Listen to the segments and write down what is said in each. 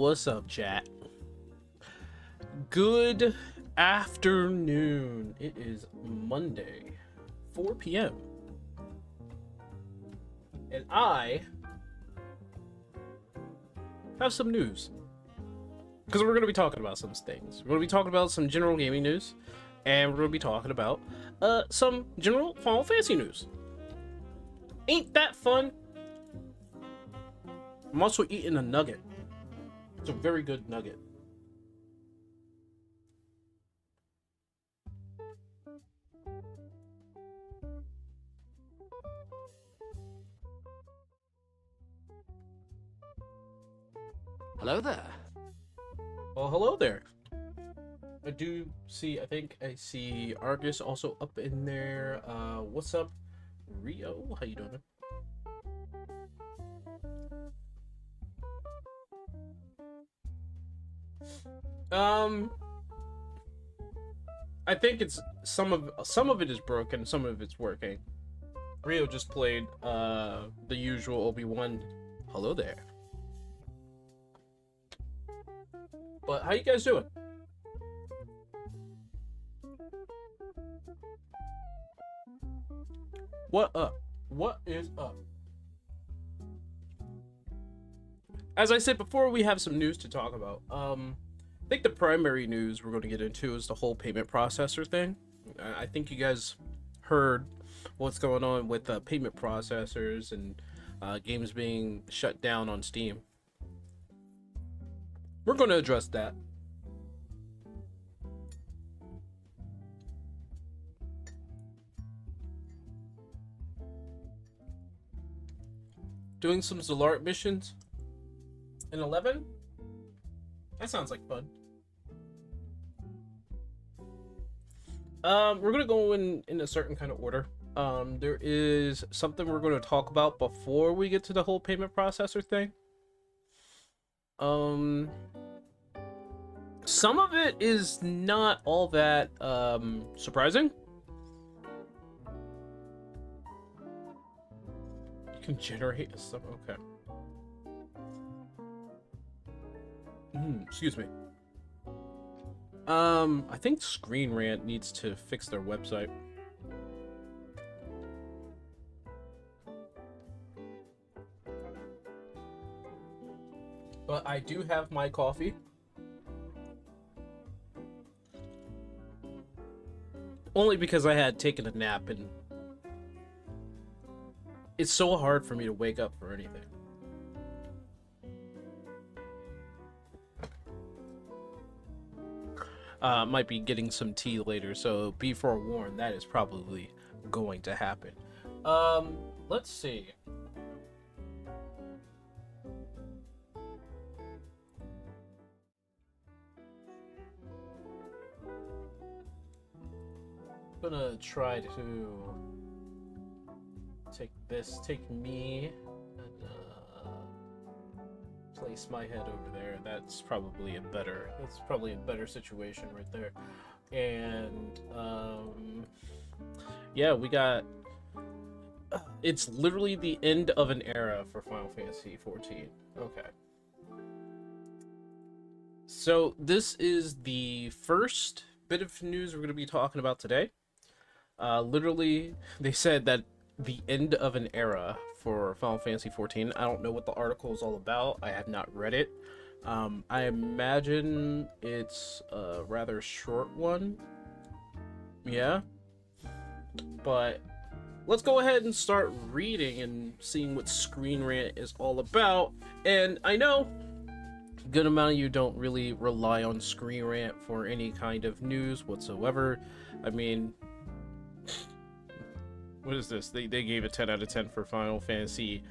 What's up, chat? Good afternoon. It is Monday, 4 p.m. And I have some news. Because we're going to be talking about some things. We're going to be talking about some general gaming news. And we're going to be talking about some general Final Fantasy news. Ain't that fun? I'm also eating a nugget. It's a very good nugget. Hello there. Well, hello there. I do see, I think I see Argus also up in there. What's up, Rio? How you doing, man? I think it's some of it is broken, some of it's working. Rio just played the usual Obi-Wan. Hello there. But how you guys doing? What up? What is up? As I said before, we have some news to talk about. I think the primary news we're going to get into is the whole payment processor thing. I think you guys heard what's going on with payment processors and games being shut down on Steam. We're going to address that. Doing some Zolart missions in 11? That sounds like fun. We're gonna go in a certain kind of order. There is something we're going to talk about before we get to the whole payment processor thing. Some of it is not all that surprising. You can generate some. Okay. Excuse me. I think Screen Rant needs to fix their website. But I do have my coffee. Only because I had taken a nap and it's so hard for me to wake up for anything. Might be getting some tea later, so be forewarned, that is probably going to happen. Let's see. I'm gonna try to take me and place my head over there. That's probably a better situation right there. And yeah, we got it's literally the end of an era for Final Fantasy XIV. Okay. So this is the first bit of news we're going to be talking about today. Literally, they said that the end of an era for Final Fantasy XIV. I don't know what the article is all about. I have not read it. I imagine it's a rather short one. Yeah. But let's go ahead and start reading and seeing what Screen Rant is all about. And I know a good amount of you don't really rely on Screen Rant for any kind of news whatsoever. I mean, what is this? They gave a 10 out of 10 for Final Fantasy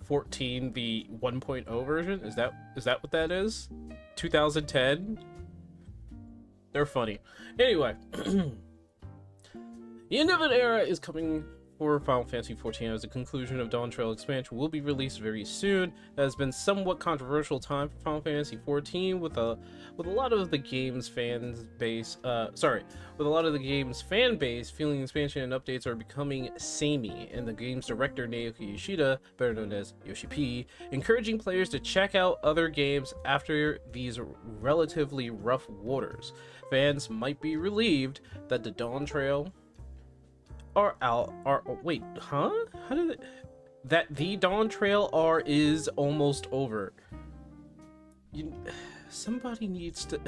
14, the 1.0 version. Is that what that is? 2010? They're funny. Anyway, the end of an era is coming for Final Fantasy XIV as the conclusion of Dawn Trail expansion will be released very soon. That has been somewhat controversial time for Final Fantasy XIV with a lot of the game's fan base feeling expansion and updates are becoming samey, and the game's director Naoki Yoshida, better known as Yoshi P, encouraging players to check out other games after these relatively rough waters. Fans might be relieved that the Dawn Trail that the Dawn Trail is almost over. Somebody needs to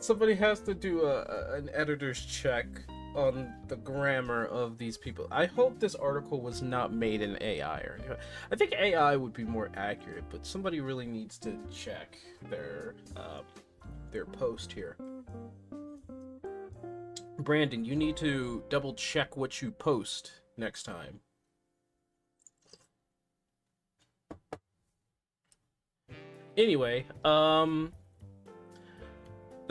somebody has to do an editor's check on the grammar of these people. I hope this article was not made in AI or anything. I think AI would be more accurate, but somebody really needs to check their post here. Brandon, you need to double check what you post next time. Anyway, the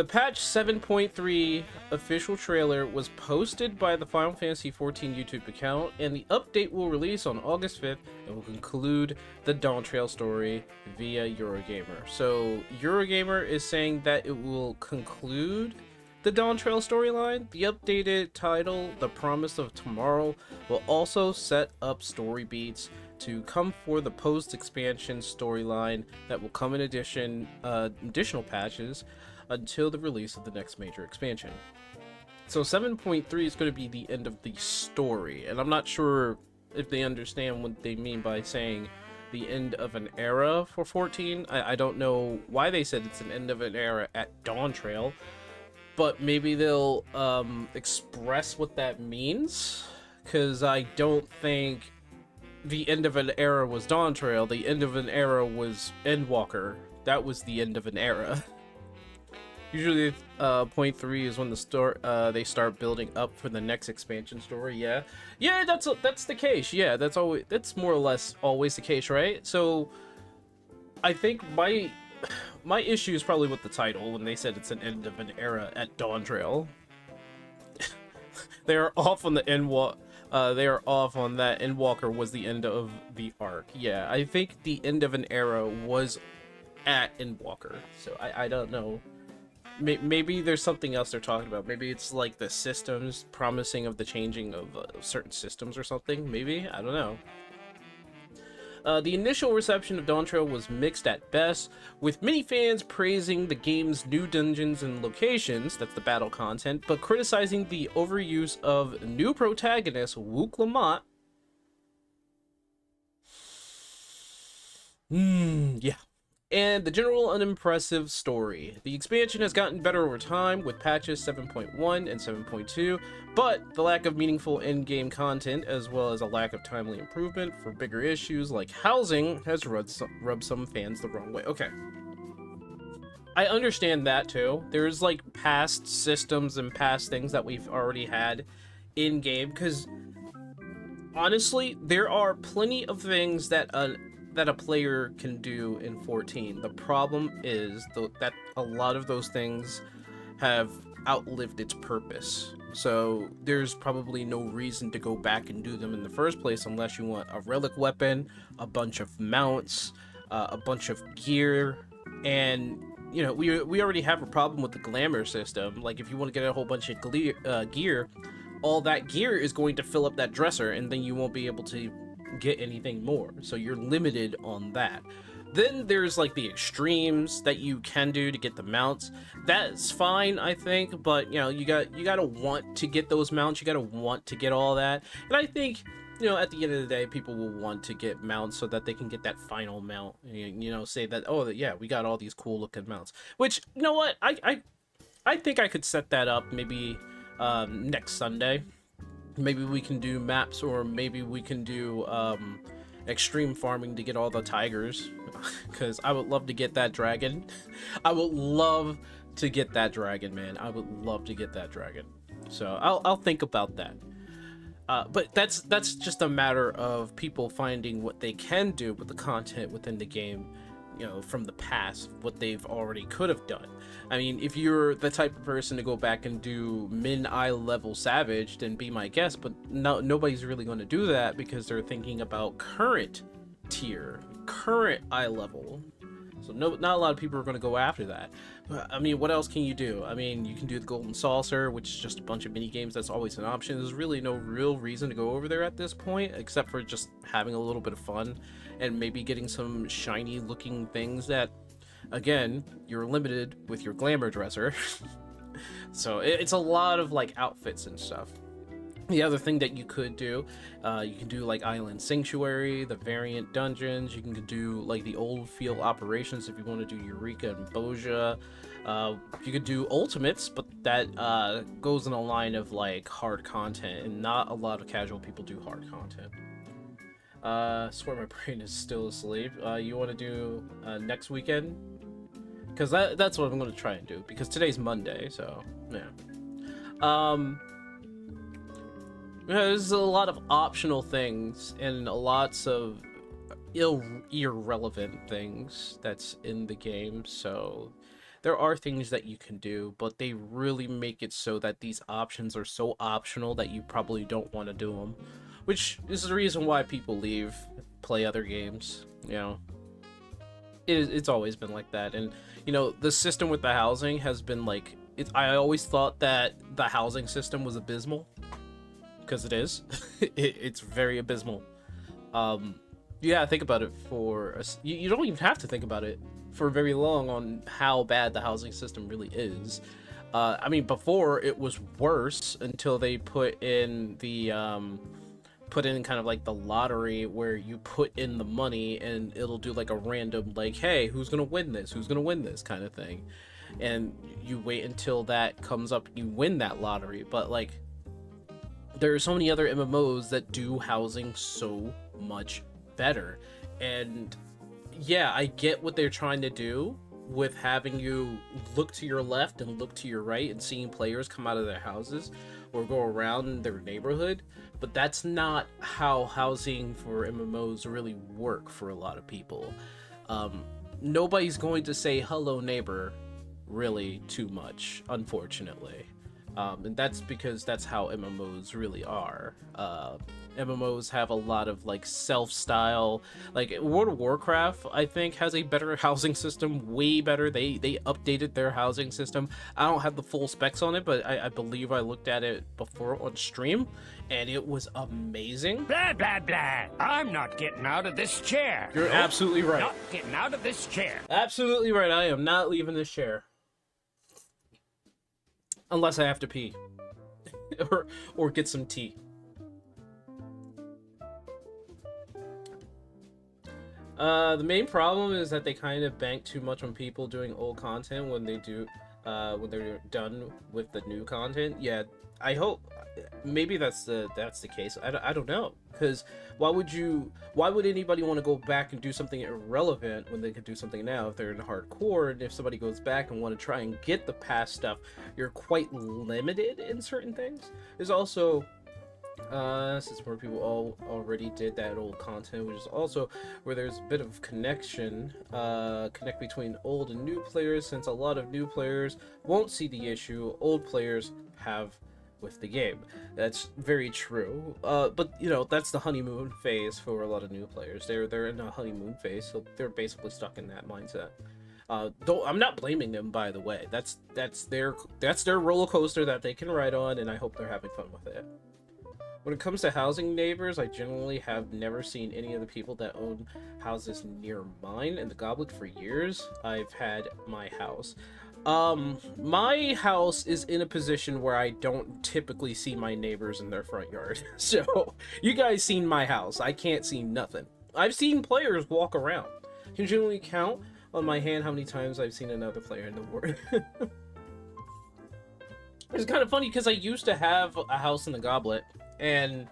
patch 7.3 official trailer was posted by the Final Fantasy XIV YouTube account, and the update will release on August 5th and will conclude the Dawn Trail story via Eurogamer. So Eurogamer is saying that it will conclude the Dawn Trail storyline. The updated title, The Promise of Tomorrow, will also set up story beats to come for the post-expansion storyline that will come in additional patches until the release of the next major expansion. So 7.3 is going to be the end of the story, and I'm not sure if they understand what they mean by saying the end of an era for 14. I don't know why they said it's an end of an era at Dawn Trail, but maybe they'll express what that means, because I don't think the end of an era was Dawn Trail. The end of an era was Endwalker. That was the end of an era. Usually, point 3 is when they start building up for the next expansion story. Yeah, that's the case. Yeah, that's more or less always the case, right? So, I think my issue is probably with the title when they said it's an end of an era at Dawn Trail. They are off on the they are off on that. Endwalker was the end of the arc. Yeah, I think the end of an era was at Endwalker. So I don't know. Maybe there's something else they're talking about. Maybe it's like the systems, promising of the changing of certain systems or something. Maybe, I don't know. The initial reception of Dawn Trail was mixed at best, with many fans praising the game's new dungeons and locations, that's the battle content, but criticizing the overuse of new protagonist Wook Lamont. Yeah. And the general unimpressive story. The expansion has gotten better over time with patches 7.1 and 7.2, but the lack of meaningful in-game content, as well as a lack of timely improvement for bigger issues like housing, has rubbed some fans the wrong way. Okay. I understand that too. There's like past systems and past things that we've already had in-game, because honestly, there are plenty of things that a player can do in 14. The problem is that a lot of those things have outlived its purpose. So there's probably no reason to go back and do them in the first place unless you want a relic weapon, a bunch of mounts, a bunch of gear, and you know, we already have a problem with the glamour system. Like if you want to get a whole bunch of gear, all that gear is going to fill up that dresser, and then you won't be able to get anything more, so you're limited on that. Then there's like the extremes that you can do to get the mounts. That's fine, I think, but you know, you gotta want to get those mounts, you gotta want to get all that. And I think, you know, at the end of the day, people will want to get mounts so that they can get that final mount, you know, say that, oh yeah, we got all these cool looking mounts, which, you know what, I think I could set that up maybe next Sunday. Maybe we can do maps, or maybe we can do extreme farming to get all the tigers, because I would love to get that dragon. I would love to get that dragon, man. I would love to get that dragon. So I'll think about that. But that's just a matter of people finding what they can do with the content within the game. from the past, what they've already could have done. I mean, if you're the type of person to go back and do eye level Savage, then be my guest, but nobody's really going to do that because they're thinking about current tier, current eye level. So not a lot of people are going to go after that. I mean, what else can you do? I mean, you can do the Golden Saucer, which is just a bunch of mini games. That's always an option. There's really no real reason to go over there at this point, except for just having a little bit of fun and maybe getting some shiny looking things that, again, you're limited with your glamour dresser. So it's a lot of like outfits and stuff. The other thing that you could do, you can do like Island Sanctuary, the variant dungeons. You can do like the old field operations if you want to do Eureka and Boja. You could do Ultimates, but that goes in a line of like hard content, and not a lot of casual people do hard content. Swear my brain is still asleep. You want to do next weekend? Because that's what I'm going to try and do, because today's Monday, so yeah. There's a lot of optional things and lots of irrelevant things that's in the game, so there are things that you can do, but they really make it so that these options are so optional that you probably don't want to do them, which is the reason why people leave, play other games. It's always been like that. And the system with the housing has been like, I always thought that the housing system was abysmal, because it is. It's very abysmal. Yeah, think about it you don't even have to think about it for very long on how bad the housing system really is. I mean, before it was worse until they put in kind of like the lottery where you put in the money and it'll do like a random like, hey, who's gonna win this kind of thing, and you wait until that comes up, you win that lottery. But like, there are so many other MMOs that do housing so much better. And yeah, I get what they're trying to do with having you look to your left and look to your right and seeing players come out of their houses or go around their neighborhood, but that's not how housing for MMOs really work for a lot of people. Nobody's going to say hello neighbor really too much, unfortunately. And that's because that's how MMOs really are. MMOs have a lot of like self-style, like World of Warcraft I think has a better housing system, way better. They updated their housing system. I don't have the full specs on it, but I believe I looked at it before on stream and it was amazing. Blah blah blah. I'm not getting out of this chair. You're absolutely right. Not getting out of this chair. Absolutely right. I am not leaving this chair. Unless I have to pee. or get some tea. The main problem is that they kind of bank too much on people doing old content when when they're done with the new content. Yeah, I hope maybe that's the case. I don't know, because why would anybody want to go back and do something irrelevant when they could do something now if they're in hardcore? And if somebody goes back and want to try and get the past stuff, you're quite limited in certain things. There's also since more people already did that old content, which is also where there's a bit of connect between old and new players, since a lot of new players won't see the issue old players have with the game. That's very true. But that's the honeymoon phase for a lot of new players. They're in a honeymoon phase, so they're basically stuck in that mindset. Though I'm not blaming them, by the way. That's their roller coaster that they can ride on, and I hope they're having fun with it. When it comes to housing neighbors, I generally have never seen any of the people that own houses near mine. In the Goblet for years, I've had my house. My house is in a position where I don't typically see my neighbors in their front yard. So, you guys seen my house. I can't see nothing. I've seen players walk around. I can generally count on my hand how many times I've seen another player in the world. It's kind of funny because I used to have a house in the Goblet, and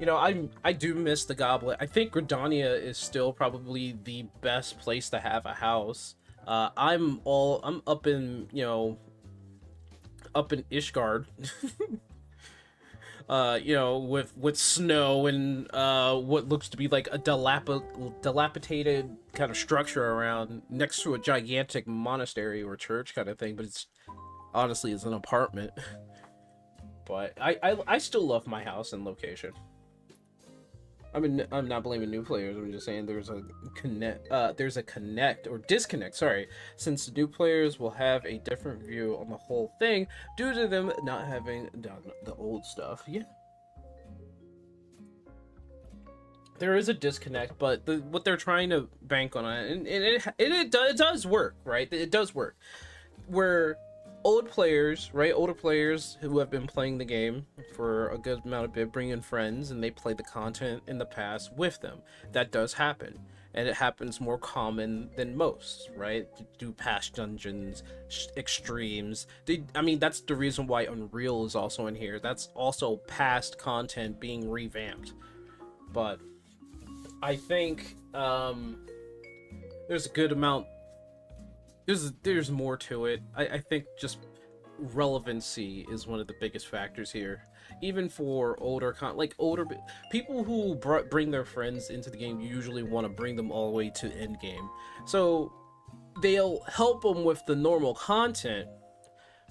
I do miss the Goblet. I think Gridania is still probably the best place to have a house. I'm up in Ishgard. You know, with snow and what looks to be like a dilapidated kind of structure around next to a gigantic monastery or church kind of thing, but it's honestly it's an apartment. But I still love my house and location. I mean, I'm not blaming new players. I'm just saying there's a connect or disconnect. Sorry, since new players will have a different view on the whole thing due to them not having done the old stuff. Yeah, there is a disconnect, but what they're trying to bank on it, and it does work, right? It does work. Where old players, right? Older players who have been playing the game for a good amount of bit bring in friends and they play the content in the past with them. That does happen. And it happens more common than most, right? Do past dungeons, extremes. I mean, that's the reason why Unreal is also in here. That's also past content being revamped. But I think there's a good amount. There's more to it. I think just relevancy is one of the biggest factors here. Even for older people who bring their friends into the game usually want to bring them all the way to end game. So they'll help them with the normal content,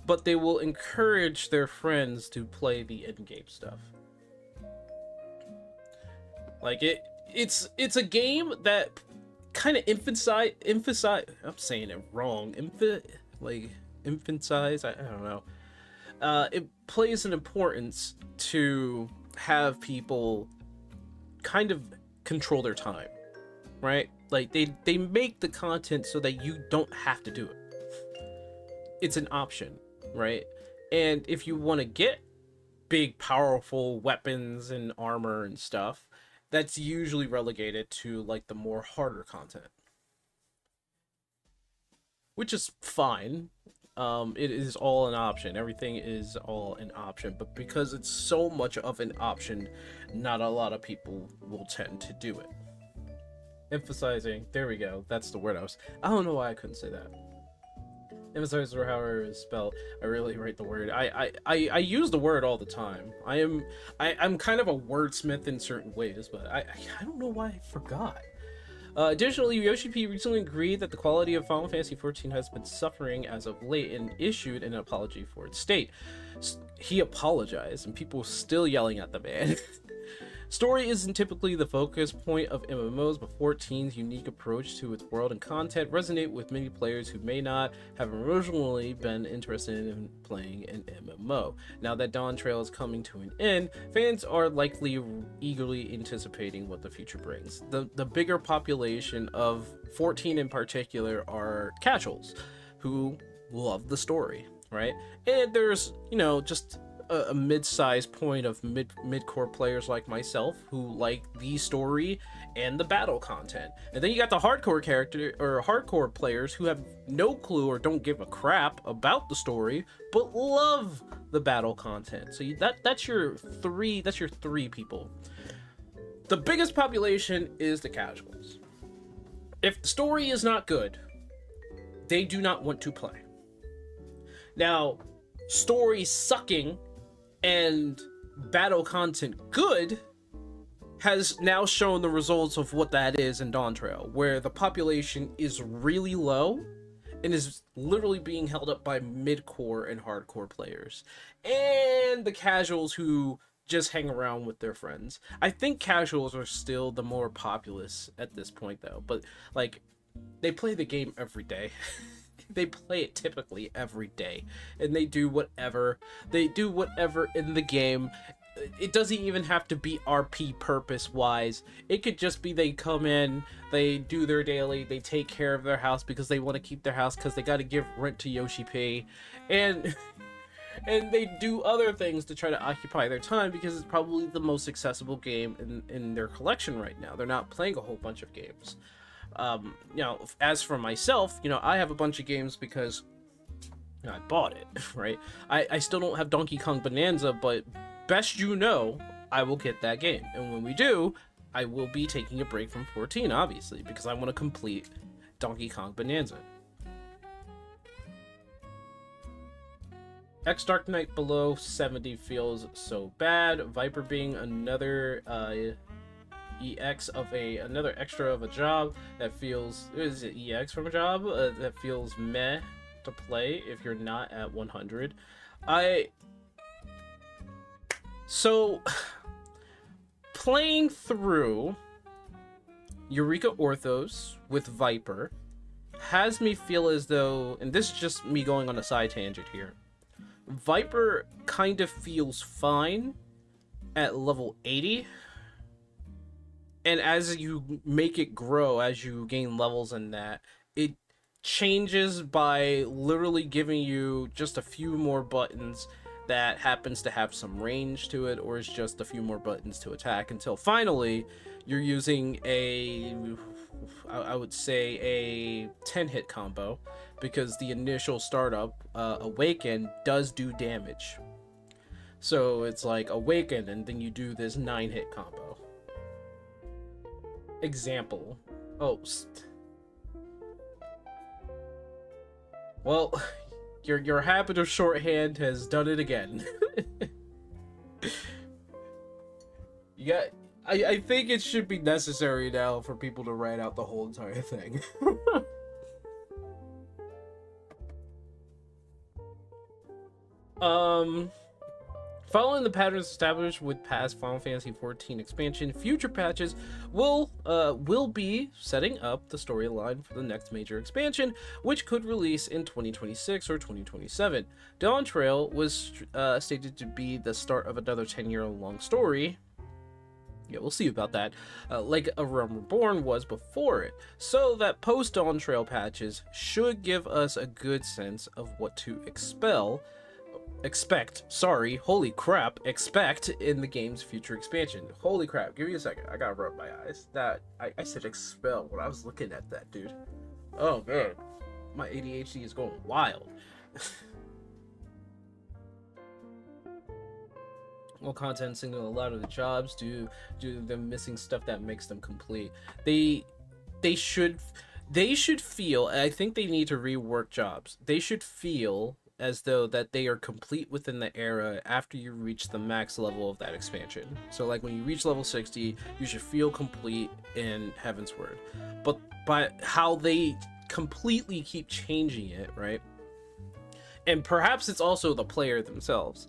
but they will encourage their friends to play the end game stuff. Like it's a game that kind of emphasize I'm saying it wrong, emphasize, I don't know, it plays an importance to have people kind of control their time, right? Like they make the content so that you don't have to do it. It's an option, right? And if you want to get big powerful weapons and armor and stuff, that's usually relegated to like the more harder content, which is fine. It is all an option. Everything is all an option, but because it's so much of an option, not a lot of people will tend to do it. Emphasizing, there we go. That's the word I don't know why I couldn't say that. Emphasize, or however it's spelled. I really write the word. I use the word all the time. I'm kind of a wordsmith in certain ways, but I don't know why I forgot. Additionally, Yoshi P recently agreed that the quality of Final Fantasy XIV has been suffering as of late and issued an apology for its state. He apologized, and people were still yelling at the man. Story isn't typically the focus point of MMOs, but 14's unique approach to its world and content resonate with many players who may not have originally been interested in playing an MMO. Now that Dawn Trail is coming to an end, fans are likely eagerly anticipating what the future brings. The bigger population of 14 in particular are casuals who love the story, right? And there's, you know, just a mid-sized point of mid-core players like myself who like the story and the battle content, and then you got the hardcore players who have no clue or don't give a crap about the story but love the battle content. So that's your three people. The biggest population is the casuals. If the story is not good, they do not want to play. Now, story sucking and battle content good has now shown the results of what that is in Dawn Trail, where the population is really low and is literally being held up by mid-core and hardcore players and the casuals who just hang around with their friends. I think casuals are still the more populous at this point though, but like they play the game every day. They play it typically every day, and they do whatever in the game. It doesn't even have to be RP purpose wise. It could just be they come in, they do their daily, they take care of their house because they want to keep their house because they got to give rent to Yoshi P, and they do other things to try to occupy their time because it's probably the most accessible game in their collection right now. They're not playing a whole bunch of games. You know, as for myself, you know, I have a bunch of games because I bought it, right? I still don't have Donkey Kong Bonanza, but best you know, I will get that game. And when we do, I will be taking a break from 14, obviously, because I want to complete Donkey Kong Bonanza. X Dark Knight below 70 feels so bad. Viper being another EX of another extra of a job that feels, is it EX from a job that feels meh to play if you're not at 100. So playing through Eureka Orthos with Viper has me feel as though, and this is just me going on a side tangent here, Viper kind of feels fine at level 80, and as you make it grow, as you gain levels in that, it changes by literally giving you just a few more buttons that happens to have some range to it, or is just a few more buttons to attack, until finally you're using I would say a 10 hit combo, because the initial startup Awaken does do damage. So it's like Awaken and then you do this 9 hit combo. Example. Well, your habit of shorthand has done it again. I think it should be necessary now for people to write out the whole entire thing. Following the patterns established with past Final Fantasy XIV expansion, future patches will be setting up the storyline for the next major expansion, which could release in 2026 or 2027. Dawn Trail was stated to be the start of another 10-year-long story. Yeah, we'll see about that. Like A Realm Reborn was before it, so that post-Dawn Trail patches should give us a good sense of what to expect in the game's future expansion. Holy crap, give me a second, I gotta rub my eyes. I said expel when I was looking at that, dude. Oh man, my ADHD is going wild. Well, content signal a lot of the jobs due to them missing stuff that makes them complete. They should feel, and I think they need to rework jobs. They should feel as though that they are complete within the era after you reach the max level of that expansion. So like when you reach level 60, you should feel complete in Heavensward. But by how they completely keep changing it, right? And perhaps it's also the player themselves.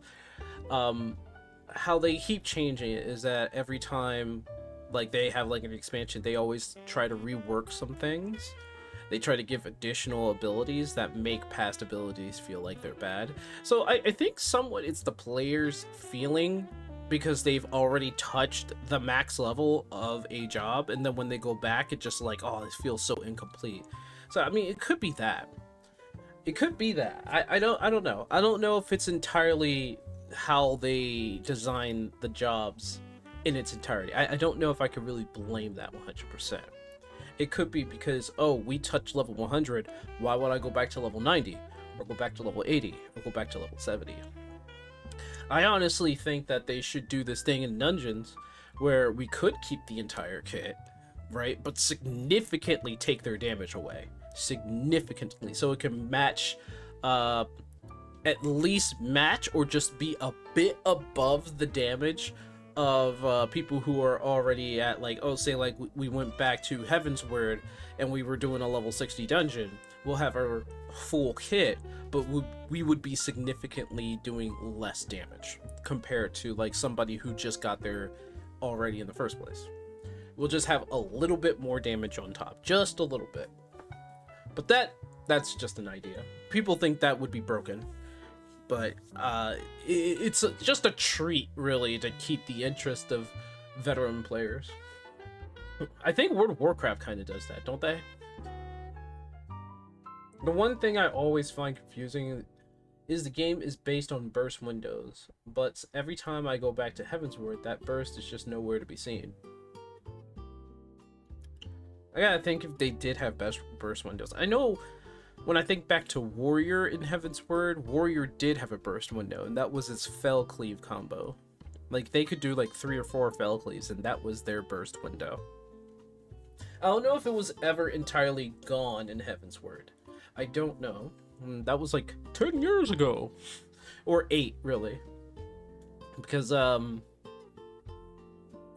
How they keep changing it is that every time like they have like an expansion, they always try to rework some things. They try to give additional abilities that make past abilities feel like they're bad. So I think somewhat it's the player's feeling, because they've already touched the max level of a job, and then when they go back, it just like, oh, this feels so incomplete. So I mean, it could be that. It could be that. I don't know. I don't know if it's entirely how they design the jobs in its entirety. I don't know if I could really blame that 100%. It could be because, oh, we touched level 100, why would I go back to level 90? Or go back to level 80? Or go back to level 70? I honestly think that they should do this thing in dungeons where we could keep the entire kit, right? But significantly take their damage away. Significantly. So it can match, at least match or just be a bit above the damage of people who are already at, like, oh, say like we went back to Heavensward and we were doing a level 60 dungeon. We'll have our full kit, but we would be significantly doing less damage compared to like somebody who just got there already in the first place. We'll just have a little bit more damage on top, just a little bit. But that's just an idea. People think that would be broken, but it's just a treat, really, to keep the interest of veteran players. I think World of Warcraft kind of does that, don't they? The one thing I always find confusing is the game is based on burst windows, but every time I go back to Heavensward, that burst is just nowhere to be seen. I gotta think if they did have best burst windows. I know when I think back to Warrior in Heavensward, Warrior did have a burst window, and that was its Fell Cleave combo. Like, they could do like 3 or 4 Fell Cleaves, and that was their burst window. I don't know if it was ever entirely gone in Heavensward. I don't know. That was like 10 years ago. or 8 really, because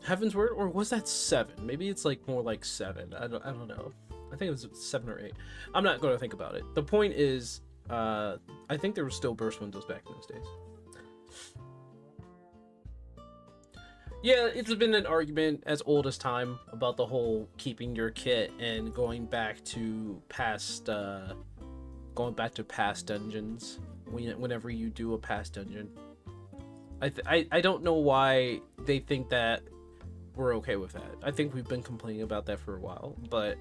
Heaven's Word, or was that 7? Maybe it's like more like 7. I don't know. I think it was 7 or 8. I'm not going to think about it. The point is, I think there were still burst windows back in those days. Yeah, it's been an argument as old as time about the whole keeping your kit and going back to past dungeons whenever you do a past dungeon. I don't know why they think that we're okay with that. I think we've been complaining about that for a while, but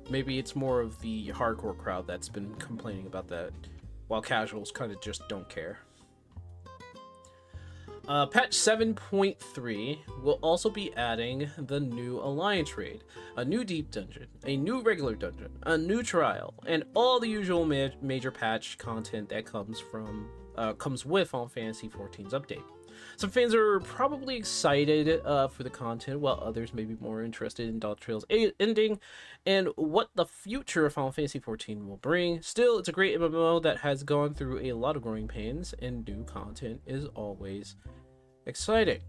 maybe it's more of the hardcore crowd that's been complaining about that, while casuals kind of just don't care. Patch 7.3 will also be adding the new Alliance raid, a new deep dungeon, a new regular dungeon, a new trial, and all the usual major patch content that comes with Final Fantasy XIV's update. Some fans are probably excited for the content, while others may be more interested in Dot Trail's ending and what the future of Final Fantasy XIV will bring. Still, it's a great MMO that has gone through a lot of growing pains, and new content is always exciting.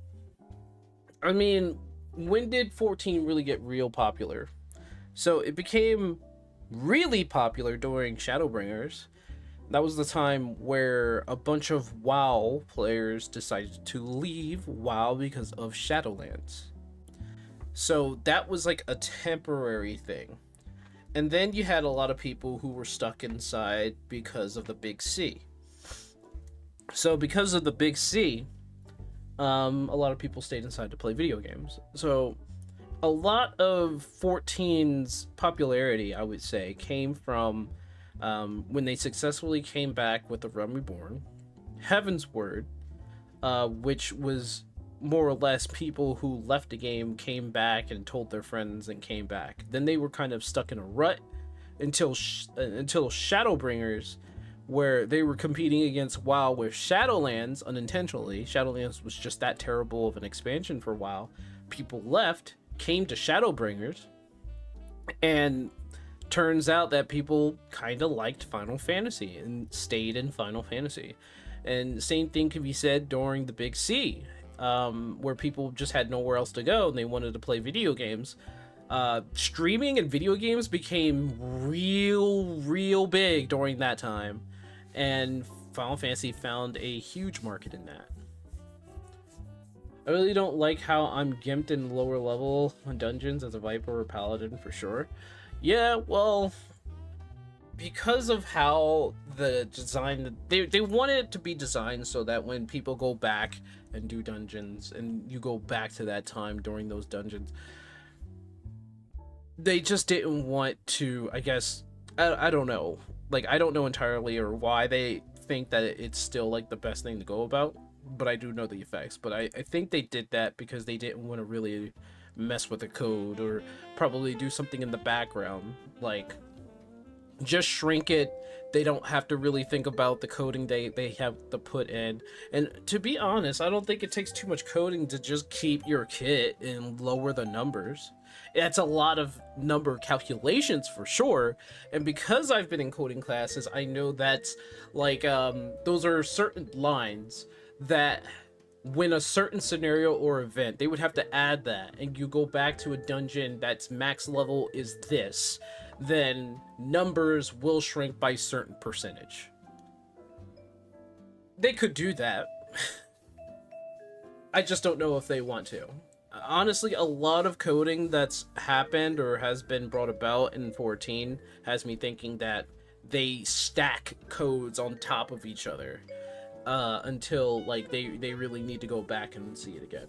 I mean, when did 14 really get real popular? So it became really popular during Shadowbringers. That was the time where a bunch of WoW players decided to leave WoW because of Shadowlands. So that was like a temporary thing. And then you had a lot of people who were stuck inside because of the Big C. So because of the Big C, a lot of people stayed inside to play video games. So a lot of 14's popularity, I would say, came from when they successfully came back with the Realm Reborn, Heaven's Word, which was more or less people who left the game, came back and told their friends and came back. Then they were kind of stuck in a rut until Shadowbringers, where they were competing against WoW with Shadowlands unintentionally. Shadowlands was just that terrible of an expansion for WoW. People left, came to Shadowbringers, and turns out that people kind of liked Final Fantasy and stayed in Final Fantasy. And the same thing can be said during the Big C, where people just had nowhere else to go and they wanted to play video games. Streaming and video games became real big during that time, and Final Fantasy found a huge market in that. I really don't like how I'm gimped in lower level dungeons as a Viper or Paladin for sure. Yeah, well, because of how the design, they wanted it to be designed so that when people go back and do dungeons and you go back to that time during those dungeons, they just didn't want to, I guess, I don't know. Like, I don't know entirely or why they think that it's still like the best thing to go about, but I do know the effects. But I think they did that because they didn't want to really mess with the code, or probably do something in the background, like just shrink it. They don't have to really think about the coding they have to put in. And to be honest, I don't think it takes too much coding to just keep your kit and lower the numbers. It's a lot of number calculations for sure, and because I've been in coding classes, I know that's like those are certain lines that when a certain scenario or event, they would have to add that, and you go back to a dungeon that's max level is this, then numbers will shrink by a certain percentage. They could do that. I just don't know if they want to. Honestly, a lot of coding that's happened or has been brought about in 14 has me thinking that they stack codes on top of each other. Until like they really need to go back and see it again.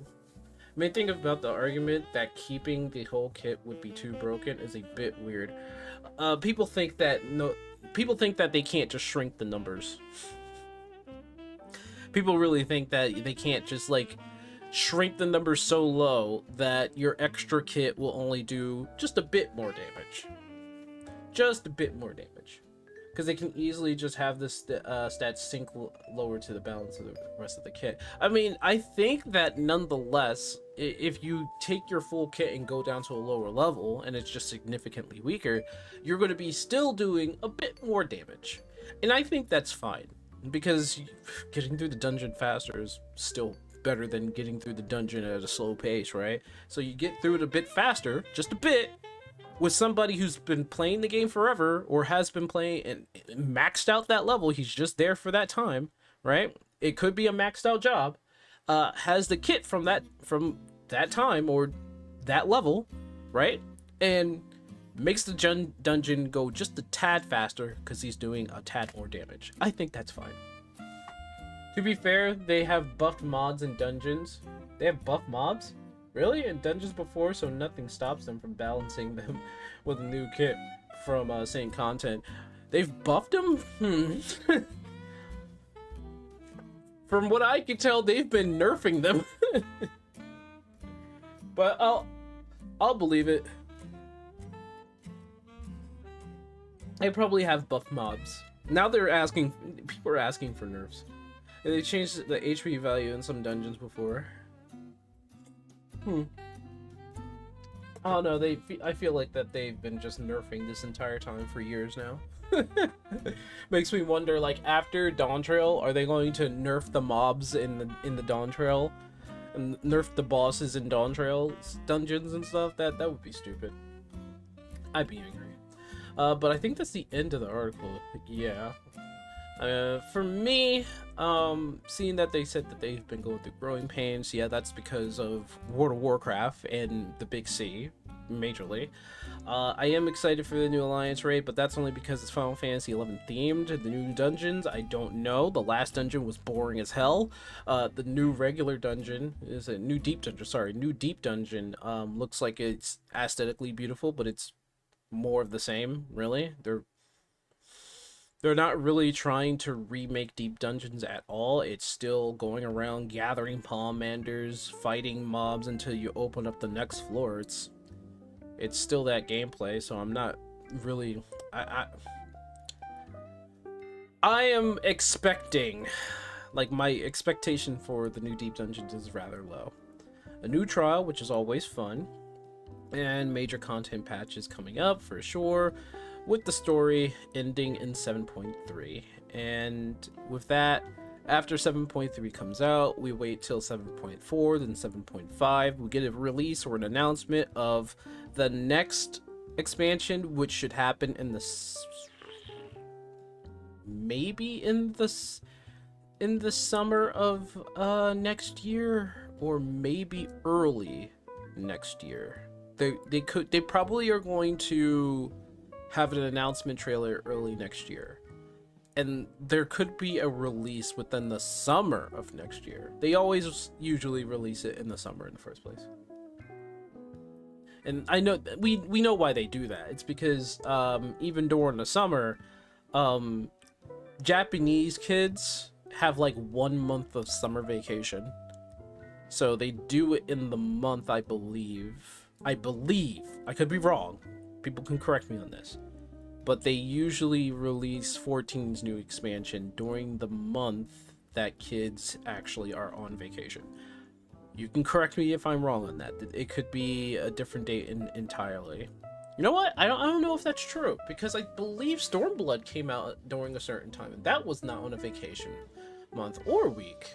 Main thing about the argument that keeping the whole kit would be too broken is a bit weird. People think that they can't just shrink the numbers. People really think that they can't just like shrink the numbers so low that your extra kit will only do just a bit more damage. Just a bit more damage. Because they can easily just have the stats sink lower to the balance of the rest of the kit. I mean, I think that nonetheless, if you take your full kit and go down to a lower level, and it's just significantly weaker, you're going to be still doing a bit more damage. And I think that's fine. because getting through the dungeon faster is still better than getting through the dungeon at a slow pace, right? So you get through it a bit faster, just a bit, with somebody who's been playing the game forever or has been playing and maxed out that level. He's just there for that time, right? It could be a maxed out job. Has the kit from that time or that level, right? And makes the dungeon go just a tad faster because he's doing a tad more damage. I think that's fine. To be fair, they have buffed mods in dungeons. They have buffed mobs? Really? In dungeons before, so nothing stops them from balancing them with a new kit from same content. They've buffed them? From what I can tell, they've been nerfing them. But I'll believe it. They probably have buff mobs. Now people are asking for nerfs. And they changed the HP value in some dungeons before. I don't know, I feel like that they've been just nerfing this entire time for years now. Makes me wonder, like, after Dawn Trail, are they going to nerf the mobs in the Dawn Trail? And nerf the bosses in Dawn Trail dungeons and stuff? That would be stupid. I'd be angry. But I think that's the end of the article. Yeah. For me, seeing that they said that they've been going through growing pains, yeah, that's because of World of Warcraft and the Big C, majorly. I am excited for the new Alliance raid, but that's only because it's Final Fantasy XI themed. The new dungeons, I don't know. The last dungeon was boring as hell. The new regular dungeon is a new deep dungeon. Sorry, new deep dungeon. Looks like it's aesthetically beautiful, but it's more of the same. Really, they're not really trying to remake deep dungeons at all. It's still going around gathering palmanders, fighting mobs until you open up the next floor. It's still that gameplay, so I'm not really... I am expecting... Like, my expectation for the new deep dungeons is rather low. A new trial, which is always fun, and major content patches coming up, for sure, with the story ending in 7.3. And with that, after 7.3 comes out, we wait till 7.4, then 7.5. We get a release or an announcement of the next expansion, which should happen in the maybe in the summer of next year, or maybe early next year. They probably are going to have an announcement trailer early next year. And there could be a release within the summer of next year. They always usually release it in the summer in the first place. And I know we know why they do that. It's because even during the summer, Japanese kids have like 1 month of summer vacation. So they do it in the month, I believe. I could be wrong. People can correct me on this. But they usually release 14's new expansion during the month that kids actually are on vacation. You can correct me if I'm wrong on that. It could be a different date entirely. You know what? I don't know if that's true, because I believe Stormblood came out during a certain time, and that was not on a vacation month or week.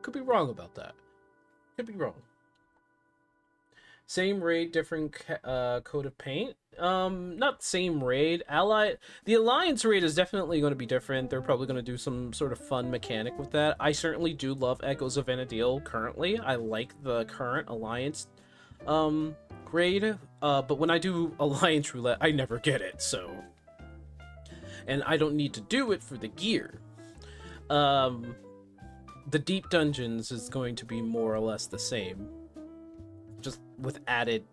Could be wrong about that. Could be wrong. Same raid, different coat of paint. Not same raid. The Alliance raid is definitely going to be different. They're probably going to do some sort of fun mechanic with that. I certainly do love Echoes of Vana'diel currently. I like the current Alliance raid. But when I do Alliance roulette, I never get it, so. And I don't need to do it for the gear. The deep dungeons is going to be more or less the same, just with added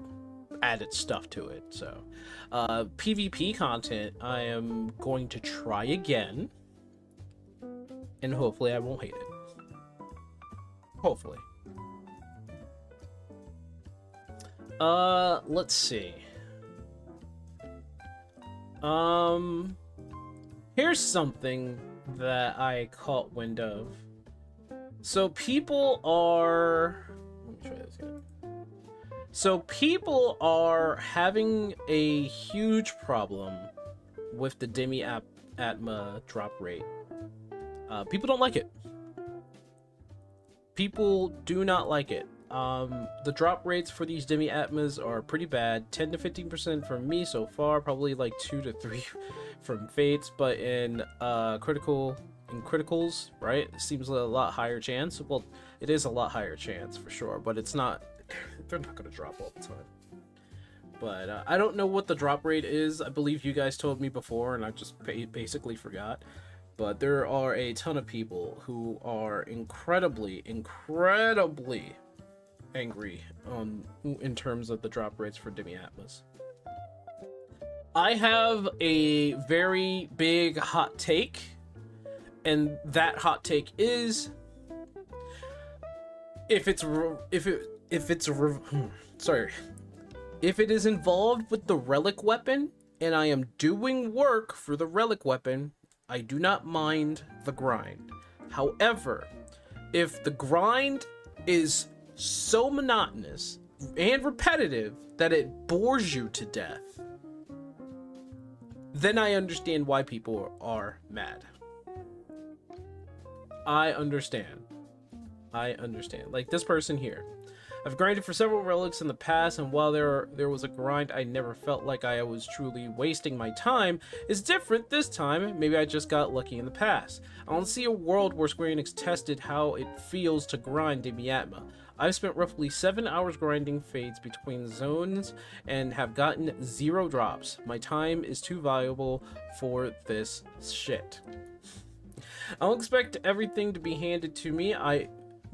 stuff to it. So PvP content I am going to try again, and hopefully I won't hate it. Hopefully. Let's see. Here's something that I caught wind of. So people are, let me try this again. So people are having a huge problem with the Demi app Atma drop rate. People don't like it. People do not like it. The drop rates for these Demi Atmas are pretty bad. 10 to 15% from me so far, probably like 2 to 3 from Fates, but in criticals, right? It seems a lot higher chance. Well, it is a lot higher chance for sure, but it's not. They're not going to drop all the time. But I don't know what the drop rate is. I believe you guys told me before, and I just basically forgot. But there are a ton of people who are incredibly angry in terms of the drop rates for Demi Atmas. I have a very big hot take, and that hot take is if it is involved with the relic weapon and I am doing work for the relic weapon, I do not mind the grind. However, if the grind is so monotonous and repetitive that it bores you to death, then I understand why people are mad. I understand. Like this person here. I've grinded for several relics in the past, and while there was a grind I never felt like I was truly wasting my time, it's different this time. Maybe I just got lucky in the past. I want to see a world where Square Enix tested how it feels to grind Demi Atma. I've spent roughly 7 hours grinding Fates between zones and have gotten 0 drops. My time is too valuable for this shit. I don't expect everything to be handed to me,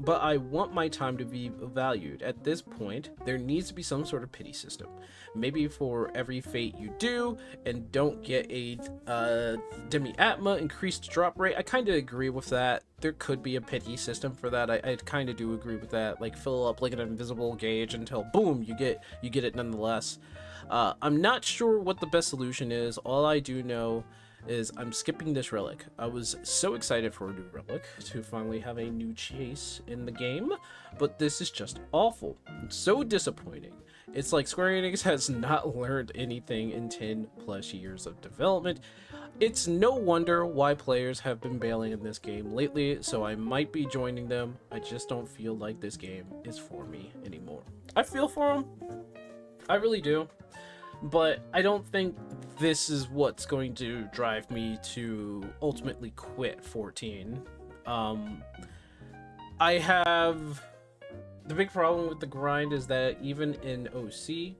but I want my time to be valued. At this point, there needs to be some sort of pity system. Maybe for every fate you do and don't get a Demi Atma increased drop rate. I kind of agree with that. There could be a pity system for that. I kind of do agree with that. Like fill up like an invisible gauge until boom, you get it nonetheless. I'm not sure what the best solution is. All I do know is I'm skipping this relic. I was so excited for a new relic to finally have a new chase in the game, but this is just awful. It's so disappointing. It's like Square Enix has not learned anything in 10 plus years of development. It's no wonder why players have been bailing in this game lately, so I might be joining them. I just don't feel like this game is for me anymore. I feel for them. I really do. But I don't think this is what's going to drive me to ultimately quit 14. I have... The big problem with the grind is that even in OC,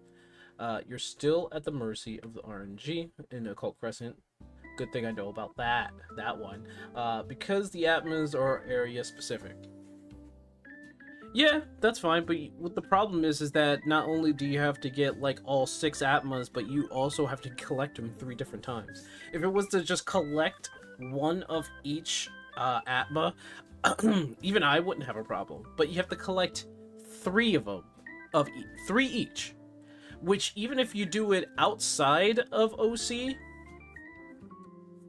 you're still at the mercy of the RNG in Occult Crescent. Good thing I know about that one. Because the Atmas are area specific. Yeah, that's fine, but what the problem is that not only do you have to get like all 6 Atmas, but you also have to collect them 3 different times. If it was to just collect one of each Atma, even I wouldn't have a problem. But you have to collect 3 of them, 3 each, which even if you do it outside of OC,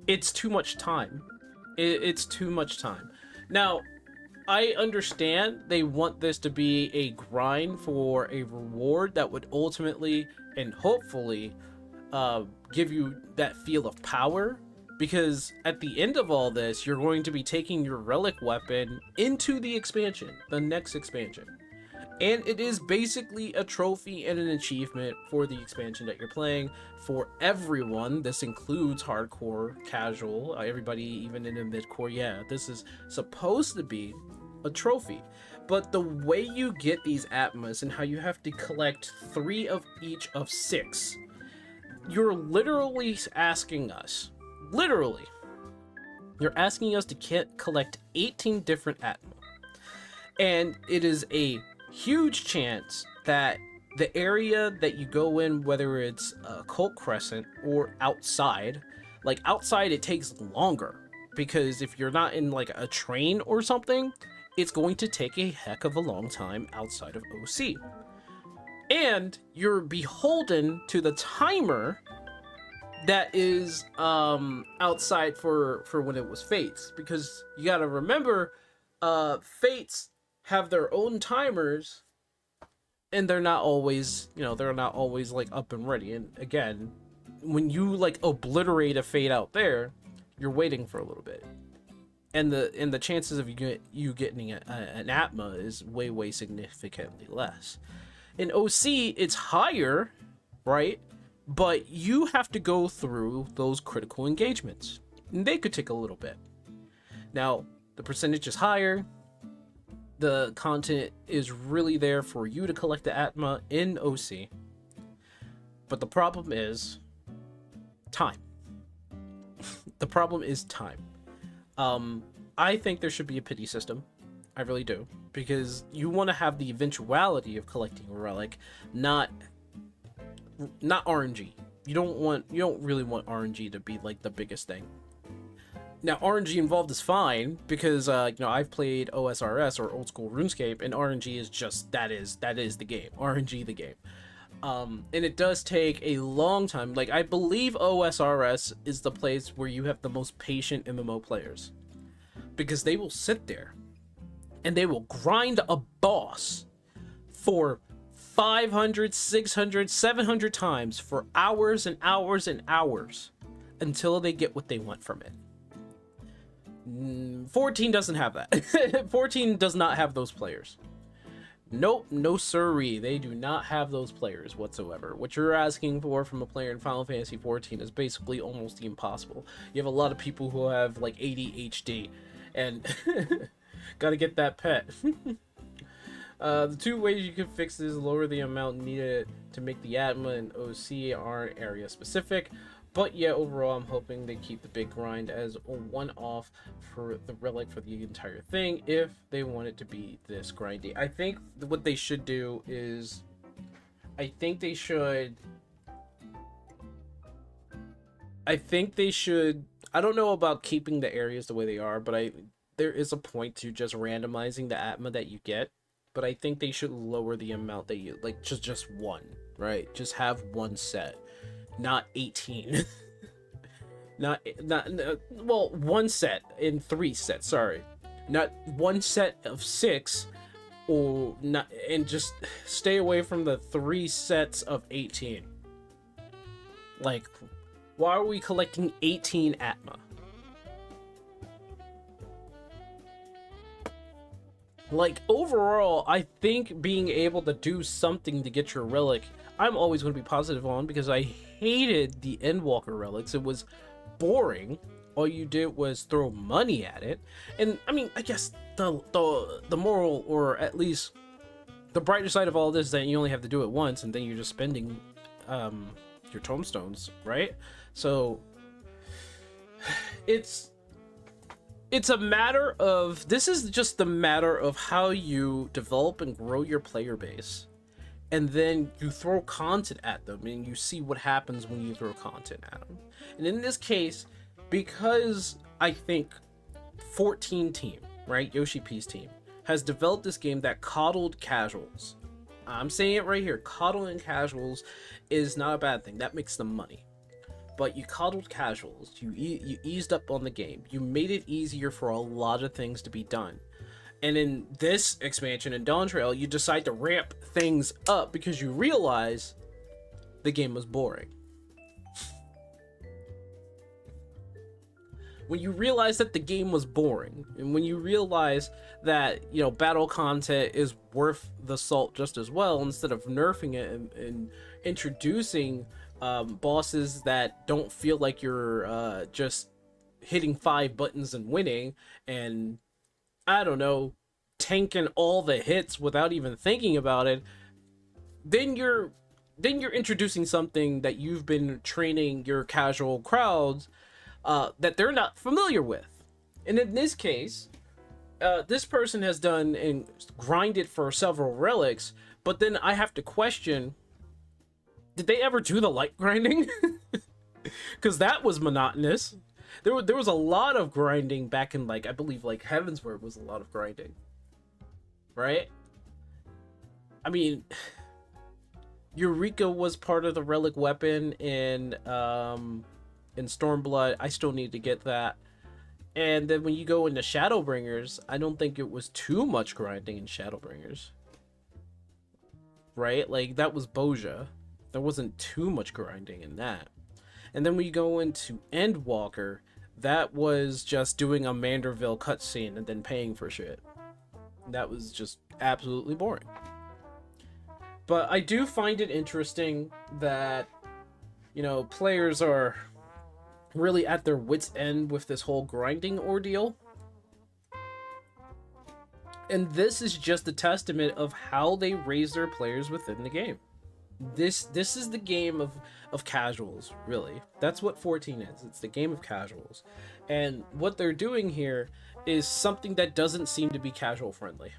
it's too much time. It's too much time. Now, I understand they want this to be a grind for a reward that would ultimately and hopefully give you that feel of power, because at the end of all this, you're going to be taking your relic weapon into the expansion, the next expansion. And it is basically a trophy and an achievement for the expansion that you're playing for everyone. This includes hardcore, casual, everybody even in the midcore. Yeah, this is supposed to be a trophy. But the way you get these Atmas and how you have to collect 3 of each of 6, you're literally asking us, you're asking us to collect 18 different Atma. And it is a huge chance that the area that you go in, whether it's Occult Crescent or outside, like outside it takes longer, because if you're not in like a train or something, it's going to take a heck of a long time outside of OC. And you're beholden to the timer that is outside for when it was Fates, because you gotta remember Fates have their own timers, and they're not always, they're not always like up and ready. And again, when you like obliterate a fate out there, you're waiting for a little bit, and the chances of you getting an Atma is way significantly less. In OC, it's higher, right? But you have to go through those critical engagements, and they could take a little bit. Now, the percentage is higher. The content is really there for you to collect the Atma in OC. But the problem is time. The problem is time. I think there should be a pity system. I really do. Because you want to have the eventuality of collecting a relic, not RNG. You don't really want RNG to be like the biggest thing. Now, RNG involved is fine because I've played OSRS or old school RuneScape, and RNG is just that is the game. RNG the game. And it does take a long time. Like, I believe OSRS is the place where you have the most patient MMO players, because they will sit there and they will grind a boss for 500, 600, 700 times for hours and hours and hours until they get what they want from it. 14 doesn't have that. 14 does not have those players. Nope, no siree. They do not have those players whatsoever. What you're asking for from a player in Final Fantasy XIV is basically almost impossible. You have a lot of people who have like ADHD and gotta get that pet. The two ways you can fix this: lower the amount needed to make the Atma and OC aren't area specific. But yeah, overall, I'm hoping they keep the big grind as a one-off for the relic for the entire thing, if they want it to be this grindy. I think what they should do is, I think they should, I don't know about keeping the areas the way they are, but there is a point to just randomizing the Atma that you get. But I think they should lower the amount that you, like, just one, right? Just have one set. Not 18. Well, one set in 3 sets, sorry. Not one set of 6, or not, and just stay away from the 3 sets of 18. Like, why are we collecting 18 Atma? Like, overall, I think being able to do something to get your relic, I'm always going to be positive on, because I hated the Endwalker relics. It was boring. All you did was throw money at it. And I mean, I guess the moral, or at least the brighter side of all this, is that you only have to do it once, and then you're just spending your tomestones, right? So it's a matter of, this is just the matter of how you develop and grow your player base. And then you throw content at them, and you see what happens when you throw content at them. And in this case, because I think 14 team, right, Yoshi P's team, has developed this game that coddled casuals. I'm saying it right here, coddling casuals is not a bad thing. That makes them money. But you coddled casuals, you eased up on the game, you made it easier for a lot of things to be done. And in this expansion in Dawntrail, you decide to ramp things up because you realize the game was boring. When you realize that the game was boring, and when you realize that, you know, battle content is worth the salt just as well, instead of nerfing it and introducing bosses that don't feel like you're just hitting 5 buttons and winning, and I don't know, tanking all the hits without even thinking about it, then you're introducing something that you've been training your casual crowds that they're not familiar with. And in this case, this person has done and grinded for several relics, but then I have to question, did they ever do the light grinding? Because that was monotonous. There was a lot of grinding back in, like, I believe, like, Heavensward was a lot of grinding. Right? I mean, Eureka was part of the relic weapon in Stormblood. I still need to get that. And then when you go into Shadowbringers, I don't think it was too much grinding in Shadowbringers. Right? Like, that was Boja. There wasn't too much grinding in that. And then when you go into Endwalker, That was just doing a Manderville cutscene and then paying for shit. That was just absolutely boring. But I do find it interesting that, you know, players are really at their wits' end with this whole grinding ordeal. And this is just a testament of how they raise their players within the game. This is the game of casuals, really. That's what 14 is. It's the game of casuals. And what they're doing here is something that doesn't seem to be casual friendly.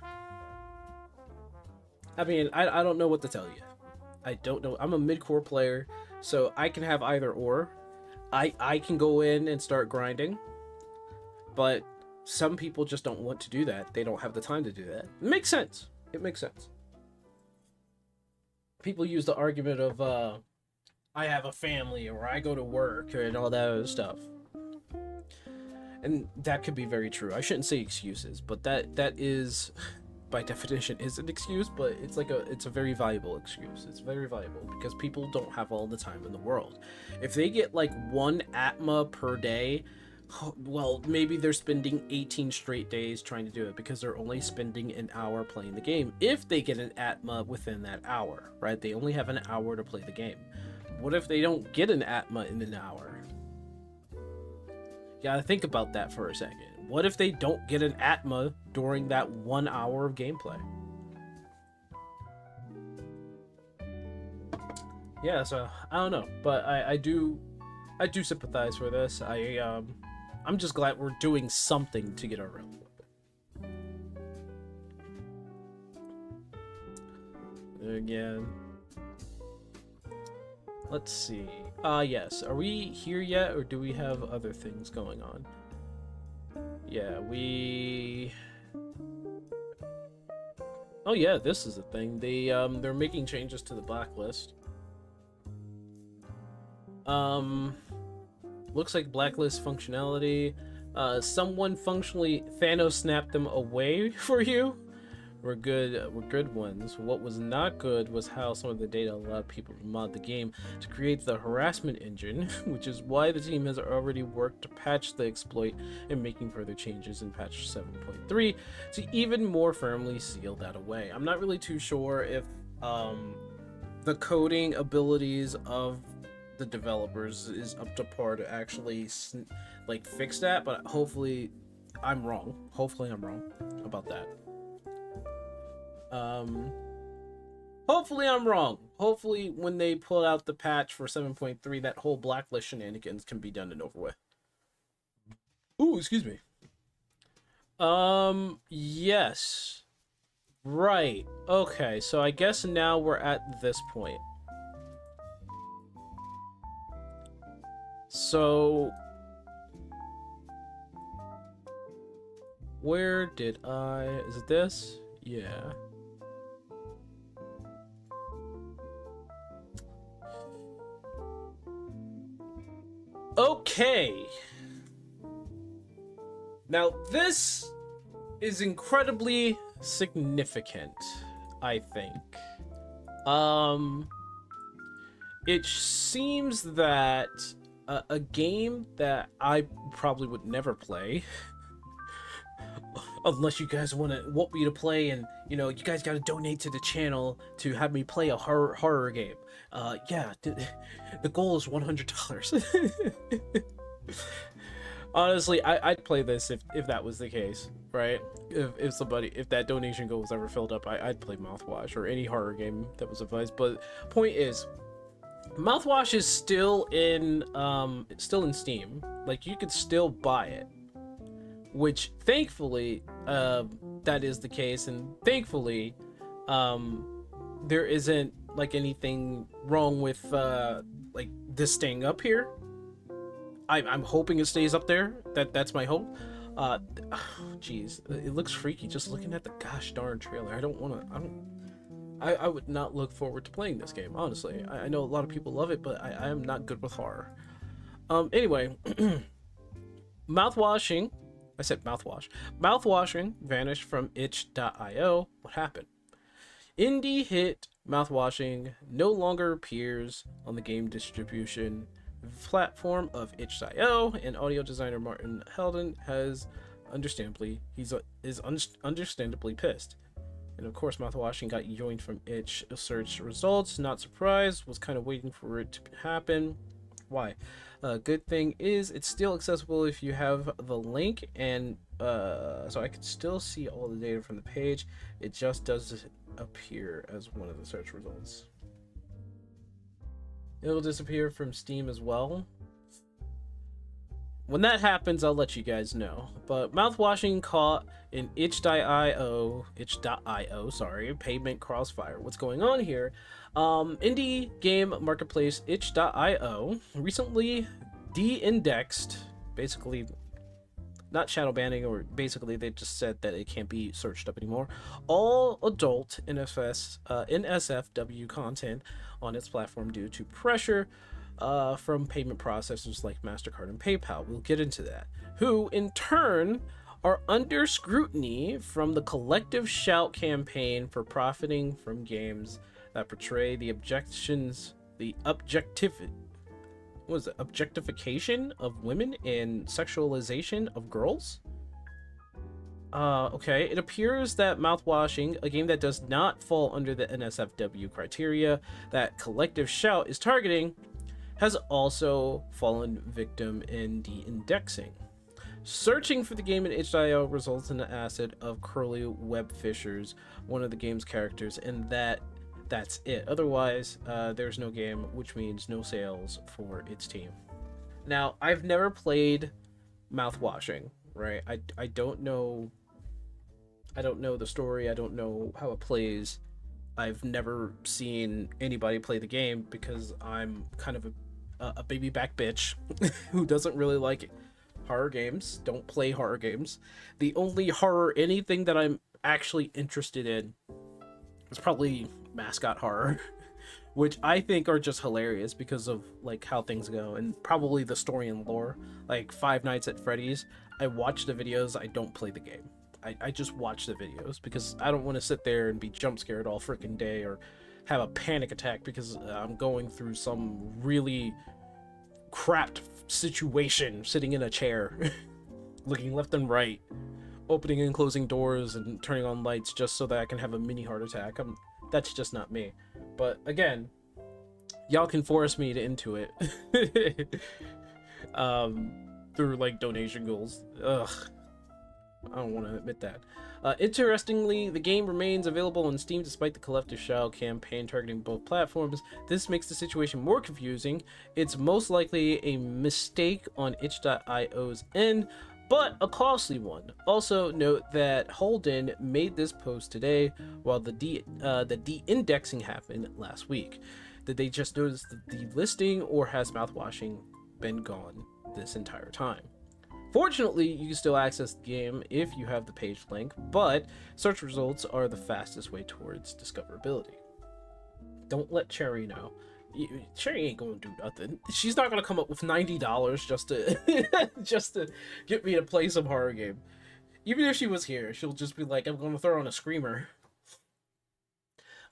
I mean, I don't know what to tell you. I don't know. I'm a mid-core player, so I can have either or. I can go in and start grinding, but some people just don't want to do that. They don't have the time to do that. It makes sense. It makes sense. People use the argument of, I have a family, or I go to work, and all that other stuff. And that could be very true. I shouldn't say excuses, but that is, by definition, is an excuse, but it's a very valuable excuse. It's very valuable, because people don't have all the time in the world. If they get, like, 1 ATMA per day, well, maybe they're spending 18 straight days trying to do it because they're only spending an hour playing the game. If they get an ATMA within that hour, right? They only have an hour to play the game. What if they don't get an ATMA in an hour? You gotta think about that for a second. What if they don't get an ATMA during that 1 hour of gameplay? Yeah, so I don't know, but I do sympathize for this. I'm just glad we're doing something to get around it. Again. Let's see. Yes. Are we here yet, or do we have other things going on? Yeah, oh yeah, this is a thing. They're making changes to the blacklist. Looks like blacklist functionality. Someone functionally Thanos snapped them away for you. We're good ones. What was not good was how some of the data allowed people to mod the game to create the harassment engine, which is why the team has already worked to patch the exploit and making further changes in patch 7.3 to even more firmly seal that away. I'm not really too sure if the coding abilities of the developers is up to par to actually like fix that, but hopefully I'm wrong. Hopefully I'm wrong about that. Hopefully I'm wrong. Hopefully when they pull out the patch for 7.3, that whole blacklist shenanigans can be done and over with. Ooh, excuse me. Yes. Right. Okay, so I guess now we're at this point. So where did is it this? Yeah. Okay. Now this is incredibly significant, I think. It seems that a game that I probably would never play, unless you guys want me to play, and you know, you guys got to donate to the channel to have me play a horror game. Yeah, the goal is $100. Honestly, I'd play this if that was the case, right? If that donation goal was ever filled up, I'd play Mouthwash or any horror game that was advised. But point is, Mouthwash is still in Steam. Like, you could still buy it, which thankfully that is the case, and thankfully there isn't like anything wrong with like this staying up here. I'm hoping it stays up there. That's my hope. Jeez, it looks freaky just looking at the gosh darn trailer. I would not look forward to playing this game, honestly. I know a lot of people love it, but I am not good with horror. Anyway, mouthwashing. I said mouthwash. Mouthwashing vanished from itch.io. What happened? Indie hit mouthwashing no longer appears on the game distribution platform of itch.io, and audio designer Martin Helden is understandably pissed. And of course, mouthwashing got joined from itch search results. Not surprised, was kind of waiting for it to happen. Why? Good thing is it's still accessible if you have the link, and so I can still see all the data from the page. It just doesn't appear as one of the search results. It'll disappear from Steam as well. When that happens, I'll let you guys know. But mouthwashing caught in itch.io, sorry, payment crossfire. What's going on here? Indie game marketplace itch.io recently de-indexed, basically not shadow banning, or basically they just said that it can't be searched up anymore, all adult NSFW content on its platform due to pressure from payment processors like MasterCard and PayPal. We'll get into that. Who, in turn, are under scrutiny from the collective shout campaign for profiting from games that portray the objectification of women and sexualization of girls? Okay, it appears that mouthwashing, a game that does not fall under the NSFW criteria that Collective Shout is targeting, has also fallen victim in de-indexing. Searching for the game in itch.io results in the asset of Curly Web Fishers, one of the game's characters, and that's it. Otherwise, there's no game, which means no sales for its team. Now, I've never played mouthwashing, right? I don't know the story. I don't know how it plays. I've never seen anybody play the game because I'm kind of a baby back bitch who doesn't really like horror games, don't play horror games. The only horror anything that I'm actually interested in is probably mascot horror, which I think are just hilarious because of like how things go, and probably the story and lore. Like Five Nights at Freddy's, I watch the videos, I don't play the game. I just watch the videos because I don't want to sit there and be jump scared all freaking day or have a panic attack because I'm going through some really crapped situation sitting in a chair looking left and right, opening and closing doors and turning on lights just so that I can have a mini heart attack. That's just not me. But again, y'all can force me into it through like donation goals. Ugh, I don't want to admit that. Interestingly, the game remains available on Steam despite the Collective Shout campaign targeting both platforms. This makes the situation more confusing. It's most likely a mistake on itch.io's end, but a costly one. Also note that Holden made this post today while the de-indexing happened last week. Did they just notice the delisting, or has mouthwashing been gone this entire time? Fortunately, you can still access the game if you have the page link, but search results are the fastest way towards discoverability. Don't let Cherry know. Cherry ain't gonna do nothing. She's not gonna come up with $90 just to just to get me to play some horror game. Even if she was here, she'll just be like, I'm gonna throw on a screamer.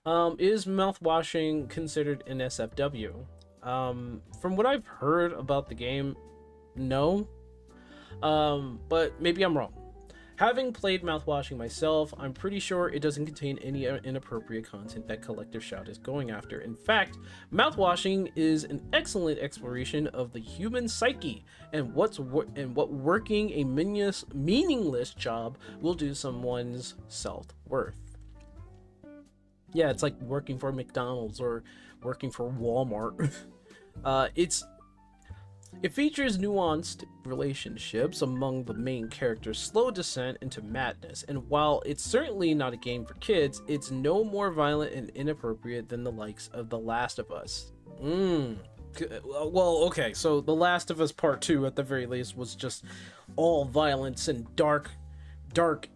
Is mouthwashing considered an SFW? From what I've heard about the game, no. But maybe I'm wrong. Having played mouthwashing myself, I'm pretty sure it doesn't contain any inappropriate content that Collective Shout is going after. In fact, mouthwashing is an excellent exploration of the human psyche and what working a meaningless job will do someone's self-worth. Yeah, it's like working for McDonald's or working for Walmart. It features nuanced relationships among the main characters' slow descent into madness, and while it's certainly not a game for kids, it's no more violent and inappropriate than the likes of The Last of Us. Well, okay, so The Last of Us Part 2, at the very least, was just all violence and dark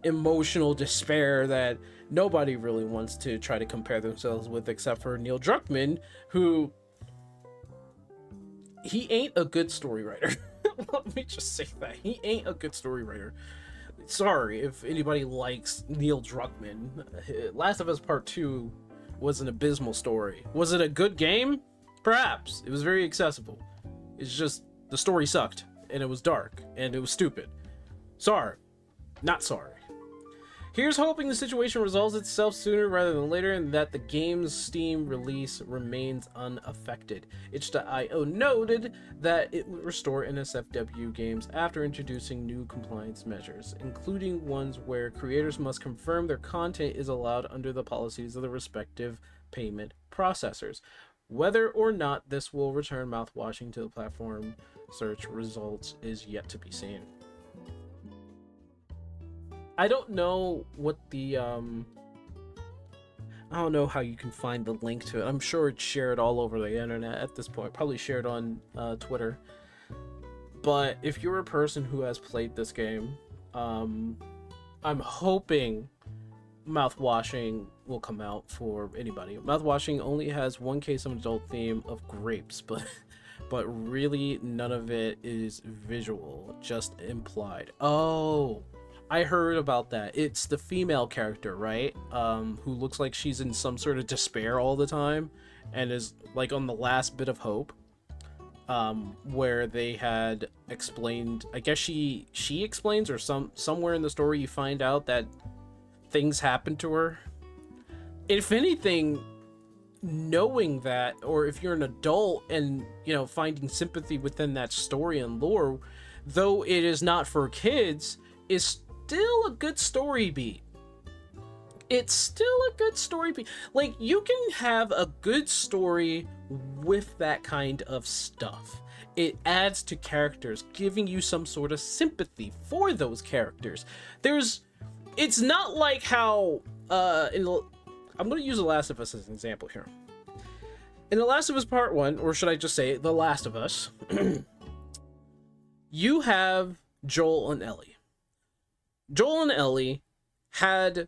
emotional despair that nobody really wants to try to compare themselves with, except for Neil Druckmann, who... he ain't a good story writer. Let me just say that. He ain't a good story writer. Sorry if anybody likes Neil Druckmann. Last of Us Part 2 was an abysmal story. Was it a good game? Perhaps. It was very accessible. It's just the story sucked, and it was dark, and it was stupid. Sorry. Not sorry. Here's hoping the situation resolves itself sooner rather than later, and that the game's Steam release remains unaffected. Itch.io noted that it would restore NSFW games after introducing new compliance measures, including ones where creators must confirm their content is allowed under the policies of the respective payment processors. Whether or not this will return mouthwashing to the platform search results is yet to be seen. I don't know what the I don't know how you can find the link to it. I'm sure it's shared all over the internet at this point, probably shared on Twitter. But if you're a person who has played this game, I'm hoping mouthwashing will come out for anybody. Mouthwashing only has one case of adult theme of grapes, but really none of it is visual, just implied. Oh, I heard about that. It's the female character, right? Who looks like she's in some sort of despair all the time and is like on the last bit of hope. Where they had explained, I guess she explains, or somewhere in the story you find out that things happen to her. If anything, knowing that, or if you're an adult and, you know, finding sympathy within that story and lore, though it is not for kids, is still a good story beat. It's still a good story beat. Like, you can have a good story with that kind of stuff. It adds to characters, giving you some sort of sympathy for those characters. It's not like how I'm going to use The Last of Us as an example here. In The Last of Us Part 1, or should I just say The Last of Us, you have Joel and Ellie. Joel and Ellie had,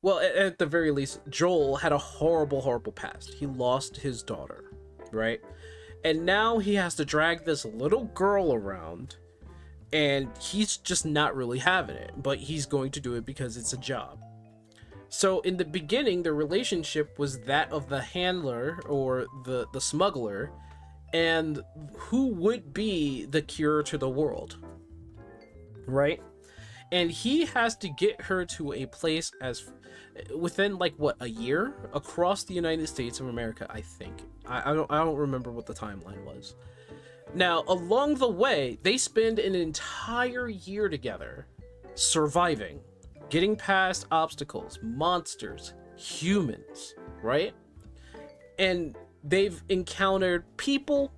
well, at the very least, Joel had a horrible, horrible past. He lost his daughter, right? And now he has to drag this little girl around, and he's just not really having it, but he's going to do it because it's a job. So in the beginning, the relationship was that of the handler, or the smuggler, and who would be the cure to the world, right? And he has to get her to a place as within, like, what, a year across the United States of America, I think. I don't remember what the timeline was. Now, along the way, they spend an entire year together surviving, getting past obstacles, monsters, humans, right? And they've encountered people.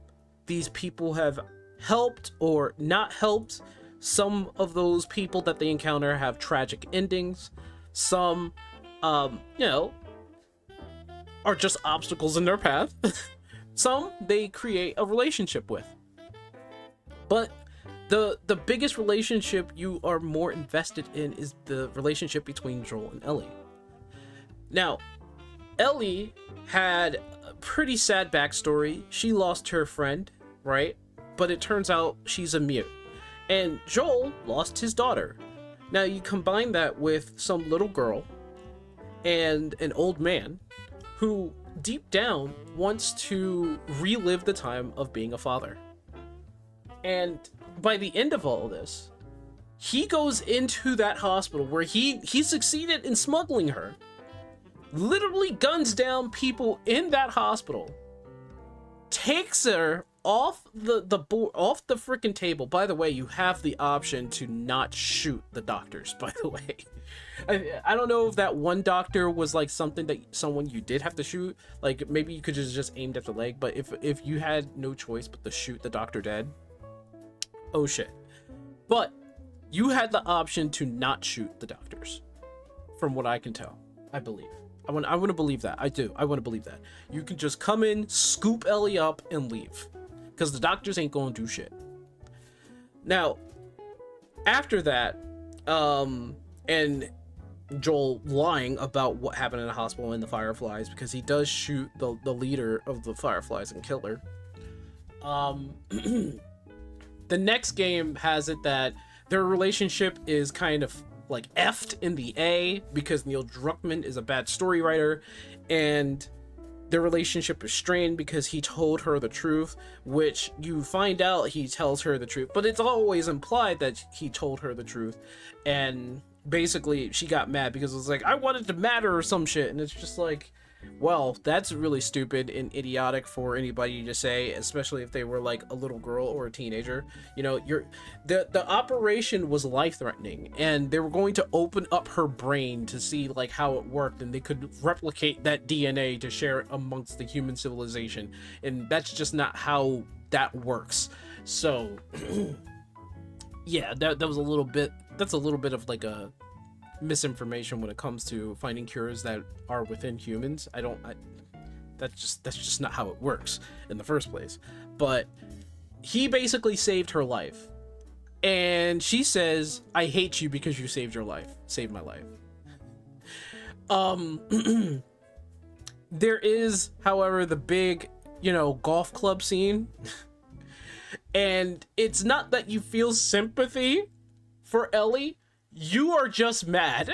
These people have helped or not helped. Some of those people that they encounter have tragic endings. Some, you know, are just obstacles in their path. Some they create a relationship with. But the biggest relationship you are more invested in is the relationship between Joel and Ellie. Now, Ellie had a pretty sad backstory. She lost her friend, right? But it turns out she's a mute. And Joel lost his daughter. Now you combine that with some little girl and an old man who deep down wants to relive the time of being a father. And by the end of all this, he goes into that hospital where he succeeded in smuggling her, literally guns down people in that hospital, takes her off the board, off the freaking table. By the way, you have the option to not shoot the doctors, by the way. I don't know if that one doctor was like something that someone you did have to shoot. Like, maybe you could just aimed at the leg, but if you had no choice but to shoot the doctor dead, oh shit. But you had the option to not shoot the doctors, from what I can tell. I believe. I want to believe that. I do. I want to believe that. You can just come in, scoop Ellie up, and leave. Because the doctors ain't going to do shit. Now, after that, and Joel lying about what happened in the hospital and the Fireflies, because he does shoot the leader of the Fireflies and kill her. The next game has it that their relationship is kind of like effed in the A, because Neil Druckmann is a bad story writer, and their relationship is strained because he told her the truth, which you find out he tells her the truth, but it's always implied that he told her the truth. And basically she got mad because it was like, I wanted to matter or some shit. And it's just like, well, that's really stupid and idiotic for anybody to say, especially if they were like a little girl or a teenager. You know, the operation was life-threatening, and they were going to open up her brain to see like how it worked, and they could replicate that DNA to share it amongst the human civilization, and that's just not how that works. So yeah, that was a little bit, that's a little bit of like a misinformation when it comes to finding cures that are within humans. That's just not how it works in the first place. But he basically saved her life, and she says, I hate you because you saved my life. There is, however, the big, you know, golf club scene. And it's not that you feel sympathy for Ellie, you are just mad.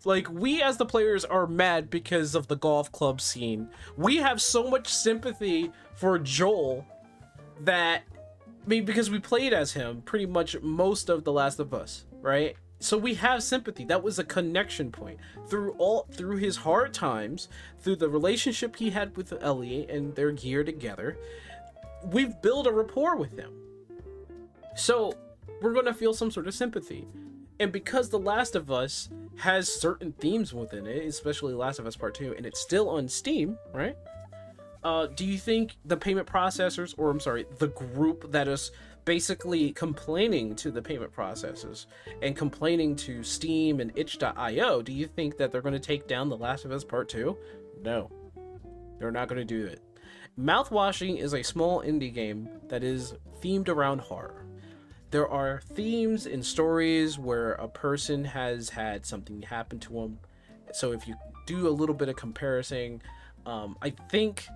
Like, we as the players are mad because of the golf club scene. We have so much sympathy for Joel that, I mean, because we played as him pretty much most of The Last of Us, right? So we have sympathy. That was a connection point through his hard times, through the relationship he had with Ellie and their year together. We've built a rapport with him, so we're gonna feel some sort of sympathy. And because The Last of Us has certain themes within it, especially Last of Us Part 2, and it's still on Steam, right? Do you think the payment processors, or I'm sorry, the group that is basically complaining to the payment processors and complaining to Steam and itch.io, do you think that they're going to take down The Last of Us Part 2? No, they're not going to do it. Mouthwashing is a small indie game that is themed around horror. There are themes and stories where a person has had something happen to them. So if you do a little bit of comparison, I think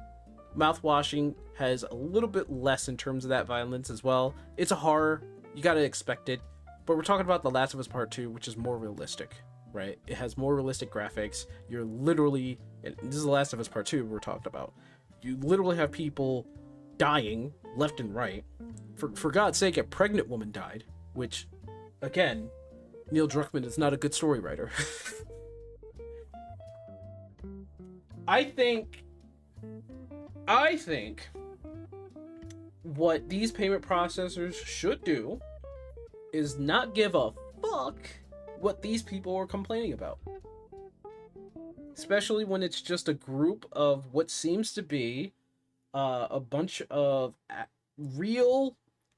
Mouthwashing has a little bit less in terms of that violence as well. It's a horror, you gotta expect it. But we're talking about The Last of Us Part 2, which is more realistic, right? It has more realistic graphics. You're literally, and this is The Last of Us Part 2 we're talking about. You literally have people dying left and right. For God's sake, a pregnant woman died, which, again, Neil Druckmann is not a good story writer. I think what these payment processors should do is not give a fuck what these people are complaining about. Especially when it's just a group of what seems to be a bunch of real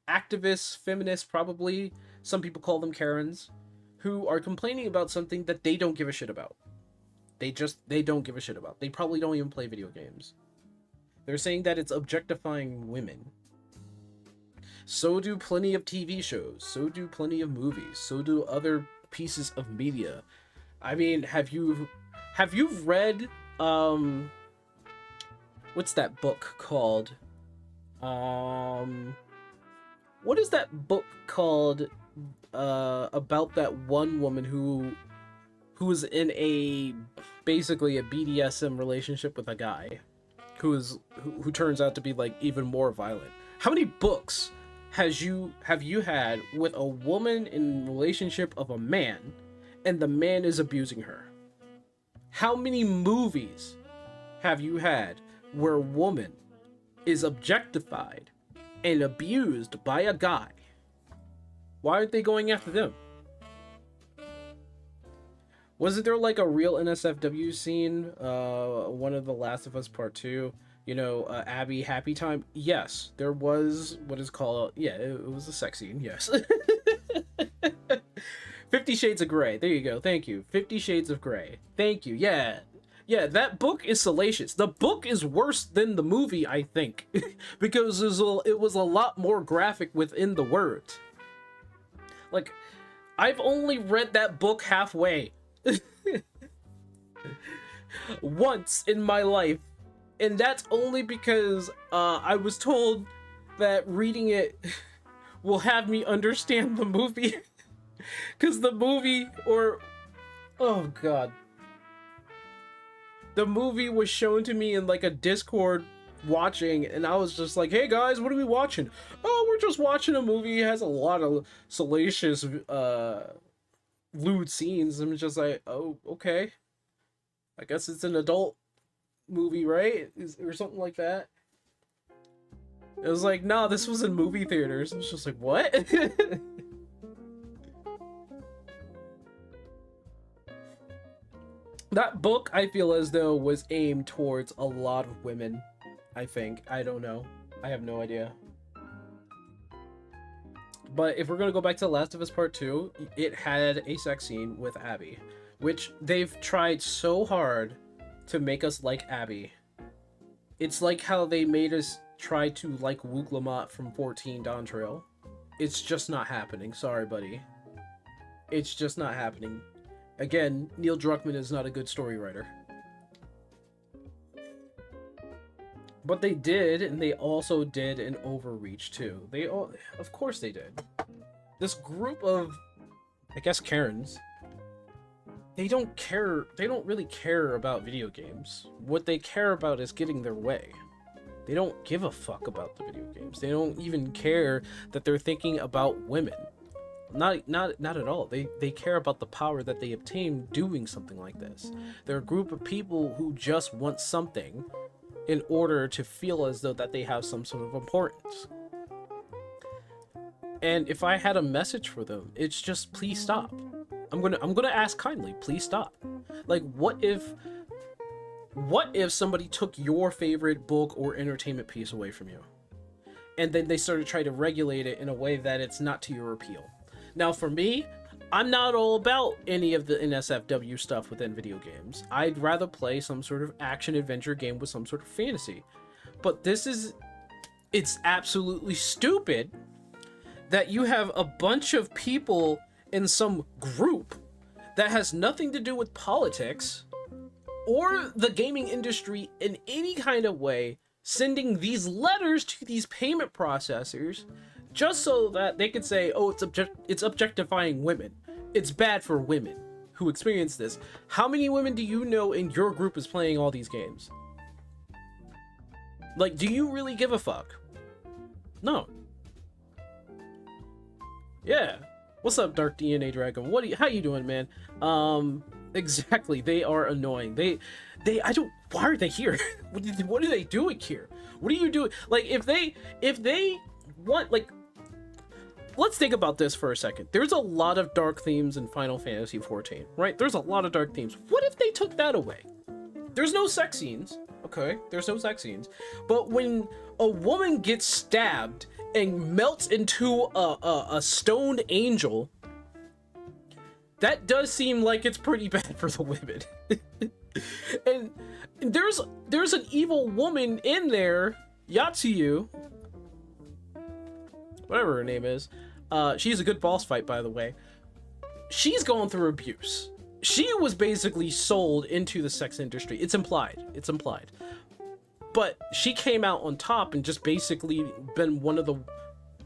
activists, feminists, probably some people call them Karens, who are complaining about something that they don't give a shit about. They don't give a shit about. They probably don't even play video games. They're saying that it's objectifying women. So do plenty of TV shows. So do plenty of movies. So do other pieces of media. I mean, have you read what's that book called? What is that book called about that one woman who was in basically a BDSM relationship with a guy who turns out to be like even more violent? How many books have you had with a woman in relationship of a man and the man is abusing her? How many movies have you had where a woman is objectified and abused by a guy? Why aren't they going after them? Wasn't there like a real NSFW scene, one of The Last of Us Part 2? You know, Abby Happy Time? Yes, there was what is called, yeah, it was a sex scene, yes. 50 Shades of Grey, there you go, thank you. 50 Shades of Grey, thank you, yeah. Yeah, that book is salacious. The book is worse than the movie, I think, because it was a lot more graphic within the words. Like, I've only read that book halfway. Once in my life, and that's only because I was told that reading it will have me understand the movie. Because the movie, or oh god, the movie was shown to me in like a Discord watching, and I was just like, hey guys, what are we watching? Oh, we're just watching a movie. It has a lot of salacious lewd scenes. I'm just like, oh, okay, I guess it's an adult movie, right? Or something like that. It was like, nah, this was in movie theaters. I was just like, what? That book, I feel as though, was aimed towards a lot of women. I think. I don't know. I have no idea. But if we're going to go back to The Last of Us Part 2, it had a sex scene with Abby, which they've tried so hard to make us like Abby. It's like how they made us try to like Wook Lamont from 14 Dawn Trail. It's just not happening. Sorry, buddy. It's just not happening. Again, Neil Druckmann is not a good story writer. But they did, and they also did an overreach too. Of course they did. This group of, I guess, Karens, they don't really care about video games. What they care about is getting their way. They don't give a fuck about the video games. They don't even care that they're thinking about women. Not at all. They care about the power that they obtain doing something like this. They're a group of people who just want something in order to feel as though that they have some sort of importance. And if I had a message for them, it's just, please stop. I'm gonna ask kindly, please stop. Like, what if somebody took your favorite book or entertainment piece away from you, and then they started trying to regulate it in a way that it's not to your appeal? Now, for me, I'm not all about any of the NSFW stuff within video games. I'd rather play some sort of action-adventure game with some sort of fantasy. But it's absolutely stupid that you have a bunch of people in some group that has nothing to do with politics or the gaming industry in any kind of way, sending these letters to these payment processors just so that they could say, oh, it's objectifying women. It's bad for women who experience this. How many women do you know in your group is playing all these games? Like, do you really give a fuck? No. Yeah. What's up, Dark DNA Dragon? How you doing, man? Exactly. They are annoying. Why are they here? What are they doing here? What are you doing? Like, if they want, like, let's think about this for a second. There's a lot of dark themes in Final Fantasy XIV, right? There's a lot of dark themes. What if they took that away? There's no sex scenes, okay? There's no sex scenes. But when a woman gets stabbed and melts into a stoned angel, that does seem like it's pretty bad for the women. And there's an evil woman in there, Yatsuyu, whatever her name is. She's a good boss fight, by the way. She's going through abuse. She was basically sold into the sex industry. It's implied. But she came out on top and just basically been one of the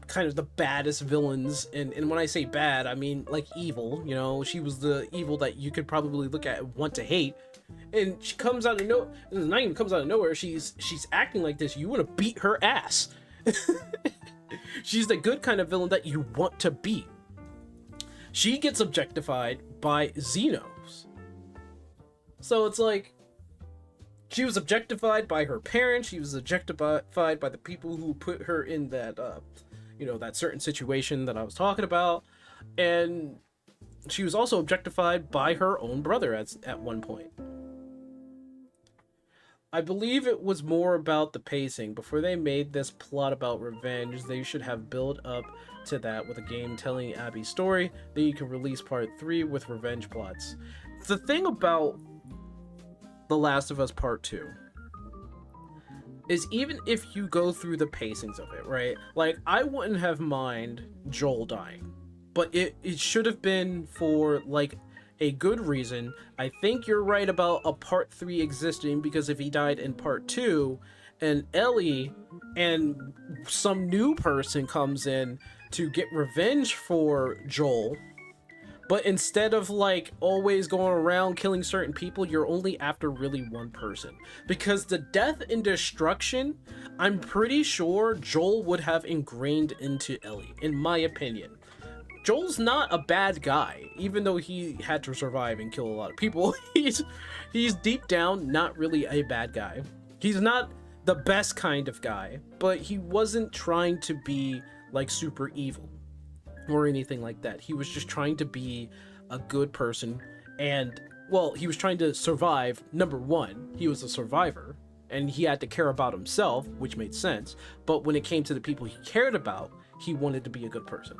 kind of the baddest villains. And when I say bad, I mean like evil. You know, she was the evil that you could probably look at and want to hate. And she comes out of nowhere. Not even comes out of nowhere. She's acting like this. You want to beat her ass. She's the good kind of villain that you want to beat. She gets objectified by Xenos. So it's like, she was objectified by her parents. She was objectified by the people who put her in that, that certain situation that I was talking about. And she was also objectified by her own brother at one point. I believe it was more about the pacing. Before they made this plot about revenge, they should have built up to that with a game telling Abby's story. Then you can release part 3 with revenge plots. The thing about The Last of Us Part 2 is, even if you go through the pacings of it, right? Like, I wouldn't have mind Joel dying, but it should have been for, like, a good reason. I think you're right about a part 3 existing, because if he died in part 2 and Ellie and some new person comes in to get revenge for Joel, But instead of like always going around killing certain people, you're only after really one person. Because the death and destruction, I'm pretty sure Joel would have ingrained into Ellie, in my opinion. Joel's not a bad guy, even though he had to survive and kill a lot of people. He's deep down not really a bad guy. He's not the best kind of guy, but he wasn't trying to be like super evil or anything like that. He was just trying to be a good person, and well, he was trying to survive. Number one, he was a survivor and he had to care about himself, which made sense. But when it came to the people he cared about, he wanted to be a good person.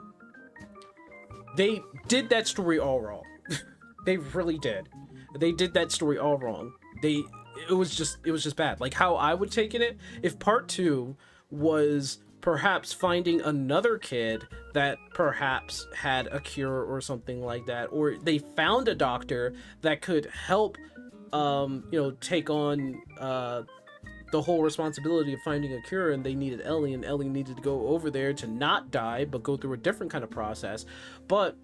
They did that story all wrong. They really did. They did that story all wrong. It was just bad. Like how I would take it if part 2 was perhaps finding another kid that perhaps had a cure or something like that, or they found a doctor that could help take on the whole responsibility of finding a cure, and they needed Ellie, and Ellie needed to go over there to not die but go through a different kind of process. But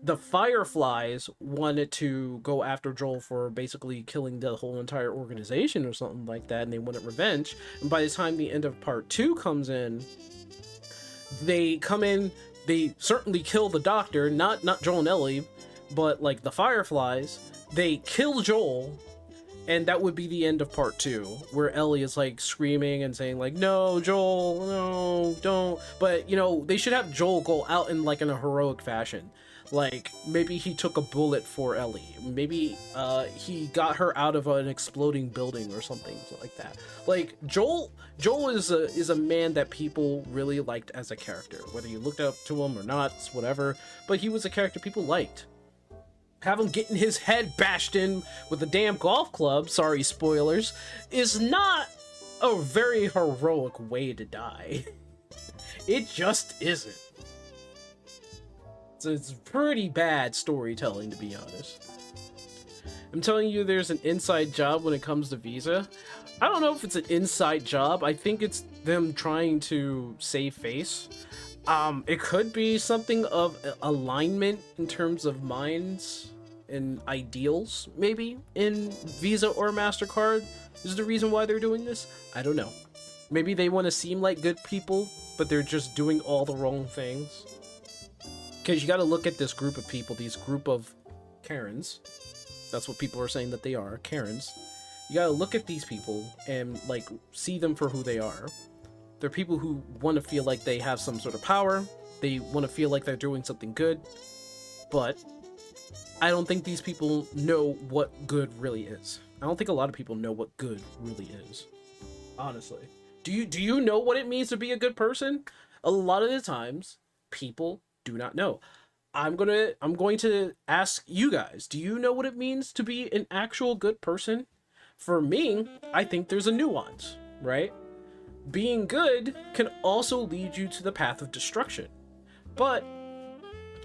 the Fireflies wanted to go after Joel for basically killing the whole entire organization or something like that, and they wanted revenge. And by the time the end of part 2 comes in, they come in, they certainly kill the doctor, not Joel and Ellie, but like the Fireflies. They kill Joel, and that would be the end of part 2, where Ellie is like screaming and saying like, no, Joel, no, don't. But they should have Joel go out in like in a heroic fashion. Like maybe he took a bullet for Ellie. Maybe he got her out of an exploding building or something like that. Like Joel is a man that people really liked as a character. Whether you looked up to him or not, it's whatever. But he was a character people liked. Have him getting his head bashed in with a damn golf club, sorry spoilers, is not a very heroic way to die. It just isn't. It's pretty bad storytelling, to be honest. I'm telling you, there's an inside job when it comes to Visa. I don't know if it's an inside job. I think it's them trying to save face. It could be something of alignment in terms of minds and ideals, maybe, in Visa or MasterCard. Is the reason why they're doing this? I don't know. Maybe they want to seem like good people, but they're just doing all the wrong things. Because you got to look at this group of people, these group of Karens. That's what people are saying that they are, Karens. You got to look at these people and like see them for who they are. They're people who want to feel like they have some sort of power. They want to feel like they're doing something good. But I don't think these people know what good really is. I don't think a lot of people know what good really is. Honestly. Do you know what it means to be a good person? A lot of the times, people do not know. I'm going to ask you guys, do you know what it means to be an actual good person? For me, I think there's a nuance, right? Being good can also lead you to the path of destruction. But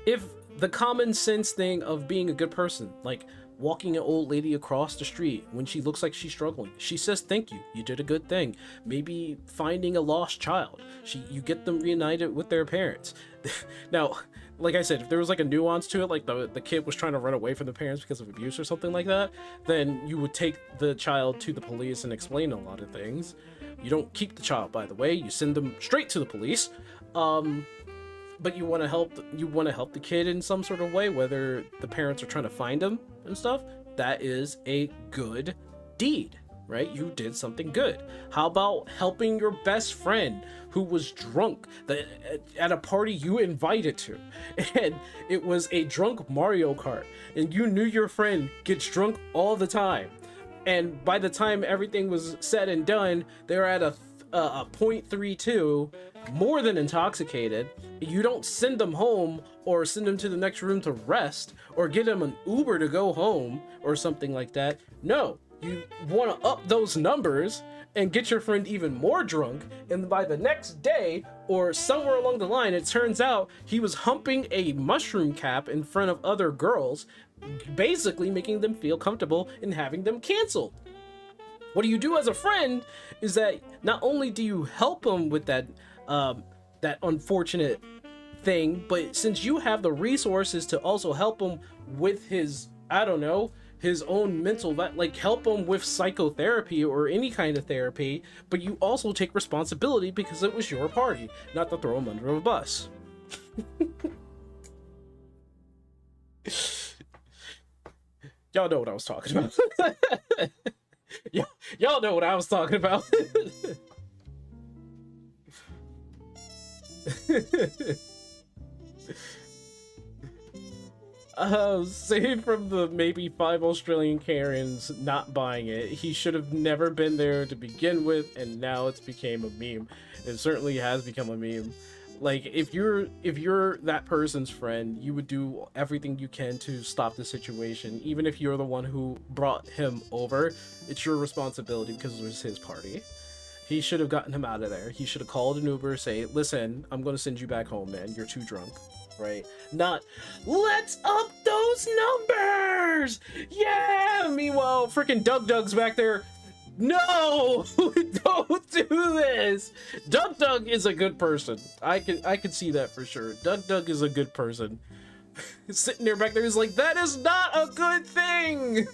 if the common sense thing of being a good person, like walking an old lady across the street when she looks like she's struggling, she says thank you, you did a good thing. Maybe finding a lost child, you get them reunited with their parents. Now, like I said, if there was like a nuance to it, like the kid was trying to run away from the parents because of abuse or something like that, then you would take the child to the police and explain a lot of things. You don't keep the child, by the way, you send them straight to the police. But you want to help the kid in some sort of way, whether the parents are trying to find him and stuff. That is a good deed, right? You did something good. How about helping your best friend who was drunk at a party you invited to, and it was a drunk Mario Kart, and you knew your friend gets drunk all the time, and by the time everything was said and done, they were at a 0.32, more than intoxicated. You don't send them home or send them to the next room to rest or get them an Uber to go home or something like that. No, you want to up those numbers and get your friend even more drunk, and by the next day or somewhere along the line, it turns out he was humping a mushroom cap in front of other girls, basically making them feel comfortable and having them canceled. What do you do as a friend is that not only do you help them with that unfortunate thing, but since you have the resources to also help him with his, I don't know, his own mental, like help him with psychotherapy or any kind of therapy, but you also take responsibility because it was your party, not to throw him under a bus. Y'all know what I was talking about. Y'all know what I was talking about. Save from the maybe 5 Australian Karens not buying it. He should have never been there to begin with, and now it's became a meme. It certainly has become a meme. Like, if you're that person's friend, you would do everything you can to stop the situation. Even if you're the one who brought him over, it's your responsibility because it was his party. He should have gotten him out of there. He should have called an Uber, say, listen, I'm going to send you back home, man. You're too drunk. Right? Not, let's up those numbers! Yeah! Meanwhile, freaking Doug's back there. No! Don't do this! Doug is a good person. I can see that for sure. Doug is a good person. Sitting there back there, he's like, that is not a good thing!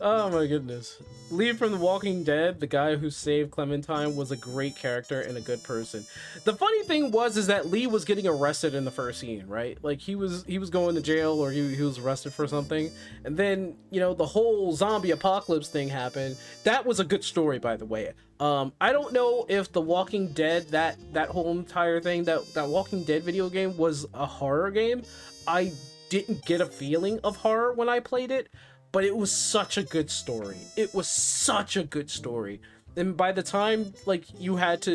Oh my goodness. Lee from The Walking Dead, the guy who saved Clementine, was a great character and a good person. The funny thing is that Lee was getting arrested in the first scene, right? Like, he was going to jail, or he was arrested for something, and then, you know, the whole zombie apocalypse thing happened. That was a good story, by the way. I don't know if The Walking Dead, that whole entire thing, that Walking Dead video game was a horror game. I didn't get a feeling of horror when I played it, but it was such a good story. It was such a good story. And by the time, like, you had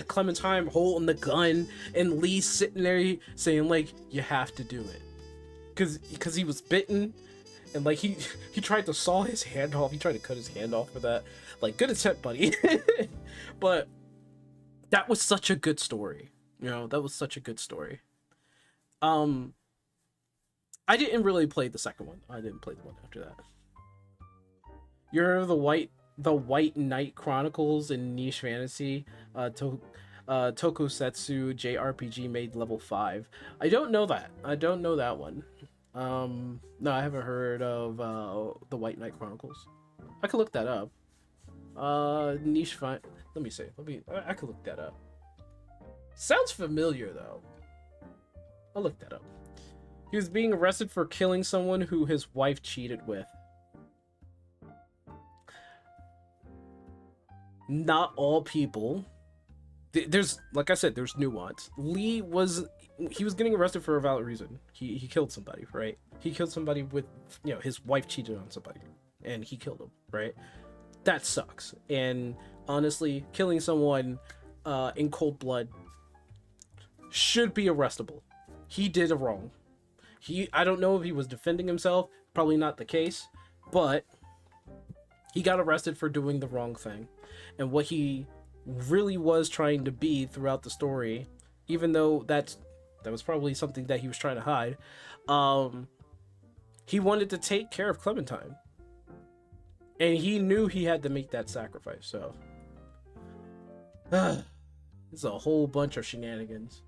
Clementine holding the gun and Lee sitting there saying, like, you have to do it. Because he was bitten, and, like, he tried to saw his hand off. He tried to cut his hand off for that. Like, good attempt, buddy. But that was such a good story. You know, that was such a good story. I didn't really play the second one. I didn't play the one after that. You're the White Knight Chronicles in Niche Fantasy, Tokusatsu JRPG made level 5. I don't know that. I don't know that one. No, I haven't heard of the White Knight Chronicles. I could look that up. Niche Let me see. I could look that up. Sounds familiar though. I'll look that up. He was being arrested for killing someone who his wife cheated with. Not all people. There's, like I said, there's nuance. Lee was getting arrested for a valid reason. He killed somebody, right? He killed somebody with, you know, his wife cheated on somebody, and he killed him, right? That sucks. And honestly, killing someone in cold blood should be arrestable. He did a wrong. I don't know if he was defending himself, probably not the case, but he got arrested for doing the wrong thing. And what he really was trying to be throughout the story, even though that was probably something that he was trying to hide, he wanted to take care of Clementine. And he knew he had to make that sacrifice, so it's a whole bunch of shenanigans.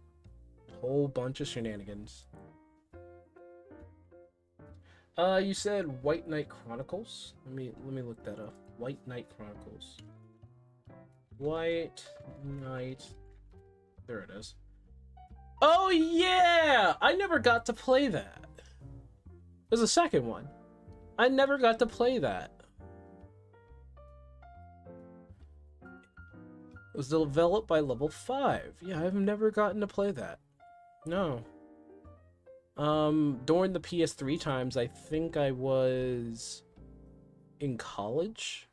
You said White Knight Chronicles? Let me look that up. White Knight Chronicles. White Knight. There it is. Oh yeah! I never got to play that. There's a second one. I never got to play that. It was developed by Level 5. Yeah, I've never gotten to play that. No. During the PS3 times, I think I was in college.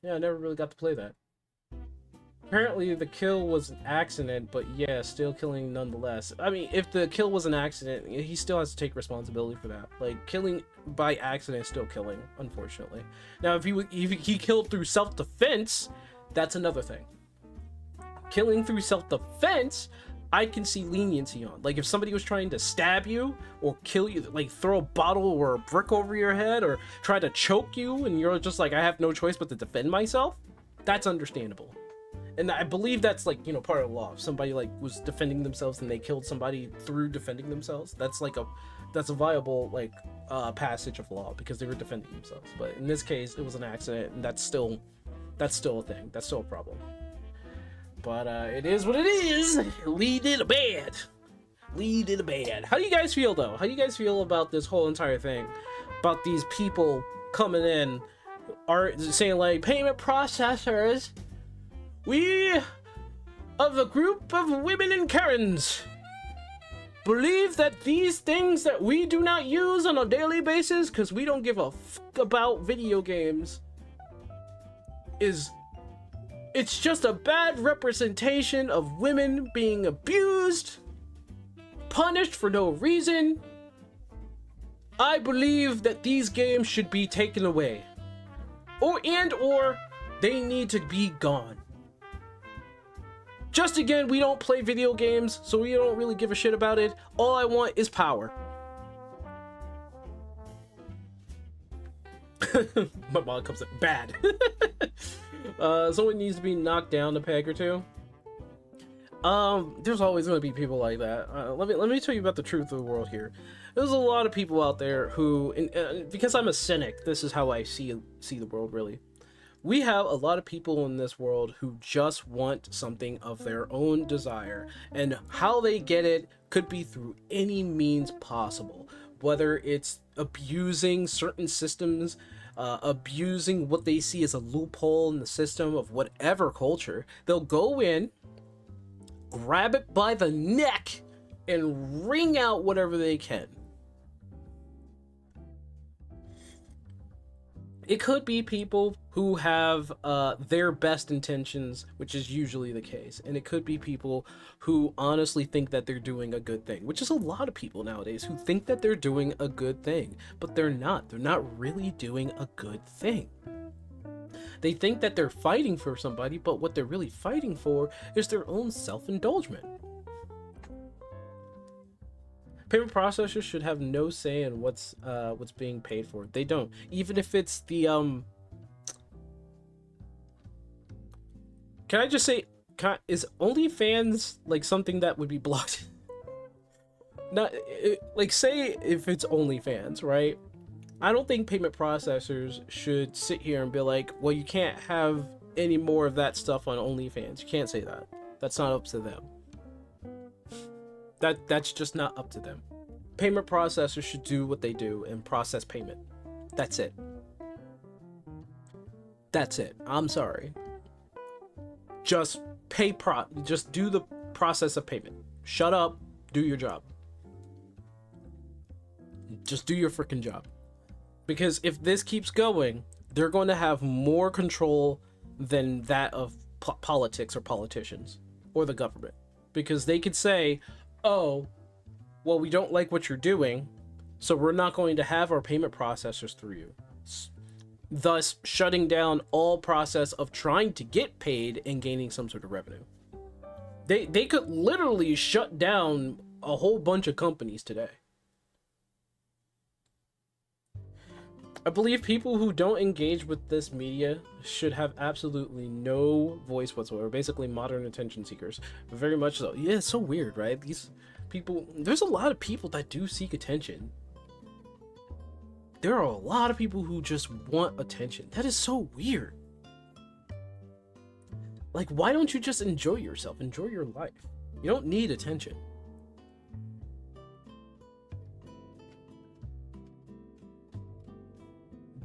Yeah, I never really got to play that. Apparently the kill was an accident, but yeah, still killing nonetheless. I mean, if the kill was an accident, he still has to take responsibility for that. Like, killing by accident is still killing, unfortunately. Now, if he killed through self-defense, that's another thing. Killing through self-defense, I can see leniency on. Like, if somebody was trying to stab you or kill you, like throw a bottle or a brick over your head or try to choke you and you're just like, I have no choice but to defend myself, that's understandable. And I believe that's like, you know, part of the law. If somebody like was defending themselves and they killed somebody through defending themselves, that's like a viable like passage of law because they were defending themselves. But in this case, it was an accident, and that's still a thing. That's still a problem. But it is what it is. Lee did a bad. How do you guys feel though? How do you guys feel about this whole entire thing? About these people coming in are saying like, payment processors, we of a group of women and Karens believe that these things that we do not use on a daily basis because we don't give a fuck about video games it's just a bad representation of women being abused, punished for no reason. I believe that these games should be taken away. Or they need to be gone. Just again, we don't play video games, so we don't really give a shit about it. All I want is power. My mom comes in bad. Someone needs to be knocked down a peg or two. There's always going to be people like that. Let me tell you about the truth of the world here. There's a lot of people out there who, because I'm a cynic, this is how I see the world really. We have a lot of people in this world who just want something of their own desire, and how they get it could be through any means possible, whether it's abusing certain systems, abusing what they see as a loophole in the system of whatever culture. They'll go in, grab it by the neck, and wring out whatever they can. It could be people who have their best intentions, which is usually the case. And it could be people who honestly think that they're doing a good thing, which is a lot of people nowadays who think that they're doing a good thing, but they're not. They're not really doing a good thing. They think that they're fighting for somebody, but what they're really fighting for is their own self-indulgence. Payment processors should have no say in what's being paid for. They don't. Even if it's the Can I just say, is OnlyFans like something that would be blocked? Not like, say if it's OnlyFans, right? I don't think payment processors should sit here and be like, well, you can't have any more of that stuff on OnlyFans. You can't say that. That's not up to them. That's just not up to them. Payment processors should do what they do and process payment. That's it. That's it. I'm sorry. Just just do the process of payment. Shut up, do your job. Just do your freaking job. Because if this keeps going, they're going to have more control than that of politics or politicians or the government. Because they could say, oh, well, we don't like what you're doing, so we're not going to have our payment processors through you. Thus, shutting down all process of trying to get paid and gaining some sort of revenue. They could literally shut down a whole bunch of companies today. I believe people who don't engage with this media should have absolutely no voice whatsoever. Basically, modern attention seekers. Very much so. Yeah, it's so weird, right? These people... There's a lot of people that do seek attention. There are a lot of people who just want attention. That is so weird. Like, why don't you just enjoy yourself? Enjoy your life. You don't need attention.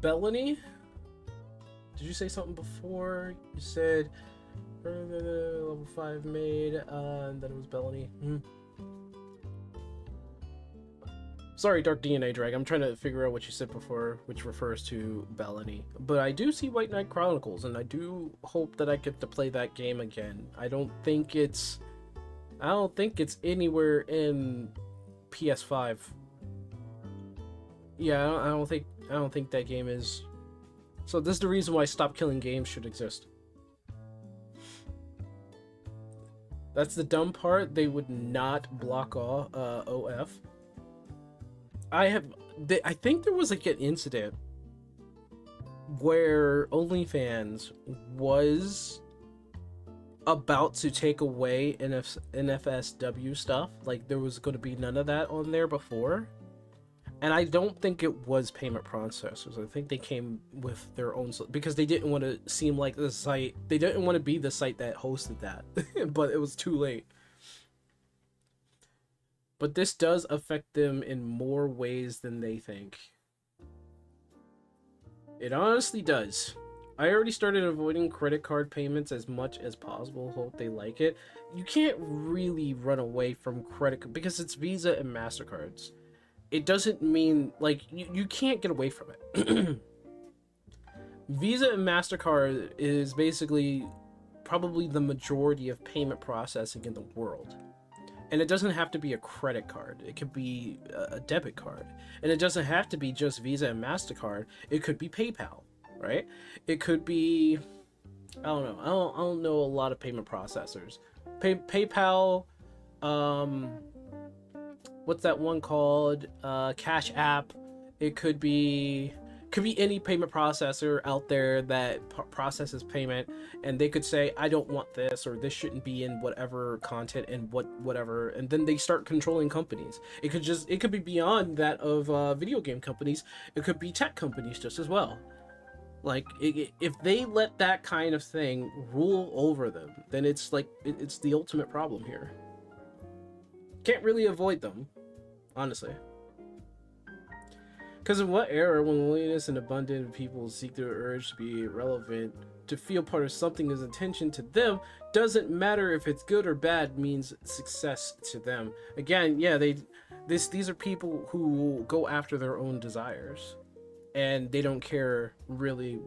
Bellany? Did you say something before? You said level 5 made, and then it was Bellany. Sorry, Dark DNA Drag. I'm trying to figure out what you said before, which refers to Bellany. But I do see White Knight Chronicles, and I do hope that I get to play that game again. I don't think it's anywhere in PS5. Yeah, I don't think that game is. So this is the reason why Stop Killing Games should exist. That's the dumb part. They would not block all OF. I think there was like an incident where OnlyFans was about to take away NFSW stuff. Like, there was going to be none of that on there before. And I don't think it was payment processors. I think they came with their own, because they didn't want to seem like the site. They didn't want to be the site that hosted that, but it was too late. But this does affect them in more ways than they think. It honestly does. I already started avoiding credit card payments as much as possible. Hope they like it. You can't really run away from credit because it's Visa and MasterCards. It doesn't mean, like, you can't get away from it. Visa and MasterCard is basically probably the majority of payment processing in the world. And it doesn't have to be a credit card. It could be a debit card. And it doesn't have to be just Visa and MasterCard. It could be PayPal, right? It could be, I don't know. I don't know a lot of payment processors. PayPal, what's that one called? Cash App. It could be any payment processor out there that processes payment, and they could say, I don't want this, or this shouldn't be in whatever content and whatever, and then they start controlling companies. It could be beyond that of video game companies. It could be tech companies just as well. Like, if they let that kind of thing rule over them, then it's like it's the ultimate problem here. Can't really avoid them, honestly. Because in what era, when loneliness and abundant people seek their urge to be relevant, to feel part of something as attention to them, doesn't matter if it's good or bad, means success to them. Again, yeah, these are people who go after their own desires, and they don't care really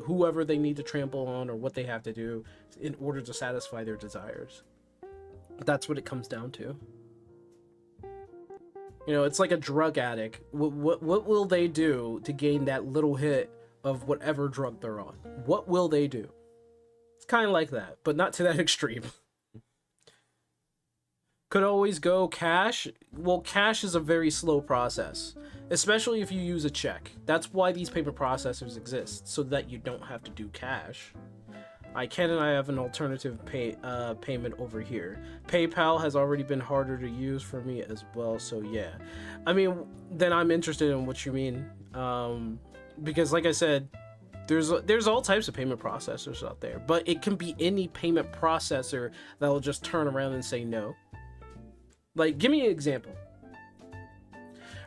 whoever they need to trample on or what they have to do in order to satisfy their desires. That's what it comes down to. You know, it's like a drug addict. What will they do to gain that little hit of whatever drug they're on? What will they do? It's kind of like that, but not to that extreme. Could always go cash. Well, cash is a very slow process, especially if you use a check. That's why these payment processors exist, so that you don't have to do cash. Ken and I have an alternative payment over here. PayPal has already been harder to use for me as well, so yeah. I mean, then I'm interested in what you mean, because like I said, there's all types of payment processors out there, but it can be any payment processor that will just turn around and say no. Like, give me an example.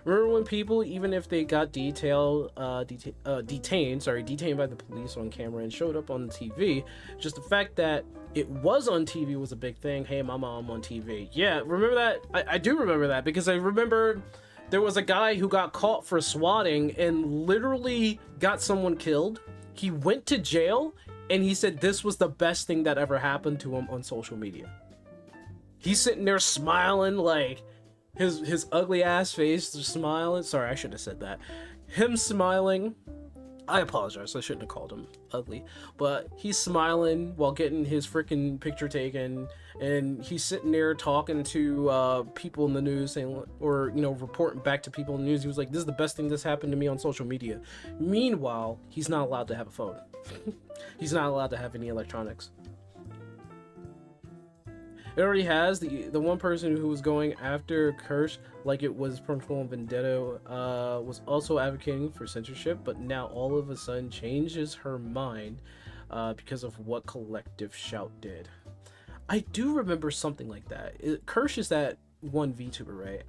Remember when people, even if they got detained by the police on camera and showed up on the TV, just the fact that it was on TV was a big thing. Hey, mama, I'm on TV. Yeah, remember that? I do remember that, because I remember there was a guy who got caught for swatting and literally got someone killed. He went to jail, and he said this was the best thing that ever happened to him on social media. He's sitting there smiling, like, his ugly ass face, smiling. Sorry, I should have said that. Him smiling. I apologize, I shouldn't have called him ugly. But he's smiling while getting his freaking picture taken, and he's sitting there talking to people in the news, saying, or, you know, reporting back to people in the news. He was like, this is the best thing that's happened to me on social media. Meanwhile, he's not allowed to have a phone. He's not allowed to have any electronics. It already has. The one person who was going after Kirsch like it was Protocol and Vendetta was also advocating for censorship, but now all of a sudden changes her mind because of what Collective Shout did. I do remember something like that. Kirsch is that one VTuber, right?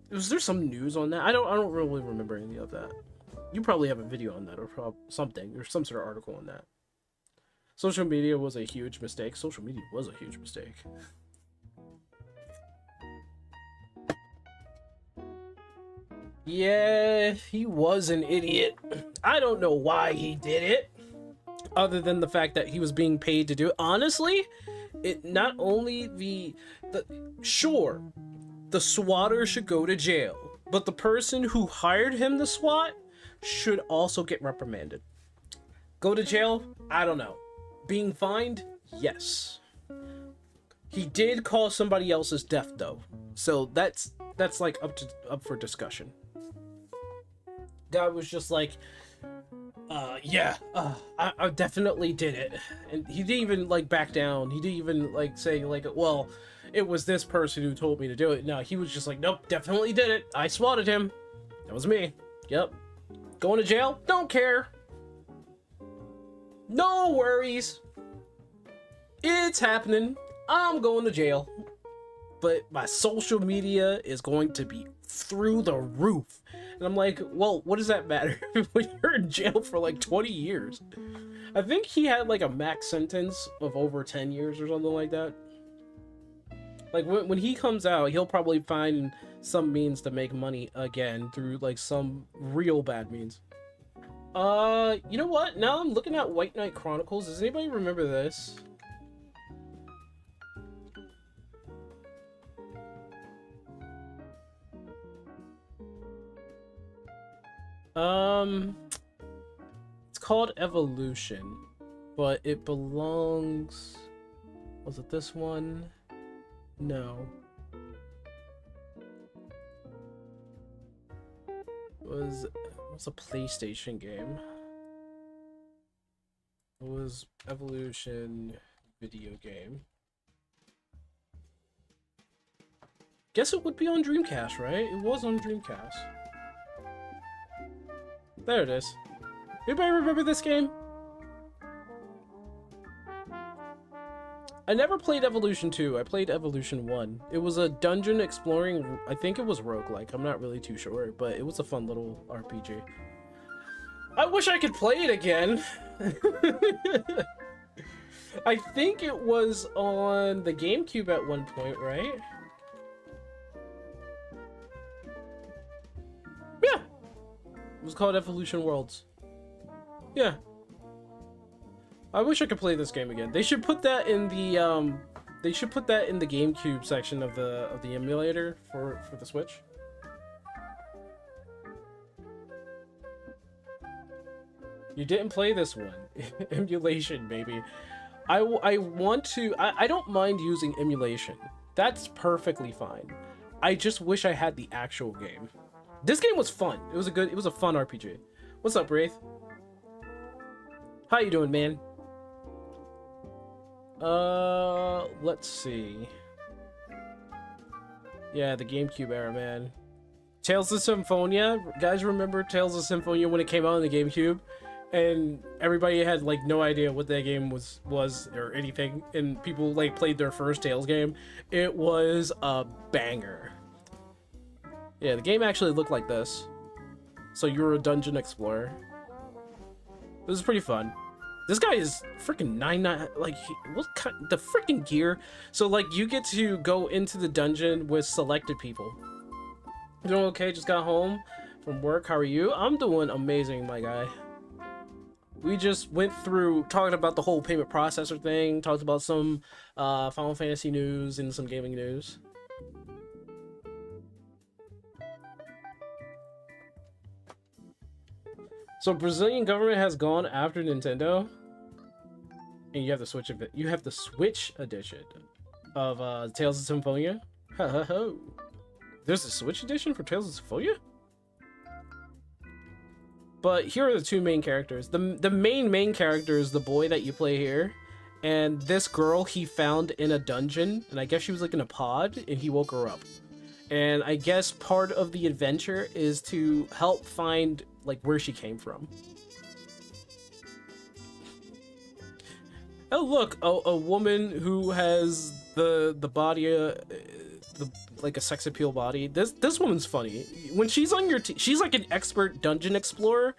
Was there some news on that? I don't really remember any of that. You probably have a video on that, or something, or some sort of article on that. Social media was a huge mistake. Social media was a huge mistake. Yeah, he was an idiot. I don't know why he did it, other than the fact that he was being paid to do it. Honestly, it not only sure, the swatter should go to jail, but the person who hired him to swat should also get reprimanded. Go to jail? I don't know. Being fined? Yes. He did cause somebody else's death though, so that's like up for discussion. Guy was just like, Yeah, I definitely did it. And he didn't even, like, back down. He didn't even, like, say, like, well, it was this person who told me to do it. No, he was just like, nope, definitely did it. I swatted him. That was me. Yep. Going to jail? Don't care. No worries. It's happening. I'm going to jail. But my social media is going to be through the roof. And I'm like, well, what does that matter when you're in jail for like 20 years? I think he had like a max sentence of over 10 years or something like that. Like when he comes out, he'll probably find some means to make money again through like some real bad means. You know what? Now I'm looking at White Knight Chronicles. Does anybody remember this? It's called Evolution, but it belongs... Was it this one? No. It was a PlayStation game. It was Evolution video game. Guess it would be on Dreamcast, right? It was on Dreamcast. There it is. Anybody remember this game? I never played Evolution 2. I played Evolution 1. It was a dungeon exploring... I think it was roguelike. I'm not really too sure, but it was a fun little RPG. I wish I could play it again. I think it was on the GameCube at one point, right? Yeah. It was called Evolution Worlds. Yeah. I wish I could play this game again. They should put that in the GameCube section of the emulator for the Switch. You didn't play this one. Emulation, baby. I want to... I don't mind using emulation. That's perfectly fine. I just wish I had the actual game. This game was fun. It was a fun RPG. What's up, Wraith? How you doing, man? Let's see. Yeah, the GameCube era, man. Tales of Symphonia. Guys, remember Tales of Symphonia when it came out on the GameCube? And everybody had like no idea what that game was or anything, and people like played their first Tales game. It was a banger. Yeah, the game actually looked like this. So you were a dungeon explorer. This is pretty fun. This guy is freaking 99. Like, what kind? The freaking gear. So like, you get to go into the dungeon with selected people. You doing okay? Just got home from work. How are you? I'm doing amazing, my guy. We just went through talking about the whole payment processor thing. Talked about some Final Fantasy news and some gaming news. So Brazilian government has gone after Nintendo, and you have the Switch of it. You have the Switch edition of Tales of Symphonia. Ho ho ho! There's a Switch edition for Tales of Symphonia. But here are the two main characters. The main character is the boy that you play here, and this girl he found in a dungeon, and I guess she was like in a pod, and he woke her up. And I guess part of the adventure is to help find like where she came from. Oh look, a woman who has the body, like a sex appeal body. This woman's funny. When she's on your team, she's like an expert dungeon explorer,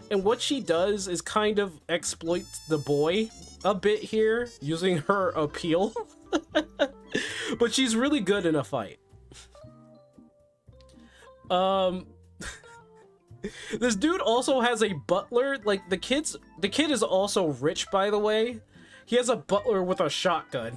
and what she does is kind of exploit the boy a bit here using her appeal. But she's really good in a fight. This dude also has a butler. Like the kid is also rich, by the way. He has a butler with a shotgun.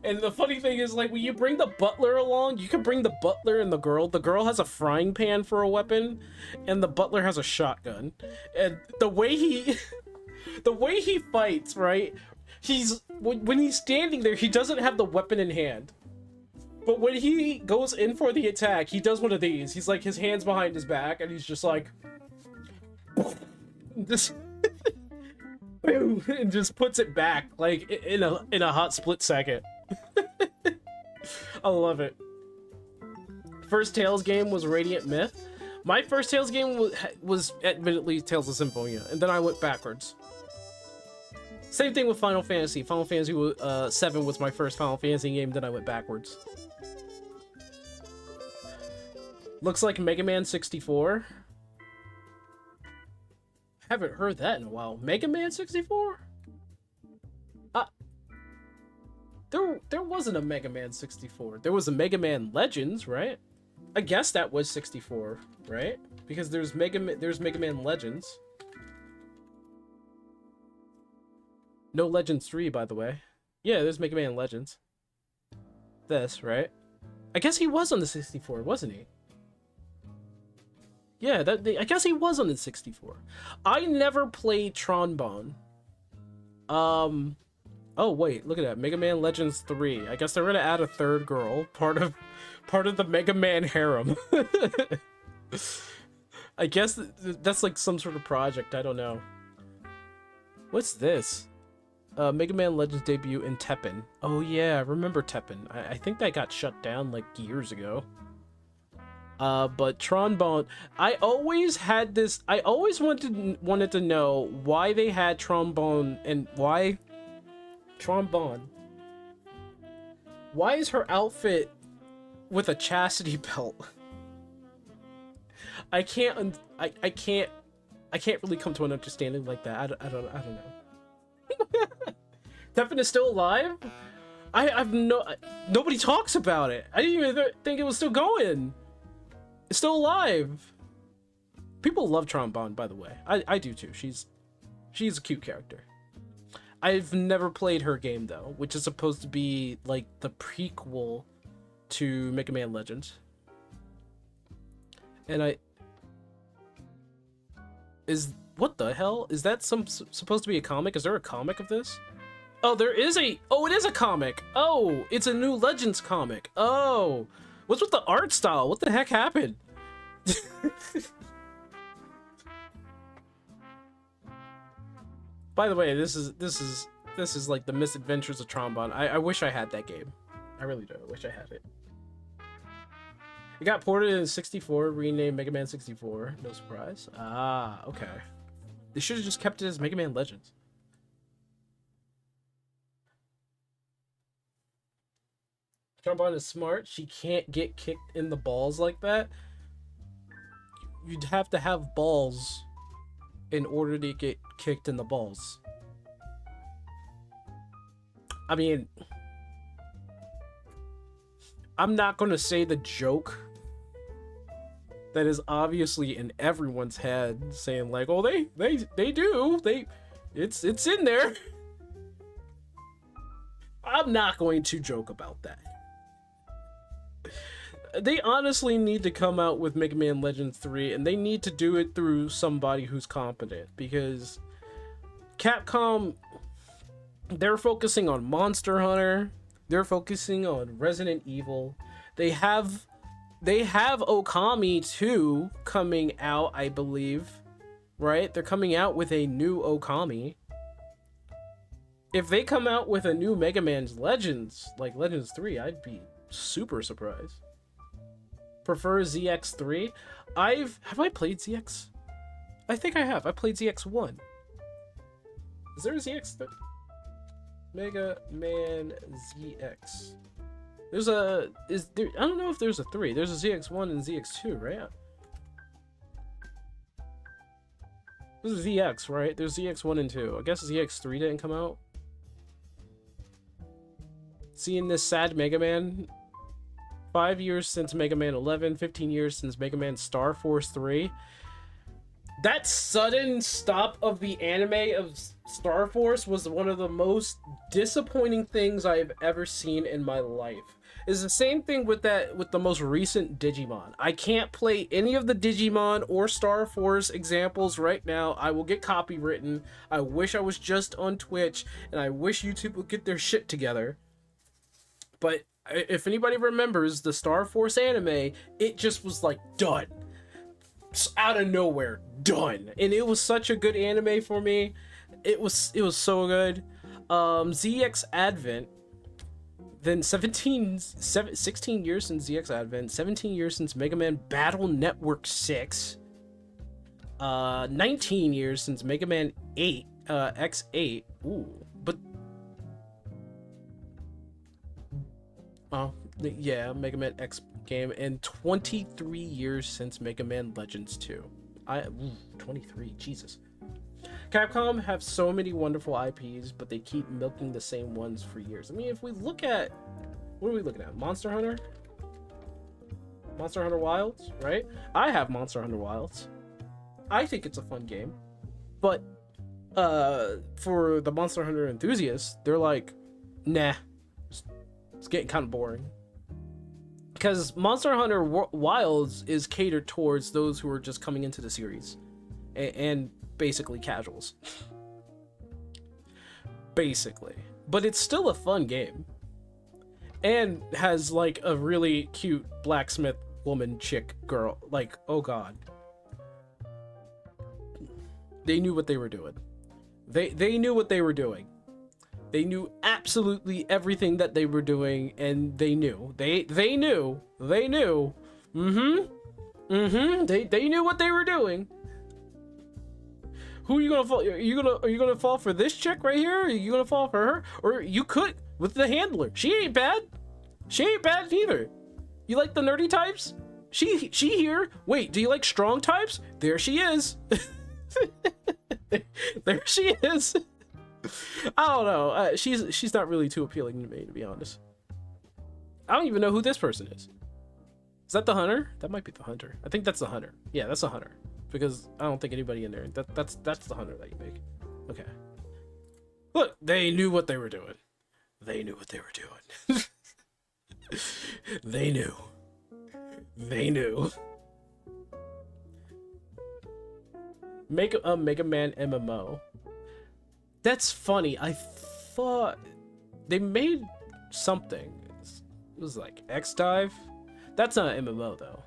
And the funny thing is, like, when you bring the butler along, you can bring the butler and the girl. The girl has a frying pan for a weapon, and the butler has a shotgun. And the way he fights, right? When he's standing there, he doesn't have the weapon in hand. But when he goes in for the attack, he does one of these. He's like, his hands behind his back, and he's just like... Just boom, and just puts it back like in a hot split second. I love it. First Tales game was Radiant Myth. My first Tales game was admittedly Tales of Symphonia, and then I went backwards. Same thing with Final Fantasy. Final Fantasy 7 was my first Final Fantasy game, then I went backwards. Looks like Mega Man 64. Haven't heard that in a while. Mega Man 64? There wasn't a Mega Man 64. There was a Mega Man Legends, right? I guess that was 64, right? Because there's Mega Man Legends. No Legends 3, by the way. Yeah, there's Mega Man Legends. This, right? I guess he was on the 64, wasn't he? Yeah, I guess he was on the 64. I never played Trombone. Oh wait, look at that. Mega Man Legends 3. I guess they're gonna add a third girl, part of the Mega Man harem. I guess that's like some sort of project, I don't know. What's this? Mega Man Legends debut in Teppen. Oh yeah, I remember Teppen. I think that got shut down like years ago. But Trombone, I always wanted to know why they had Trombone and why Trombone. Why is her outfit with a chastity belt? I can't really come to an understanding like that. I don't know. Teppen is still alive? Nobody talks about it. I didn't even think it was still going. It's still alive. People love Trombone, by the way. I do too. She's a cute character. I've never played her game though, which is supposed to be like the prequel to Mega Man Legends. And what the hell? Is that supposed to be a comic? Is there a comic of this? Oh, it is a comic. Oh, it's a new Legends comic. Oh, what's with the art style? What the heck happened? By the way, this is like the misadventures of Trombone. I wish I had that game. I really do. I wish I had it. It got ported in 64, renamed Mega Man 64. No surprise. Ah, okay. They should have just kept it as Mega Man Legends. Trombone is smart. She can't get kicked in the balls like that. You'd have to have balls in order to get kicked in the balls. I mean, I'm not going to say the joke that is obviously in everyone's head, saying like, "Oh, they do. It's in there." I'm not going to joke about that. They honestly need to come out with Mega Man Legends 3, and they need to do it through somebody who's competent, because Capcom, they're focusing on Monster Hunter, they're focusing on Resident Evil. They have Okami 2 coming out, I believe, right? They're coming out with a new Okami. If they come out with a new Mega Man's Legends, like Legends 3, I'd be super surprised. Prefer ZX3? Have I played ZX? I think I have. I played ZX1. Is there a ZX3? Mega Man ZX. I don't know if there's a 3. There's a ZX1 and ZX2, right? This is ZX, right? There's ZX1 and 2. I guess ZX3 didn't come out. Seeing this sad Mega Man. 5 years since Mega Man 11, 15 years since Mega Man Star Force 3. That sudden stop of the anime of Star Force was one of the most disappointing things I've ever seen in my life. It's the same thing with the most recent Digimon. I can't play any of the Digimon or Star Force examples right now. I will get copywritten. I wish I was just on Twitch, and I wish YouTube would get their shit together. But if anybody remembers the Star Force anime, it just was like done. out of nowhere, done. And it was such a good anime for me. It was so good. ZX Advent, then 16 years since ZX Advent, 17 years since Mega Man Battle Network 6, 19 years since Mega Man 8, X8. Ooh, but yeah, Mega Man X game, and 23 years since Mega Man Legends 2. 23, Jesus. Capcom have so many wonderful IPs, but they keep milking the same ones for years. I mean, if we look at, what are we looking at? Monster Hunter? Monster Hunter Wilds, right? I have Monster Hunter Wilds. I think it's a fun game, but for the Monster Hunter enthusiasts, they're like, nah, it's getting kind of boring. Because Monster Hunter Wilds is catered towards those who are just coming into the series, and basically casuals. Basically. But it's still a fun game. And has like a really cute blacksmith woman chick girl. Like, oh god. They knew what they were doing. They knew what they were doing. They knew absolutely everything that they were doing, and they knew. They knew. They knew. They knew what they were doing. Who are you gonna fall? Are you gonna fall for this chick right here? Are you gonna fall for her? Or you could with the handler. She ain't bad. She ain't bad either. You like the nerdy types? She here. Wait, do you like strong types? There she is. There she is. I don't know. She's not really too appealing to me, to be honest. I don't even know who this person is. Is that the hunter? That might be the hunter. I think that's the hunter. Yeah, that's the hunter. Because I don't think anybody in there. That's the hunter that you make. Okay. Look, they knew what they were doing. They knew what they were doing. They knew. They knew. Make a Mega Man MMO. That's funny. I thought they made something. It was like X-Dive. That's not an MMO though.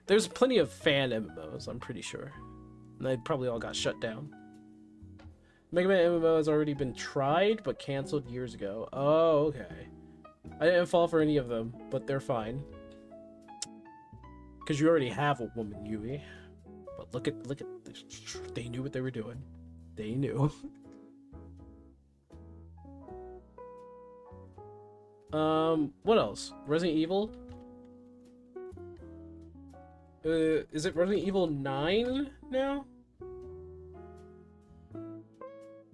There's plenty of fan MMOs, I'm pretty sure. And they probably all got shut down. Mega Man MMO has already been tried, but canceled years ago. Oh, okay. I didn't fall for any of them, but they're fine. Because you already have a woman, Yui. But look at this. They knew what they were doing. They knew. What else? Resident Evil? Is it Resident Evil 9 now?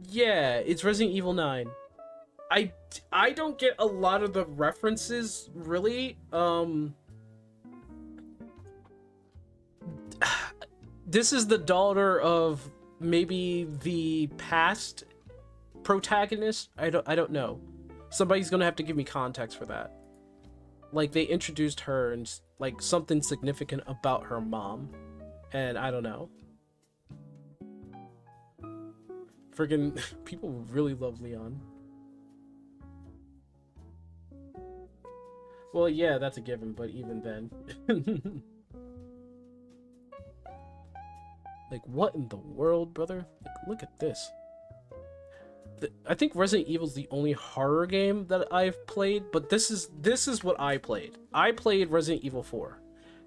Yeah, it's Resident Evil 9. I don't get a lot of the references, really. This is the daughter of maybe the past protagonist. I don't know. Somebody's gonna have to give me context for that. Like, they introduced her and like something significant about her mom, and I don't know. Friggin' people really love Leon. Well, yeah, that's a given, but even then. Like, what in the world, brother? Like, look at this. I think Resident Evil is the only horror game that I've played, but this is what I played. I played Resident Evil 4.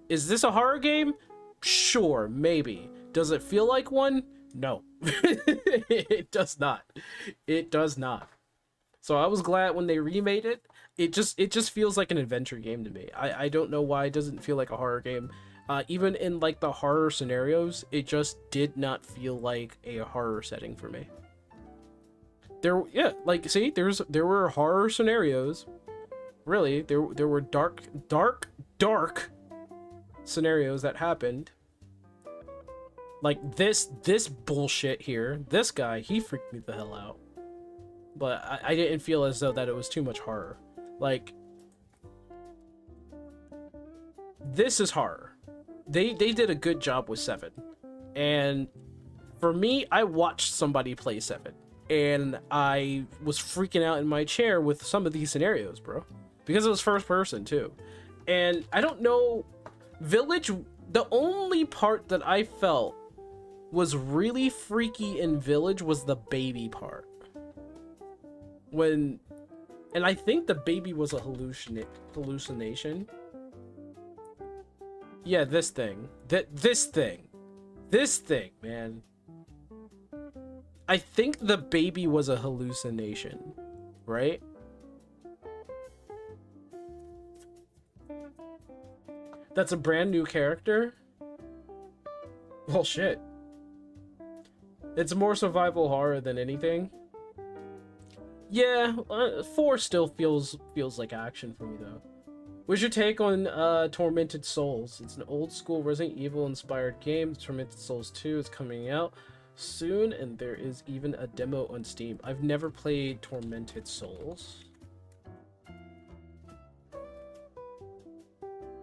Is this a horror game? Sure, maybe. Does it feel like one? No. It does not. It does not. So I was glad when they remade it. It just feels like an adventure game to me. I don't know why it doesn't feel like a horror game. Even in like the horror scenarios, it just did not feel like a horror setting for me. See, there were horror scenarios. Really, there were dark scenarios that happened. Like this bullshit here. This guy, he freaked me the hell out. But I didn't feel as though that it was too much horror. Like, this is horror. They did a good job with 7. And for me, I watched somebody play 7. And I was freaking out in my chair with some of these scenarios, bro. Because it was first person, too. And I don't know... Village The only part that I felt was really freaky in Village was the baby part. And I think the baby was a hallucination. Yeah, this thing, man. I think the baby was a hallucination, right? That's a brand new character? Well, shit. It's more survival horror than anything. Yeah, 4 still feels like action for me, though. What's your take on Tormented Souls? It's an old school Resident Evil inspired game. Tormented Souls 2 is coming out soon, and there is even a demo on Steam. I've never played Tormented Souls.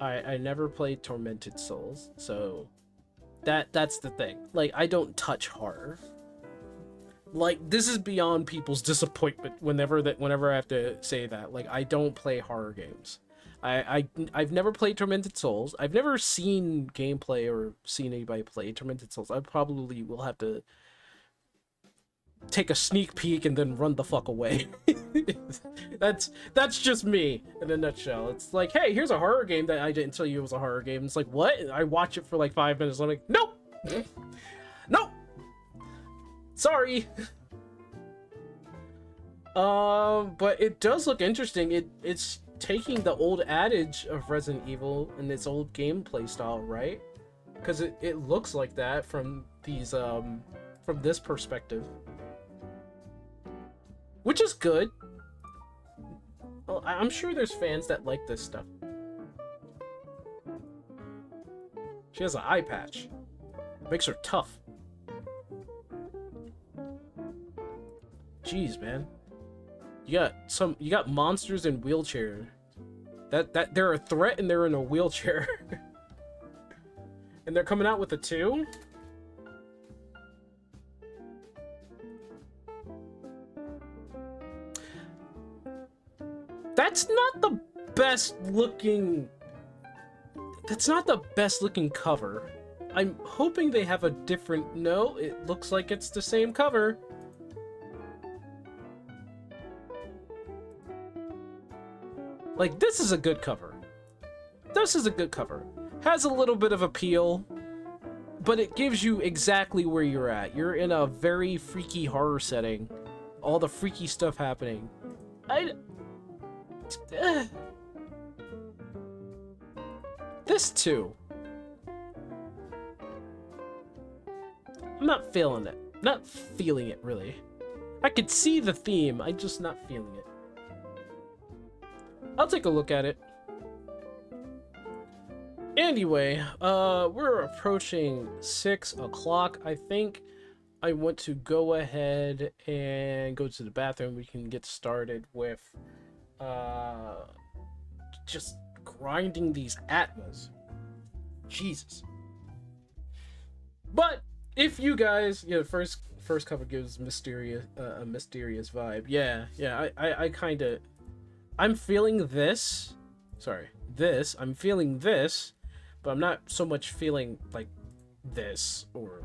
I never played Tormented Souls, so that's the thing. Like, I don't touch horror. Like, this is beyond people's disappointment whenever I have to say that. Like, I don't play horror games. I've never played Tormented Souls. I've never seen gameplay or seen anybody play Tormented Souls. I probably will have to take a sneak peek and then run the fuck away. That's just me in a nutshell. It's like, hey, here's a horror game that I didn't tell you it was a horror game. It's like, what? And I watch it for like 5 minutes. I'm like, nope, nope, sorry. But it does look interesting. It's taking the old adage of Resident Evil and its old gameplay style, right? Because it looks like that from these from this perspective, which is good. Well, I'm sure there's fans that like this stuff. She has an eye patch. Makes her tough. Jeez, man. You got monsters in wheelchair. That they're a threat and they're in a wheelchair. And they're coming out with a 2? That's not the best looking cover. I'm hoping they have a different... No, it looks like it's the same cover. Like, this is a good cover. This is a good cover. Has a little bit of appeal, but it gives you exactly where you're at. You're in a very freaky horror setting. All the freaky stuff happening. This too. I'm not feeling it. Not feeling it, really. I could see the theme, I'm just not feeling it. I'll take a look at it. Anyway, we're approaching 6 o'clock. I think I want to go ahead and go to the bathroom. We can get started with just grinding these Atmas. Jesus. But if you guys, you know, first cover gives mysterious a mysterious vibe. Yeah, I kind of, I'm feeling this. Sorry, this. I'm feeling this, but I'm not so much feeling like this or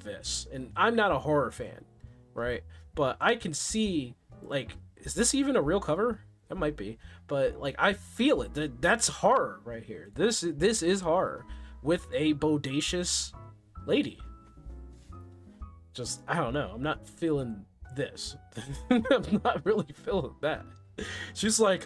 this. And I'm not a horror fan, right? But I can see, like, is this even a real cover? It might be, but like I feel it. That's horror right here. This is horror with a bodacious lady. Just, I don't know. I'm not feeling this. I'm not really feeling that. She's like,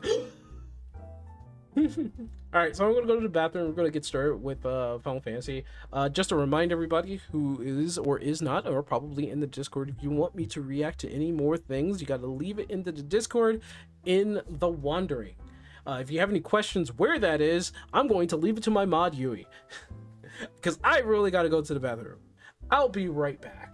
alright, so I'm gonna go to the bathroom. We're gonna get started with Final Fantasy. Just to remind everybody who is or is not, or probably in the Discord, if you want me to react to any more things, you gotta leave it into the Discord in the Wandering. If you have any questions where that is, I'm going to leave it to my mod Yui. Because I really gotta go to the bathroom. I'll be right back.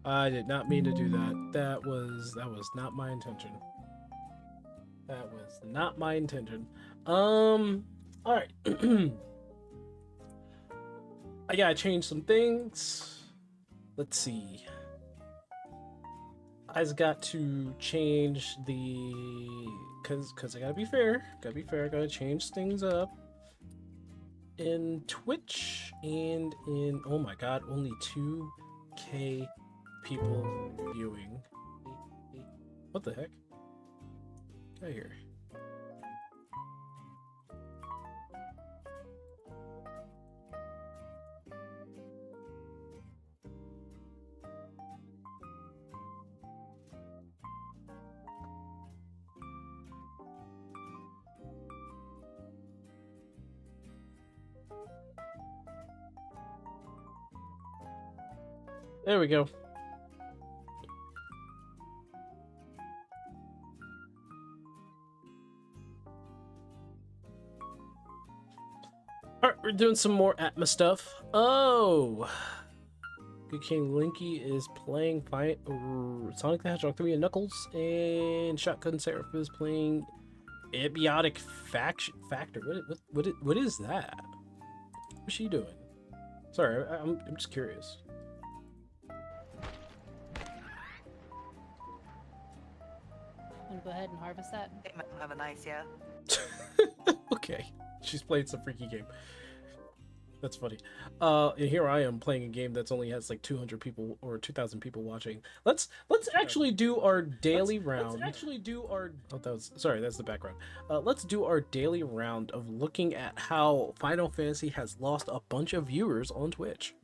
I did not mean to do that. That was not my intention. That was not my intention. All right. I gotta change some things. Let's see. I just got to change the cause I gotta be fair. I gotta change things up in Twitch and in, oh my god, only 2K people viewing. What the heck? Get out of here. There we go. Alright, we're doing some more Atma stuff. Oh! Good King Linky is playing Sonic the Hedgehog 3 and Knuckles, and Shotgun Seraph is playing Abiotic Factor. What is that? What's she doing? Sorry, I'm just curious. Go ahead and harvest that. Have a nice, yeah. Okay, she's played some freaky game. That's funny. And here I am playing a game that's only has like 200 people or 2,000 people watching. Let's actually do our daily round. Let's actually do our. Oh, that's the background. Let's do our daily round of looking at how Final Fantasy has lost a bunch of viewers on Twitch.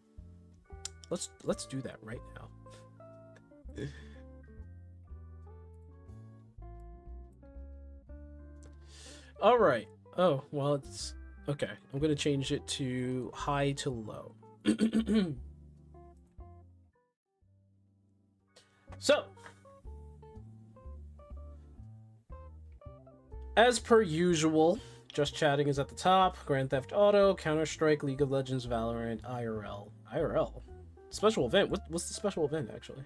Let's do that right now. All right. Oh, well, it's okay. I'm going to change it to high to low. So, as per usual, Just Chatting is at the top. Grand Theft Auto, Counter-Strike, League of Legends, Valorant, IRL. IRL? Special event? What's the special event, actually?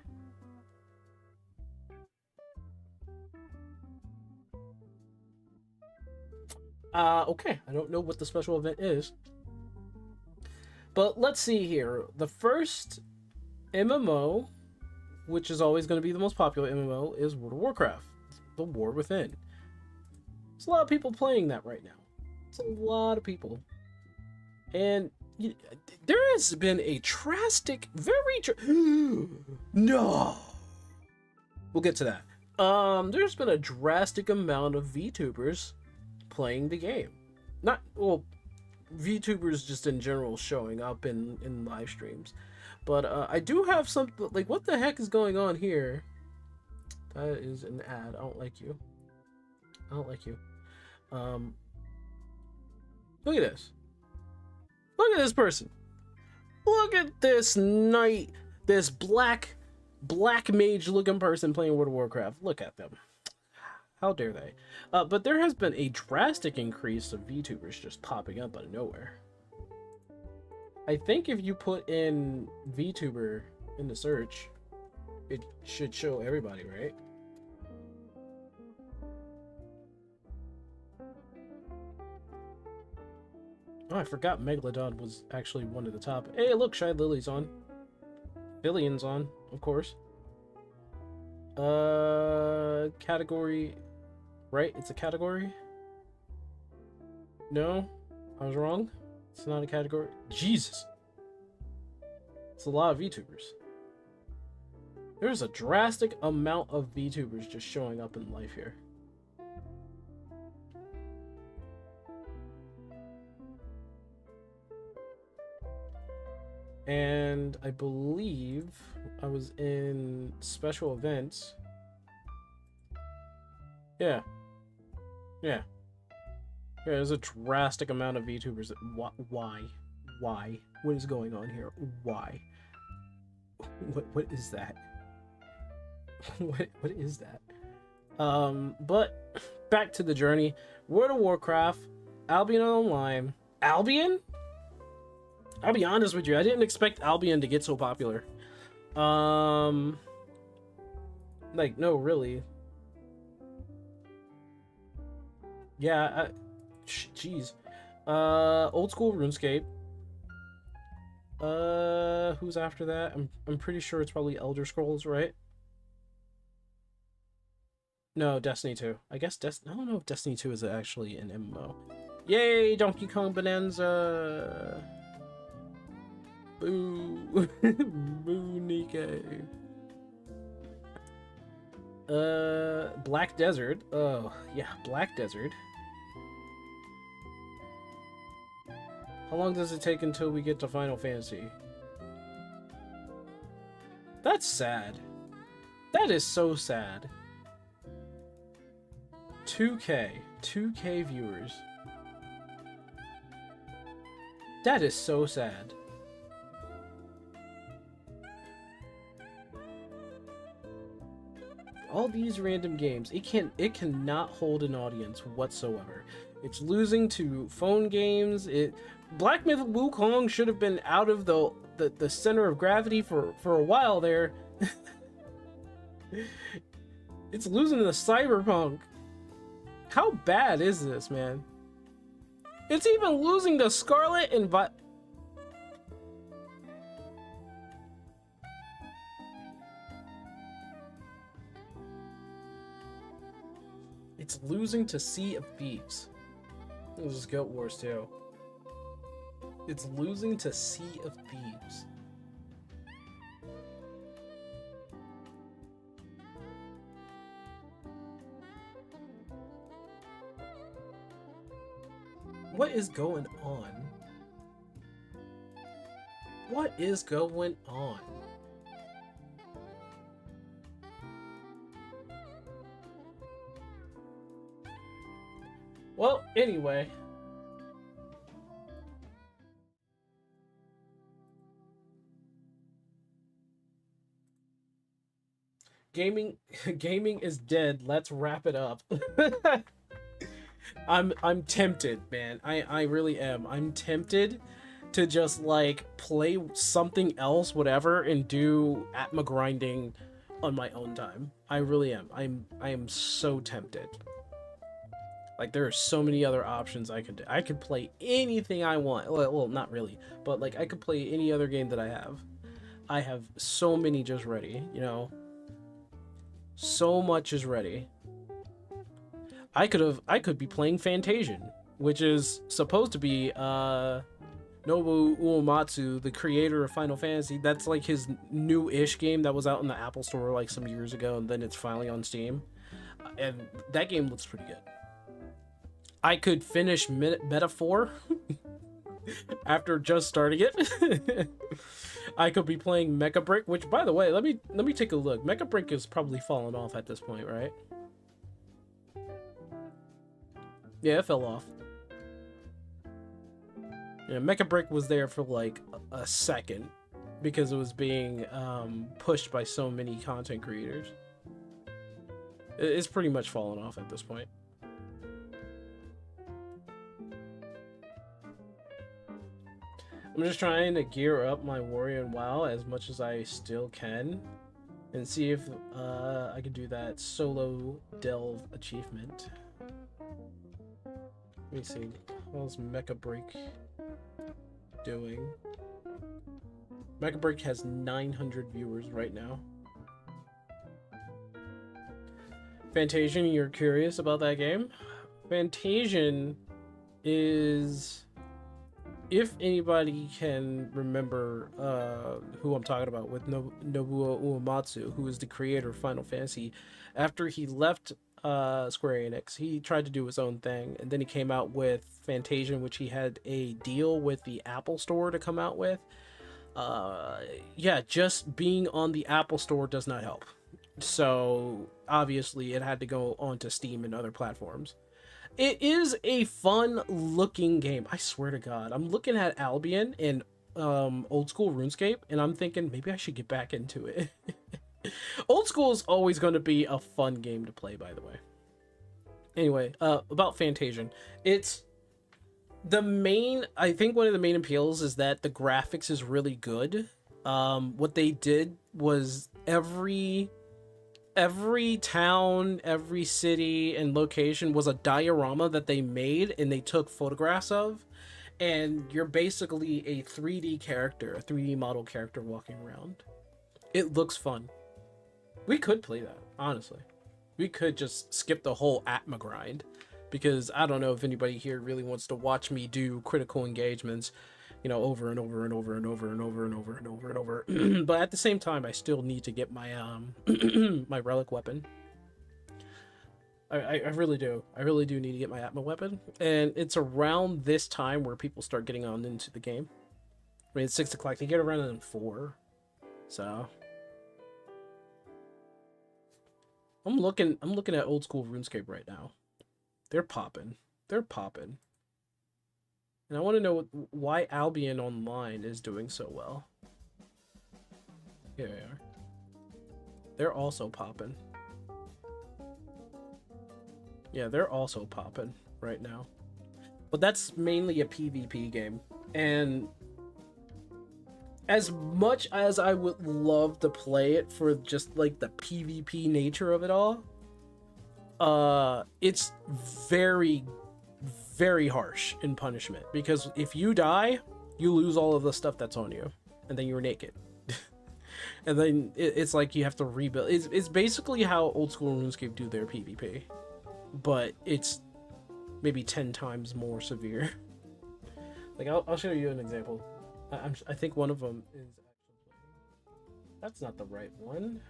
Okay, I don't know what the special event is. But let's see here. The first MMO, which is always going to be the most popular MMO, is World of Warcraft. The War Within. There's a lot of people playing that right now. It's a lot of people. And there has been a drastic, no! We'll get to that. There's been a drastic amount of VTubers playing the game. Not, well, VTubers just in general showing up in live streams. But I do have something, like, what the heck is going on here? That is an ad. I don't like you. I don't like you. Look at this. Look at this person. Look at this knight, this black mage looking person playing World of Warcraft. Look at them. How dare they? But there has been a drastic increase of VTubers just popping up out of nowhere. I think if you put in VTuber in the search, it should show everybody, right? Oh, I forgot Megalodon was actually one of the top. Hey, look, Shy Lily's on. Billion's on, of course. Category... Right? It's a category? No? I was wrong? It's not a category? Jesus! It's a lot of VTubers. There's a drastic amount of VTubers just showing up in life here. And I believe I was in special events. Yeah. There's a drastic amount of VTubers. Why? What is going on here? Why? What is that? what is that? But back to the journey. World of Warcraft, Albion Online. Albion? I'll be honest with you, I didn't expect Albion to get so popular. Like, no, really. Yeah, jeez. Old school RuneScape. Who's after that? I'm pretty sure it's probably Elder Scrolls, right? No, Destiny 2. I guess I don't know if Destiny 2 is actually an MMO. Yay, Donkey Kong Bonanza! Boo! Boo, Nikke. Black Desert. Oh, yeah, Black Desert. How long does it take until we get to Final Fantasy? That's sad. That is so sad. 2K viewers. That is so sad. All these random games, it cannot hold an audience whatsoever. It's losing to phone games. Black Myth Wukong should have been out of the center of gravity for a while there. It's losing to Cyberpunk. How bad is this, man? It's even losing to Scarlet and It's losing to Sea of Thieves. This is Goat Wars too. It's losing to Sea of Thieves. What is going on? What is going on? Well, anyway. Gaming is dead. Let's wrap it up. I'm tempted, man. I really am. I'm tempted to just like play something else, whatever, and do Atma grinding on my own time. I really am. I am so tempted. Like, there are so many other options I could do. I could play anything I want. Well, not really, but like I could play any other game that I have. I have so many just ready, you know. So much is ready. I could be playing Fantasian, which is supposed to be Nobuo Uematsu, the creator of Final Fantasy. That's like his new-ish game that was out in the Apple Store like some years ago, and then it's finally on Steam. And that game looks pretty good. I could finish Metaphor after just starting it. I could be playing Mecha Brick, which, by the way, let me take a look. Mecha Brick is probably fallen off at this point, right? Yeah, it fell off. Yeah, Mecha Brick was there for like a second because it was being pushed by so many content creators. It's pretty much fallen off at this point. I'm just trying to gear up my Warrior and WoW as much as I still can and see if I can do that solo delve achievement. Let me see. How's Mecha Break doing? Mecha Break has 900 viewers right now. Fantasian, you're curious about that game? Fantasian is... If anybody can remember who I'm talking about with Nobuo Uematsu, who is the creator of Final Fantasy, after he left Square Enix, he tried to do his own thing, and then he came out with Fantasian, which he had a deal with the Apple Store to come out with. Yeah, just being on the Apple Store does not help. So, obviously, it had to go onto Steam and other platforms. It is a fun-looking game. I swear to God. I'm looking at Albion and old school RuneScape, and I'm thinking maybe I should get back into it. Old school is always going to be a fun game to play, by the way. Anyway, about Fantasian. It's the main... I think one of the main appeals is that the graphics is really good. What they did was every town, every city and location was a diorama that they made and they took photographs of, and you're basically a 3D character, a 3D model character walking around. It looks fun. We could play that, honestly. We could just skip the whole Atma grind, because I don't know if anybody here really wants to watch me do critical engagements, you know, over and over and over and over and over and over and over and over. But at the same time, I still need to get my my relic weapon. I really do. I really do need to get my Atma weapon, and it's around this time where people start getting on into the game. I mean, it's 6 o'clock. They get around in 4, so I'm looking at old school RuneScape right now. They're popping. They're popping. And I want to know why Albion Online is doing so well. Here they are. They're also popping. Yeah, they're also popping right now. But that's mainly a PvP game. And as much as I would love to play it for just like the PvP nature of it all, it's very, very harsh in punishment, because if you die, you lose all of the stuff that's on you, and then you're naked. And then it's like you have to rebuild. It's basically how old school RuneScape do their PvP, but it's maybe 10 times more severe. Like I'll show you an example. I think one of them is actually, that's not the right one.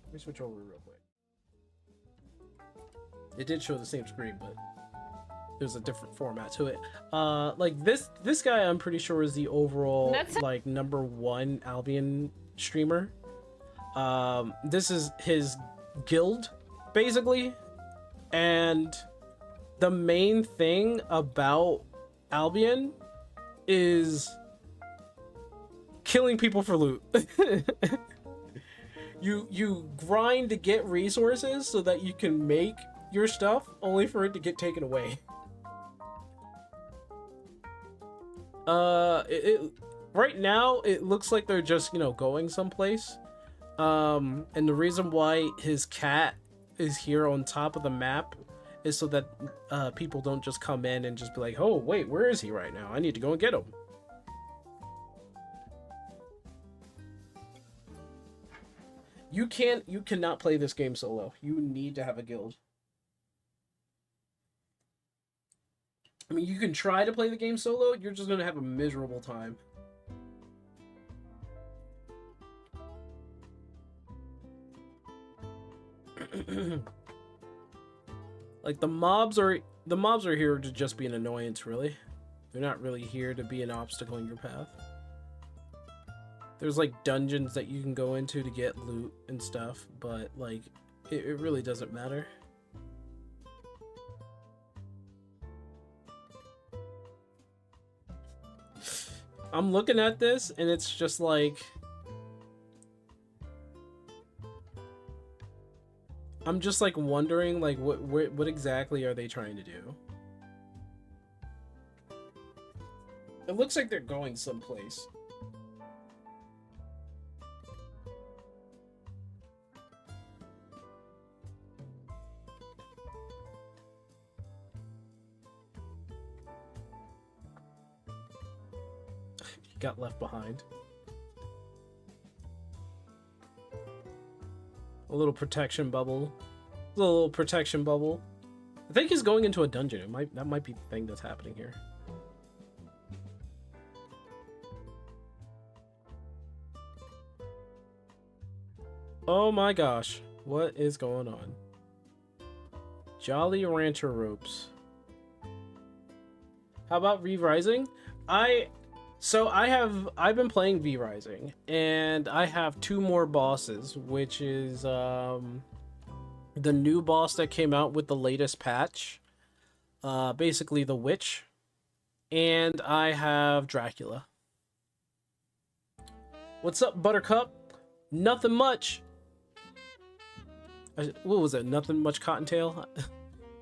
Let me switch over real quick. It did show the same screen, but there's a different format to it. Like this guy, I'm pretty sure is the overall like #1 Albion streamer. This is his guild, basically, and the main thing about Albion is killing people for loot. You grind to get resources so that you can make your stuff, only for it to get taken away. Right now it looks like they're just, you know, going someplace. And the reason why his cat is here on top of the map is so that people don't just come in and just be like, oh wait, where is he right now? I need to go and get him. You cannot play this game solo. You need to have a guild. I mean, you can try to play the game solo, you're just gonna have a miserable time. Like the mobs are here to just be an annoyance, really. They're not really here to be an obstacle in your path. There's like dungeons that you can go into to get loot and stuff, but like it really doesn't matter. I'm looking at this and it's just like, I'm just like wondering like what exactly are they trying to do? It looks like they're going someplace. Got left behind. A little protection bubble. A little protection bubble. I think he's going into a dungeon. That might be the thing that's happening here. Oh my gosh. What is going on? Jolly Rancher ropes. How about V-Rising? I've been playing V-Rising, and I have 2 more bosses, which is the new boss that came out with the latest patch, basically the Witch, and I have Dracula. What's up, Buttercup? Nothing much. What was it? Nothing much, Cottontail?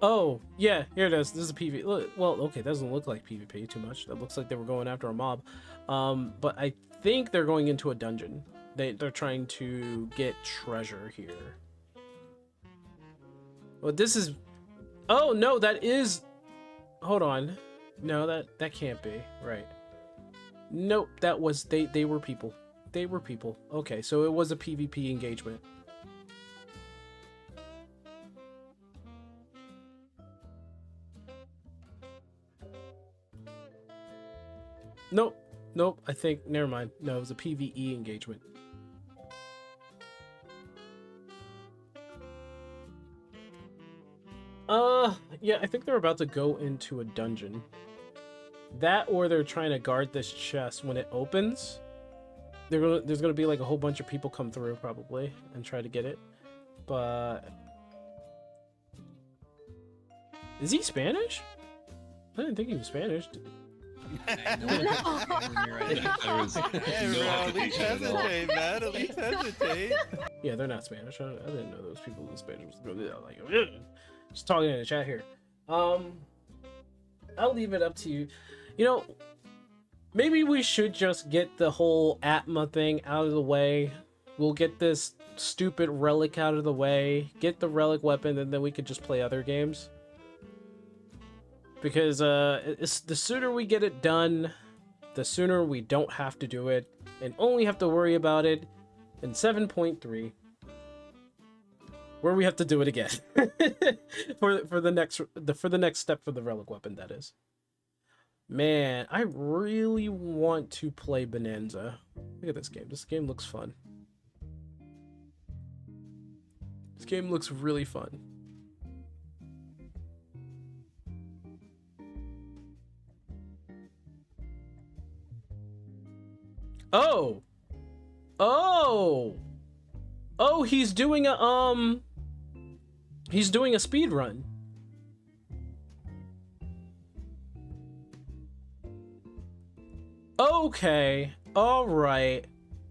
Oh, yeah, here it is. This is a PvP. Well, okay, that doesn't look like PvP too much. That looks like they were going after a mob. But I think they're going into a dungeon. They're trying to get treasure here. Well, this is... Oh, no, that is... Hold on. No, that can't be. Right. Nope, that was... They were people. They were people. Okay, so it was a PvP engagement. Nope. Nope, I think... Never mind. No, it was a PvE engagement. Yeah, I think they're about to go into a dungeon. That, or they're trying to guard this chest when it opens. There's gonna be like a whole bunch of people come through, probably, and try to get it. But... Is he Spanish? I didn't think he was Spanish. At least hesitate, man. At least hesitate. Yeah, they're not Spanish. I didn't know those people in Spanish. Like, just talking in the chat here. I'll leave it up to you. You know, maybe we should just get the whole Atma thing out of the way. We'll get this stupid relic out of the way, get the relic weapon, and then we could just play other games. Because the sooner we get it done, the sooner we don't have to do it and only have to worry about it in 7.3, where we have to do it again for the next step for the relic weapon. That is, man, I really want to play Bonanza. Look at this game. This game looks fun. This game looks really fun. Oh! Oh! Oh, he's doing a, he's doing a speed run. Okay. Alright.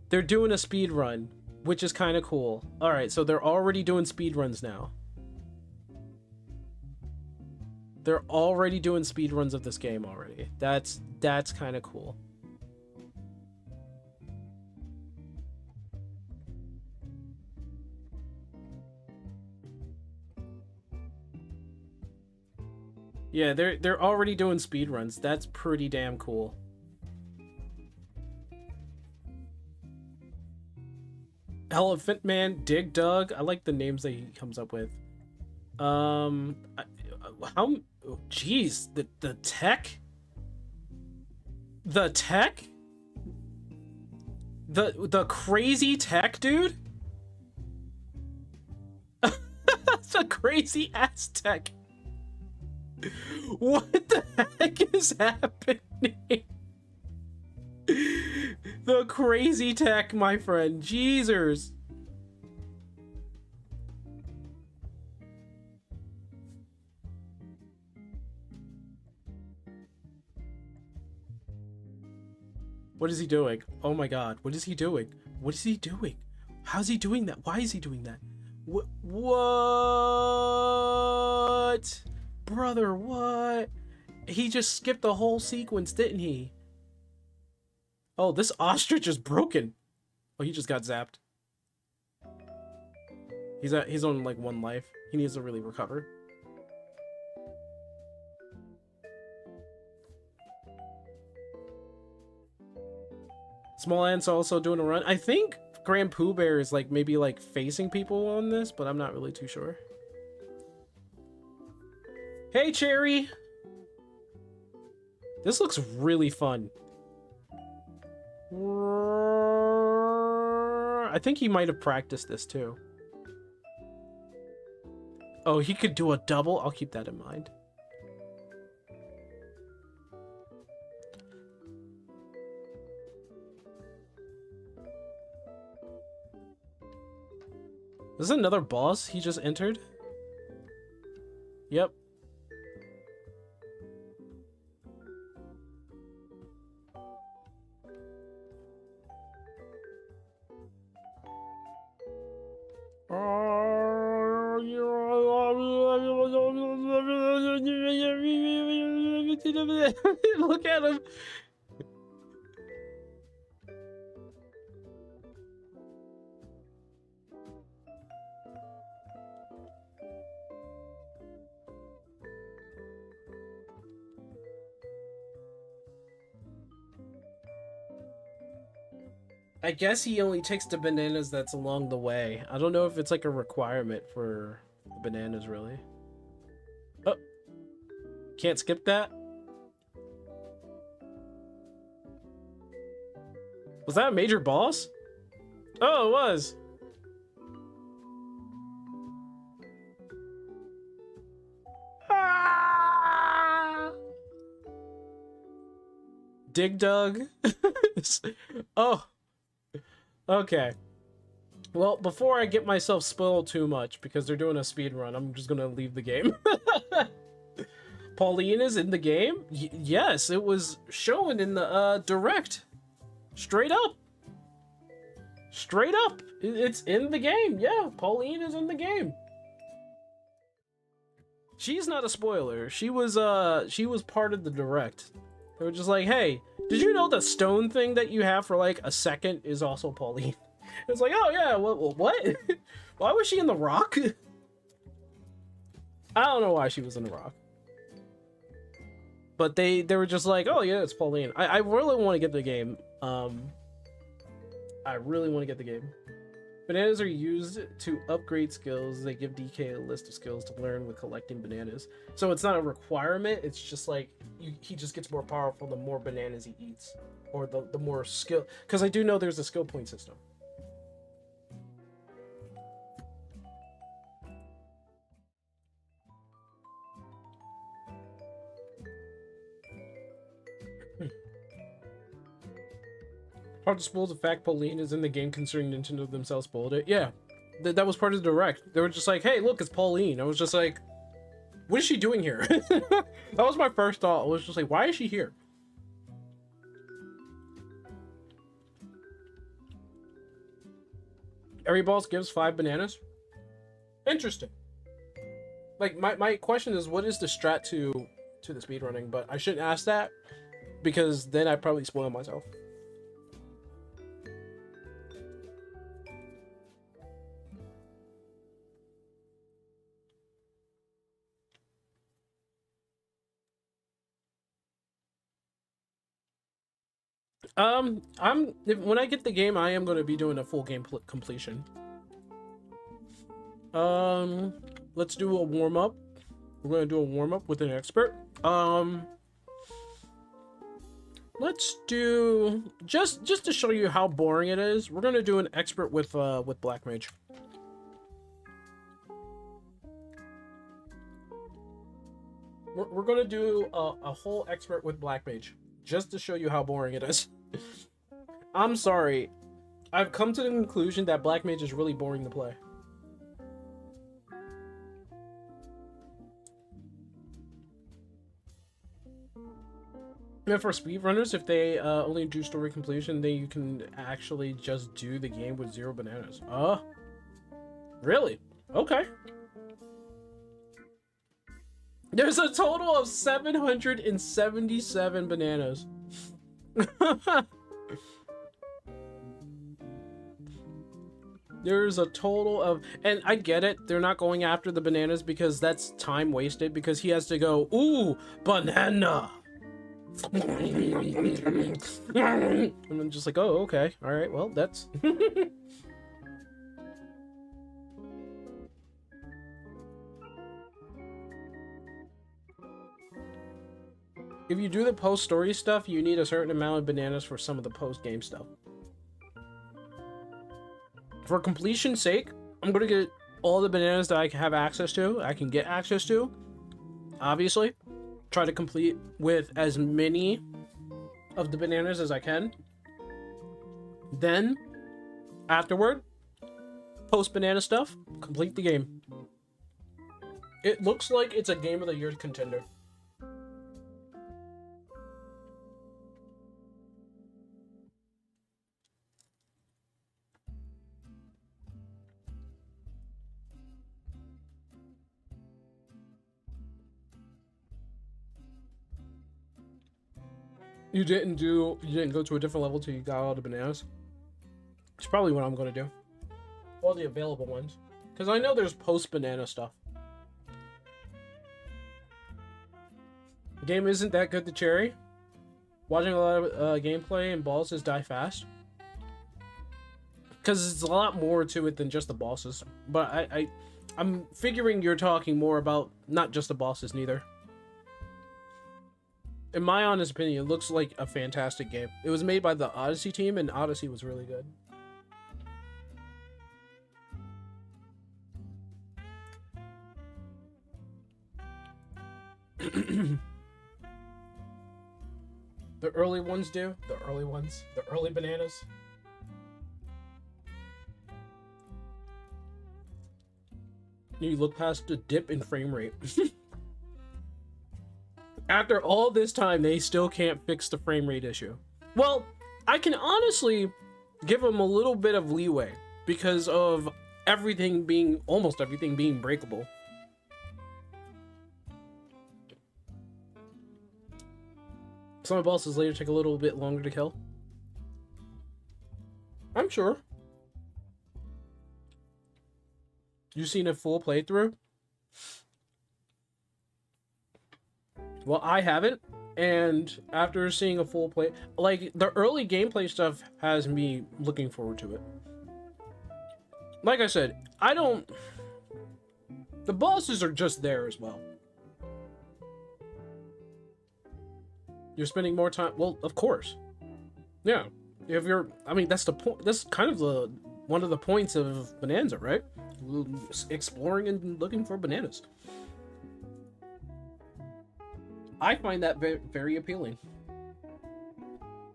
They're doing a speed run, which is kind of cool. Alright, so they're already doing speed runs now. They're already doing speed runs of this game already. That's kind of cool. Yeah, they're already doing speedruns. That's pretty damn cool. Elephant Man, Dig Dug. I like the names that he comes up with. Jeez, the tech? The tech? The crazy tech, dude? That's a crazy ass tech. What the heck is happening? The crazy tech, my friend. Jeezers. What is he doing? Oh my god. What is he doing? What is he doing? How's he doing that? Why is he doing that? What? Brother, what? He just skipped the whole sequence, didn't he? Oh, this ostrich is broken. Oh, he just got zapped. He's on like 1 life. He needs to really recover. Small Ant's also doing a run. I think Grand Pooh Bear is like maybe like facing people on this, but I'm not really too sure. Hey, Cherry! This looks really fun. I think he might have practiced this too. Oh, he could do a double? I'll keep that in mind. This is another boss he just entered? Yep. Look at him. I guess he only takes the bananas that's along the way. I don't know if it's like a requirement for bananas, really. Oh, can't skip that? Was that a major boss? Oh, it was. Ah! Dig Dug. Oh. Okay. Well, before I get myself spoiled too much, because they're doing a speed run, I'm just gonna leave the game. Pauline is in the game? Yes, it was shown in the direct. Straight up. Straight up. It's in the game. Yeah, Pauline is in the game. She's not a spoiler. She was part of the direct. They were just like, hey, did you know the stone thing that you have for like a second is also Pauline? It's like, oh yeah, what? Why was she in the rock? I don't know why she was in the rock. But they were just like, oh yeah, it's Pauline. I really want to get the game. I really want to get the game. Bananas are used to upgrade skills. They give DK a list of skills to learn with collecting bananas. So it's not a requirement. It's just like he just gets more powerful the more bananas he eats, or the more skill. Because I do know there's a skill point system. Hard to spoil the fact Pauline is in the game considering Nintendo themselves spoiled it. Yeah, that was part of the direct. They were just like, hey, look, it's Pauline. I was just like, what is she doing here? That was my first thought. I was just like, why is she here? Every boss gives 5 bananas? Interesting. Like, my question is, what is the strat to the speedrunning? But I shouldn't ask that, because then I'd probably spoil myself. When I get the game, I am going to be doing a full game completion. Let's do a warm-up. We're going to do a warm-up with an expert. Let's do, just to show you how boring it is, we're going to do an expert with Black Mage. We're going to do a whole expert with Black Mage, just to show you how boring it is. I'm sorry. I've come to the conclusion that Black Mage is really boring to play. And for speedrunners, if they only do story completion, then you can actually just do the game with 0 bananas. Really? Okay. There's a total of 777 bananas. There's a total of, and I get it, they're not going after the bananas because that's time wasted, because he has to go, ooh, banana. And I'm just like, oh, okay, all right, well, that's... If you do the post-story stuff, you need a certain amount of bananas for some of the post-game stuff. For completion's sake, I'm gonna get all the bananas that I have access to, I can get access to. Obviously, try to complete with as many of the bananas as I can. Then, afterward, post-banana stuff, complete the game. It looks like it's a Game of the Year contender. You didn't go to a different level till you got all the bananas? It's probably what I'm gonna do. All the available ones. Because I know there's post-banana stuff. The game isn't that good to cherry. Watching a lot of gameplay and bosses die fast. because it's a lot more to it than just the bosses. But I'm figuring you're talking more about not just the bosses, neither. In my honest opinion, it looks like a fantastic game. It was made by the Odyssey team, and Odyssey was really good. The early ones do. The early ones. The early bananas. You look past the dip in frame rate. After all this time, they still can't fix the frame rate issue. Well, I can honestly give them a little bit of leeway because of everything being, almost everything being breakable. Some of the bosses later take a little bit longer to kill. I'm sure. You seen a full playthrough? Well, I haven't, and after seeing a full play, like, the early gameplay stuff has me looking forward to it. Like I said, the bosses are just there as well. You're spending more time, well, of course. Yeah, if you're, I mean, that's the point, that's kind of one of the points of Bonanza, right? Exploring and looking for bananas. I find that very, very appealing.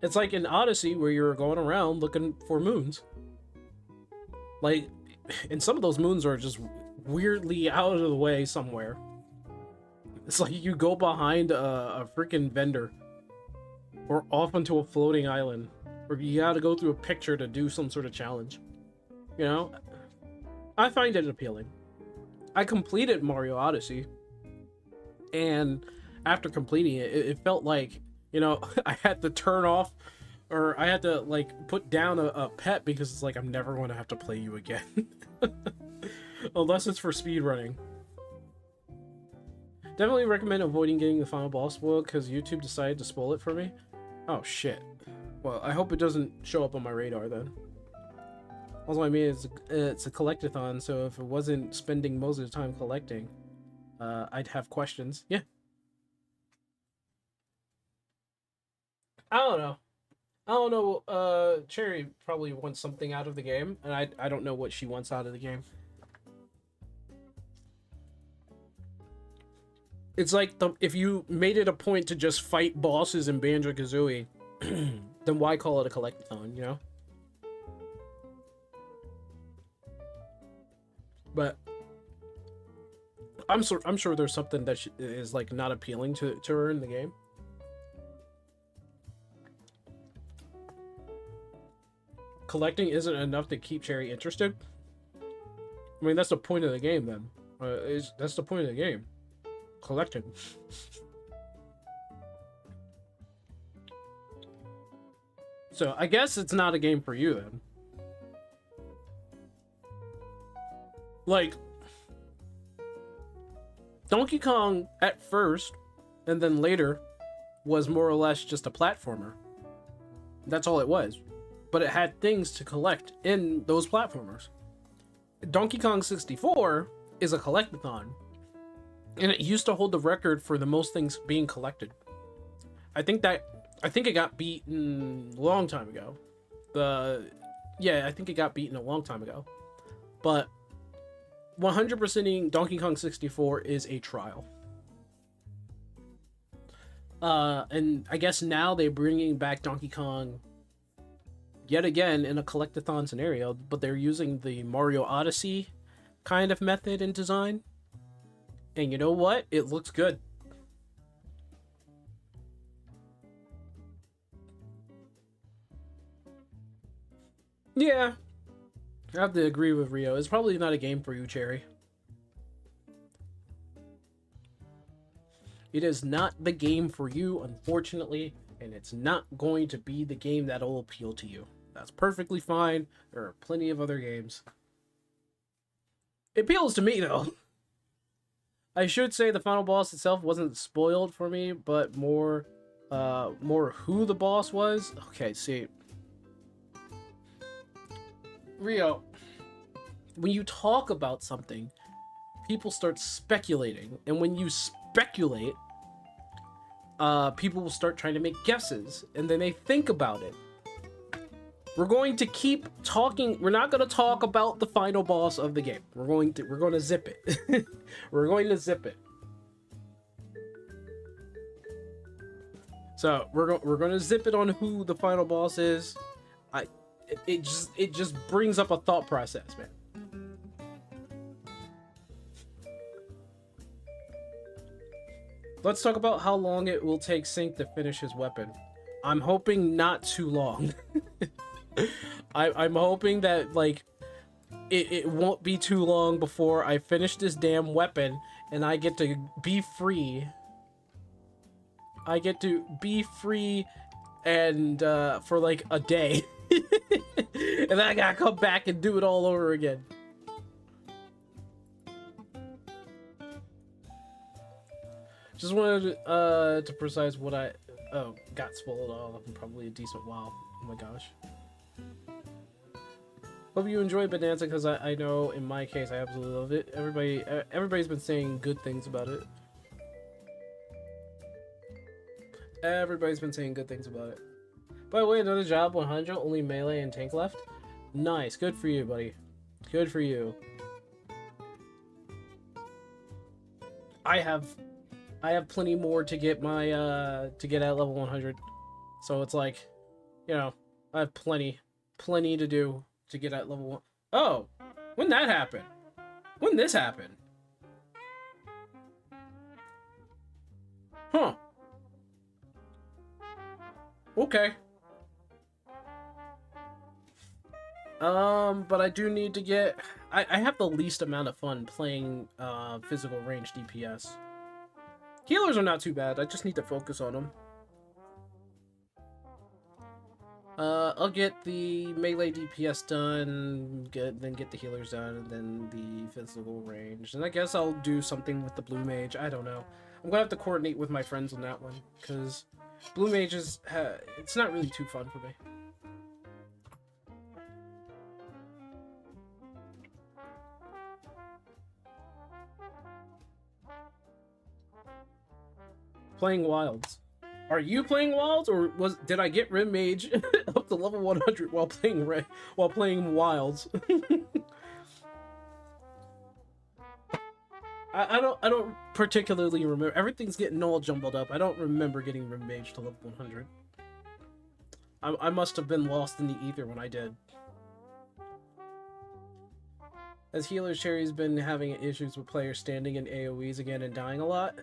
It's like in Odyssey where you're going around looking for moons. Like, and some of those moons are just weirdly out of the way somewhere. It's like you go behind a freaking vendor or off onto a floating island, or you gotta go through a picture to do some sort of challenge. You know? I find it appealing. I completed Mario Odyssey, and after completing it, it felt like, you know, I had to turn off, or I had to, like, put down a pet because it's like, I'm never going to have to play you again. Unless it's for speedrunning. Definitely recommend avoiding getting the final boss spoiled because YouTube decided to spoil it for me. Oh, shit. Well, I hope it doesn't show up on my radar then. Also, I mean, it's a collectathon, so if it wasn't spending most of the time collecting, I'd have questions. Yeah. I don't know. Cherry probably wants something out of the game, and I don't know what she wants out of the game. It's like if you made it a point to just fight bosses in Banjo-Kazooie, then why call it a collectathon, you know? But I'm sure there's something that is like not appealing to her in the game. Collecting isn't enough to keep Cherry interested. I mean, that's the point of the game then. That's the point of the game. Collecting. So I guess it's not a game for you then. Like, Donkey Kong at first, and then later, was more or less just a platformer. That's all it was. But it had things to collect in those platformers. Donkey Kong 64 is a collectathon. And it used to hold the record for the most things being collected. I think it got beaten a long time ago. I think it got beaten a long time ago. But 100%ing Donkey Kong 64 is a trial. And I guess now they're bringing back Donkey Kong yet again in a collectathon scenario, but they're using the Mario Odyssey kind of method in design. And you know what? It looks good. Yeah, I have to agree with Rio. It's probably not a game for you, Cherry. It is not the game for you, unfortunately, and it's not going to be the game that'll appeal to you. That's perfectly fine. There are plenty of other games. It appeals to me, though. I should say the final boss itself wasn't spoiled for me, but more who the boss was. Okay, see. Rio, when you talk about something, people start speculating, and when you speculate, people will start trying to make guesses, and then they think about it. We're going to keep talking. We're not going to talk about the final boss of the game. We're going to zip it. We're going to zip it. So we're going to zip it on who the final boss is. It just brings up a thought process, man. Let's talk about how long it will take Sync to finish his weapon. I'm hoping not too long. I'm hoping that, like, it won't be too long before I finish this damn weapon and I get to be free. I get to be free and for like a day. And then I gotta come back and do it all over again. Just wanted to precise what I got spoiled off in probably a decent while. Oh my gosh. Hope you enjoy Bonanza, because I know in my case I absolutely love it. Everybody's been saying good things about it. Everybody's been saying good things about it. By the way, another job 100, only melee and tank left. Nice, good for you, buddy. Good for you. I have plenty more to get my to get at level 100. So it's like, you know, I have plenty to do to get at level 1. Oh, when that happened? When this happened? Huh. Okay. But I do need to get... I have the least amount of fun playing physical range DPS. Healers are not too bad, I just need to focus on them. I'll get the melee DPS done, then get the healers done, and then the physical range. And I guess I'll do something with the blue mage, I don't know. I'm gonna have to coordinate with my friends on that one, because blue mage is... it's not really too fun for me. Playing Wilds. Are you playing Wilds, or did I get Rim Mage up to level 100 while playing Wilds? I don't particularly remember. Everything's getting all jumbled up. I don't remember getting Rim Mage to level 100. I must have been lost in the ether when I did. As Healer Cherry's been having issues with players standing in AoEs again and dying a lot.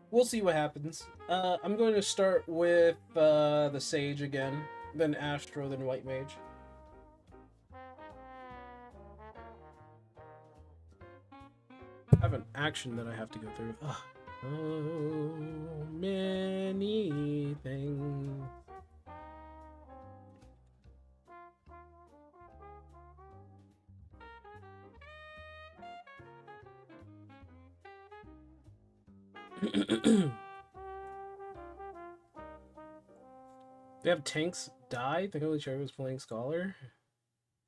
We'll see what happens. I'm going to start with the Sage again, then Astro, then White Mage. I have an action that I have to go through. Ugh. Oh, many things. They have tanks die? The only cherry was playing Scholar.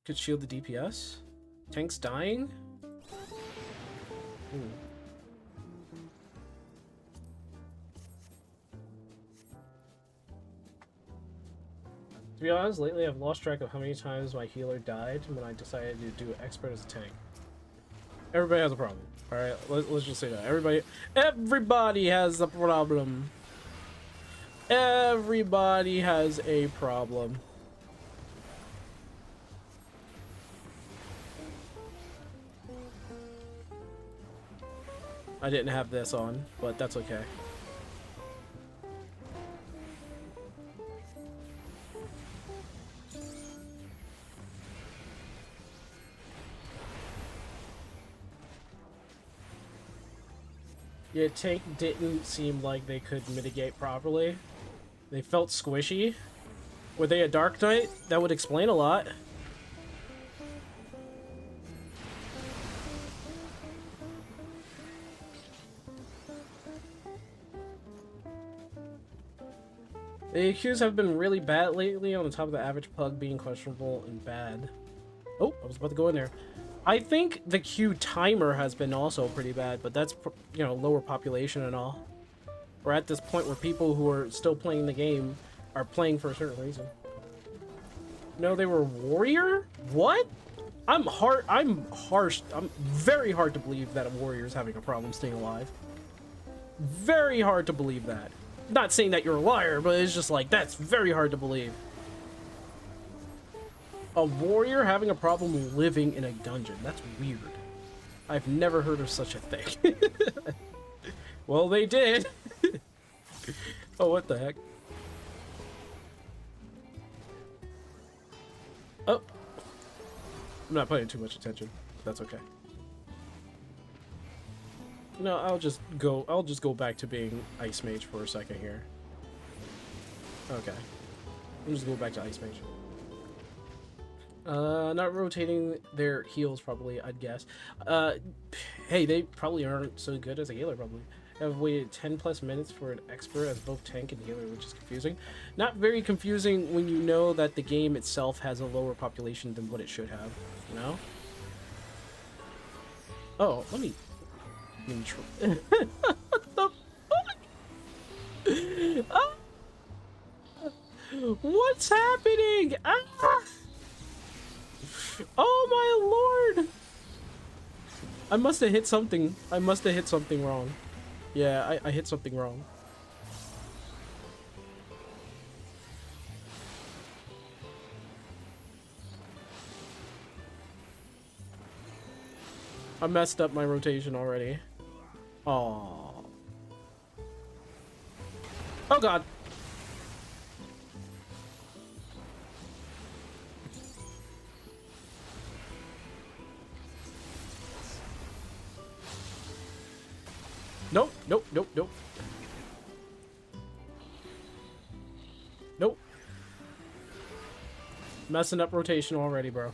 Could shield the DPS. Tanks dying? Ooh. To be honest, lately I've lost track of how many times my healer died when I decided to do expert as a tank. Everybody has a problem. Alright, let's just say that. Everybody has a problem. Everybody has a problem. I didn't have this on, but that's okay. Yeah, tank didn't seem like they could mitigate properly. They felt squishy. Were they a Dark Knight? That would explain a lot. The accused have been really bad lately, on the top of the average pug being questionable and bad. Oh, I was about to go in there. I think the queue timer has been also pretty bad, but that's, you know, lower population and all. We're at this point where people who are still playing the game are playing for a certain reason. No, they were warrior? What? I'm harsh. I'm very hard to believe that a warrior is having a problem staying alive. Very hard to believe that. Not saying that you're a liar, but it's just like, that's very hard to believe. A warrior having a problem living in a dungeon. That's weird. I've never heard of such a thing. Well, they did. Oh, what the heck? Oh. I'm not paying too much attention. That's okay. No, I'll just go back to being Ice Mage for a second here. Okay. I'm just going back to Ice Mage. Not rotating their heals probably, I'd guess. Hey, they probably aren't so good as a healer probably. I've waited 10 plus minutes for an expert as both tank and healer, which is confusing. Not very confusing when you know that the game itself has a lower population than what it should have, you know? Oh, let me what the fuck? Ah! What's happening? Ah! Oh my lord! I must have hit something. I must have hit something wrong. Yeah, I hit something wrong. I messed up my rotation already. Oh. Oh god. Nope, nope, nope, nope. Nope. Messing up rotation already, bro.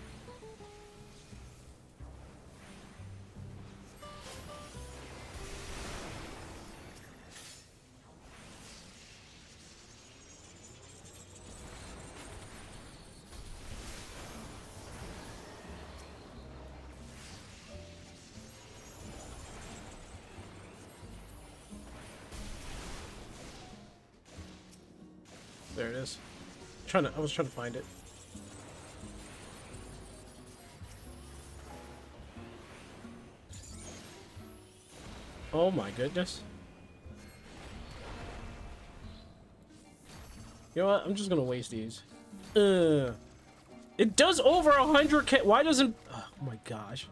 There it is. I was trying to find it. Oh my goodness. You know what? I'm just gonna waste these. It does over 100k. Why doesn't? Oh my gosh.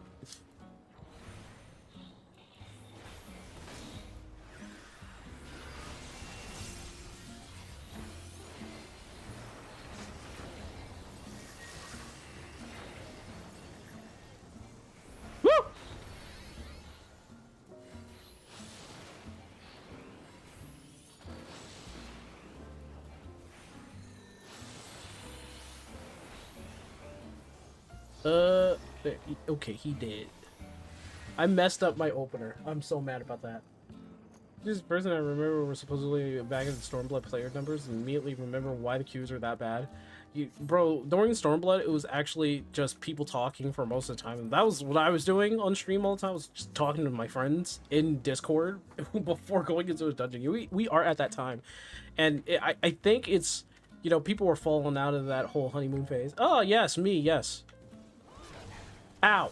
Okay, he did. I messed up my opener. I'm so mad about that. This person I remember were supposedly back in the Stormblood player numbers and immediately remember why the queues are that bad. Bro, during Stormblood, it was actually just people talking for most of the time. And that was what I was doing on stream all the time. I was just talking to my friends in Discord before going into a dungeon. We are at that time. And I think it's, you know, people were falling out of that whole honeymoon phase. Oh, yes, me, yes. Ow.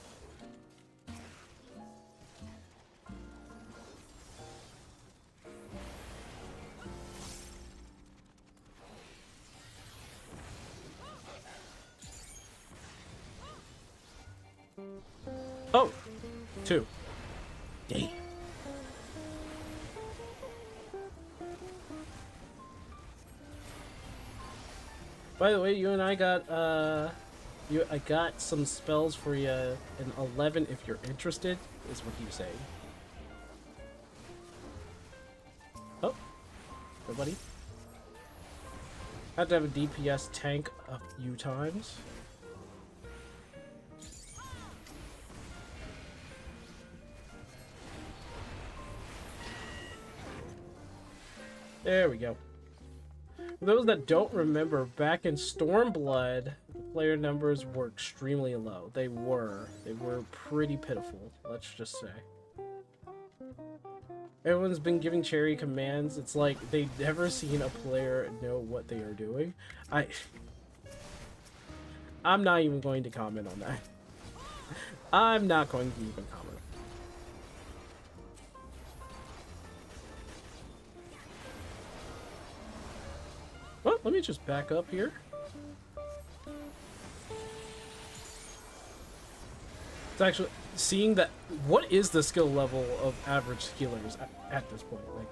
Oh, 2. Damn. By the way, you and I got, I got some spells for you in 11 if you're interested, is what he was saying. Oh, nobody. Had to have a DPS tank a few times. There we go. For those that don't remember, back in Stormblood, player numbers were extremely low. They were pretty pitiful, let's just say. Everyone's been giving Cherry commands. It's like they've never seen a player know what they are doing. I'm not even going to comment on that. I'm not going to even comment. Well, let me just back up here. It's actually seeing that. What is the skill level of average healers at this point? Like,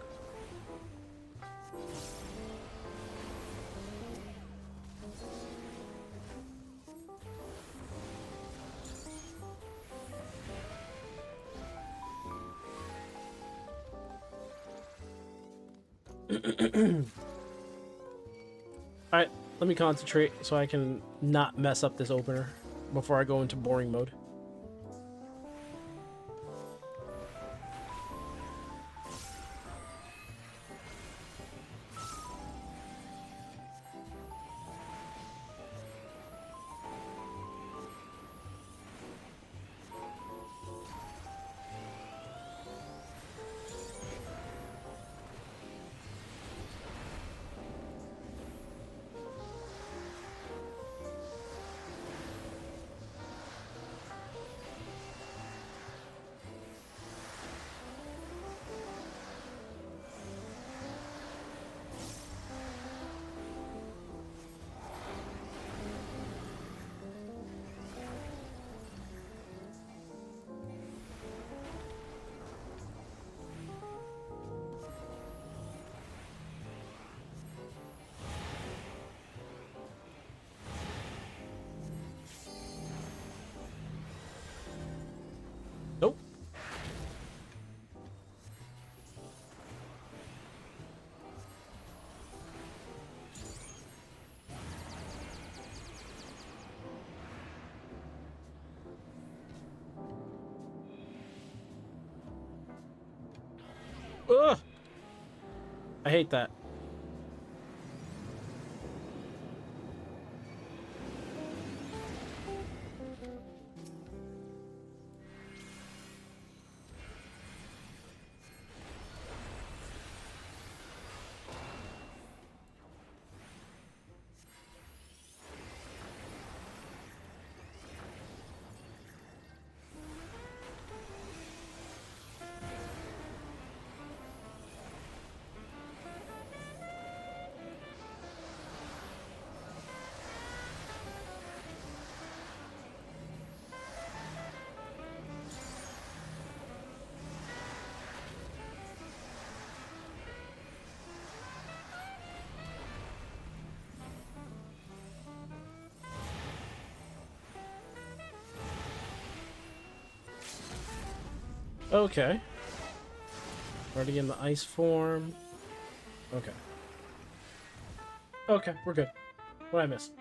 alright, let me concentrate so I can not mess up this opener before I go into boring mode. Nope. Ugh! I hate that. Okay. Already in the ice form. Okay. Okay, we're good. What I missed?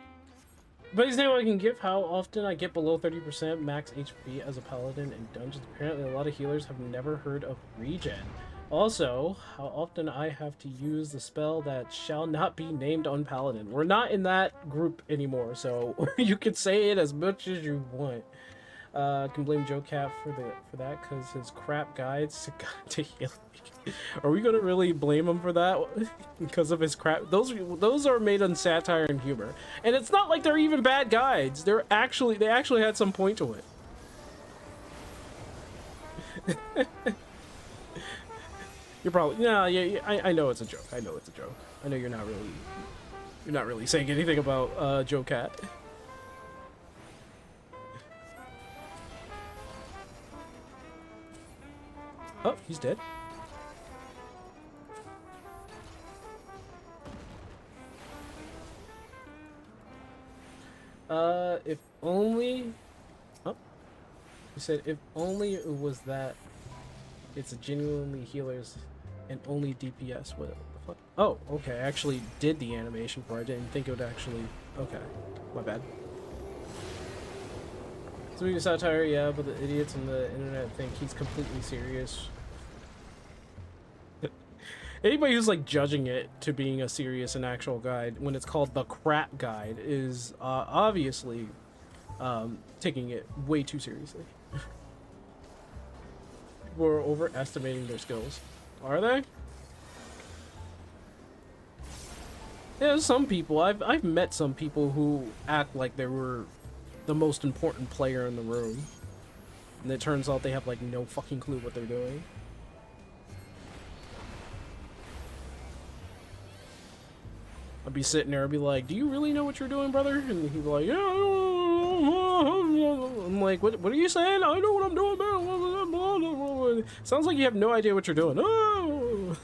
But name I can give how often I get below 30% max HP as a paladin in dungeons. Apparently a lot of healers have never heard of regen. Also, how often I have to use the spell that shall not be named on paladin. We're not in that group anymore, so you can say it as much as you want. Can blame Joe Cat for that because his crap guides to healing. Are we gonna really blame him for that because of his crap? Those are made on satire and humor, and it's not like they're even bad guides. They actually had some point to it. You're probably yeah. I know it's a joke. I know it's a joke. I know you're not really saying anything about Joe Cat. Oh, he's dead. If only... Oh. He said, if only it was that it's a genuinely healers and only DPS. What the fuck? Oh, okay. I actually did the animation for it. I didn't think it would actually... Okay. My bad. So we satire, yeah, but the idiots on the internet think he's completely serious. Anybody who's like judging it to being a serious and actual guide when it's called the crap guide is obviously taking it way too seriously. People are overestimating their skills. Are they? Yeah, some people. I've met some people who act like they were the most important player in the room, and it turns out they have like no fucking clue what they're doing. I'd be sitting there, I'd be like, "Do you really know what you're doing, brother?" And he'd be like, "Yeah." I'm like, "What are you saying? I know what I'm doing, man." Sounds like you have no idea what you're doing. Oh.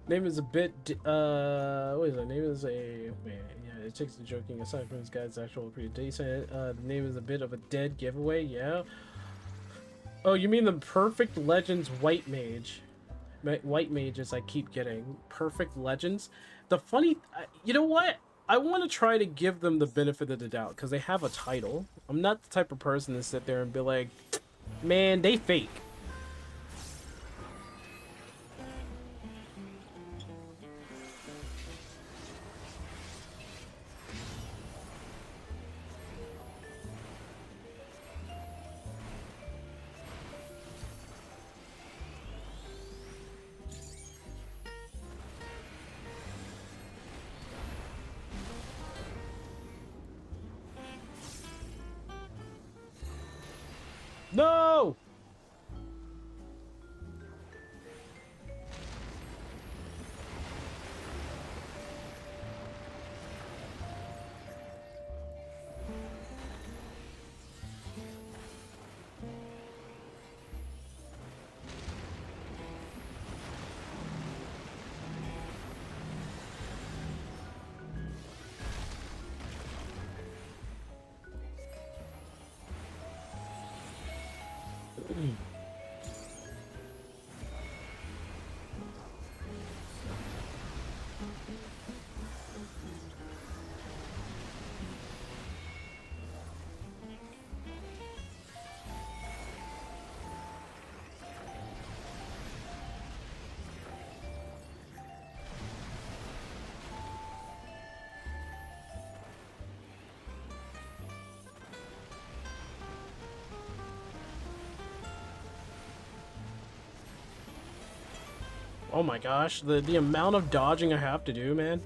Name is a bit, what is it? Name is a, man, yeah, it takes the joking aside from this guy's actual pretty decent. The name is a bit of a dead giveaway, yeah. Oh, you mean the Perfect Legends White Mage. White Mages I keep getting. Perfect Legends. The funny, you know what? I want to try to give them the benefit of the doubt, because they have a title. I'm not the type of person to sit there and be like, man, they fake. No! Oh my gosh, the amount of dodging I have to do, man.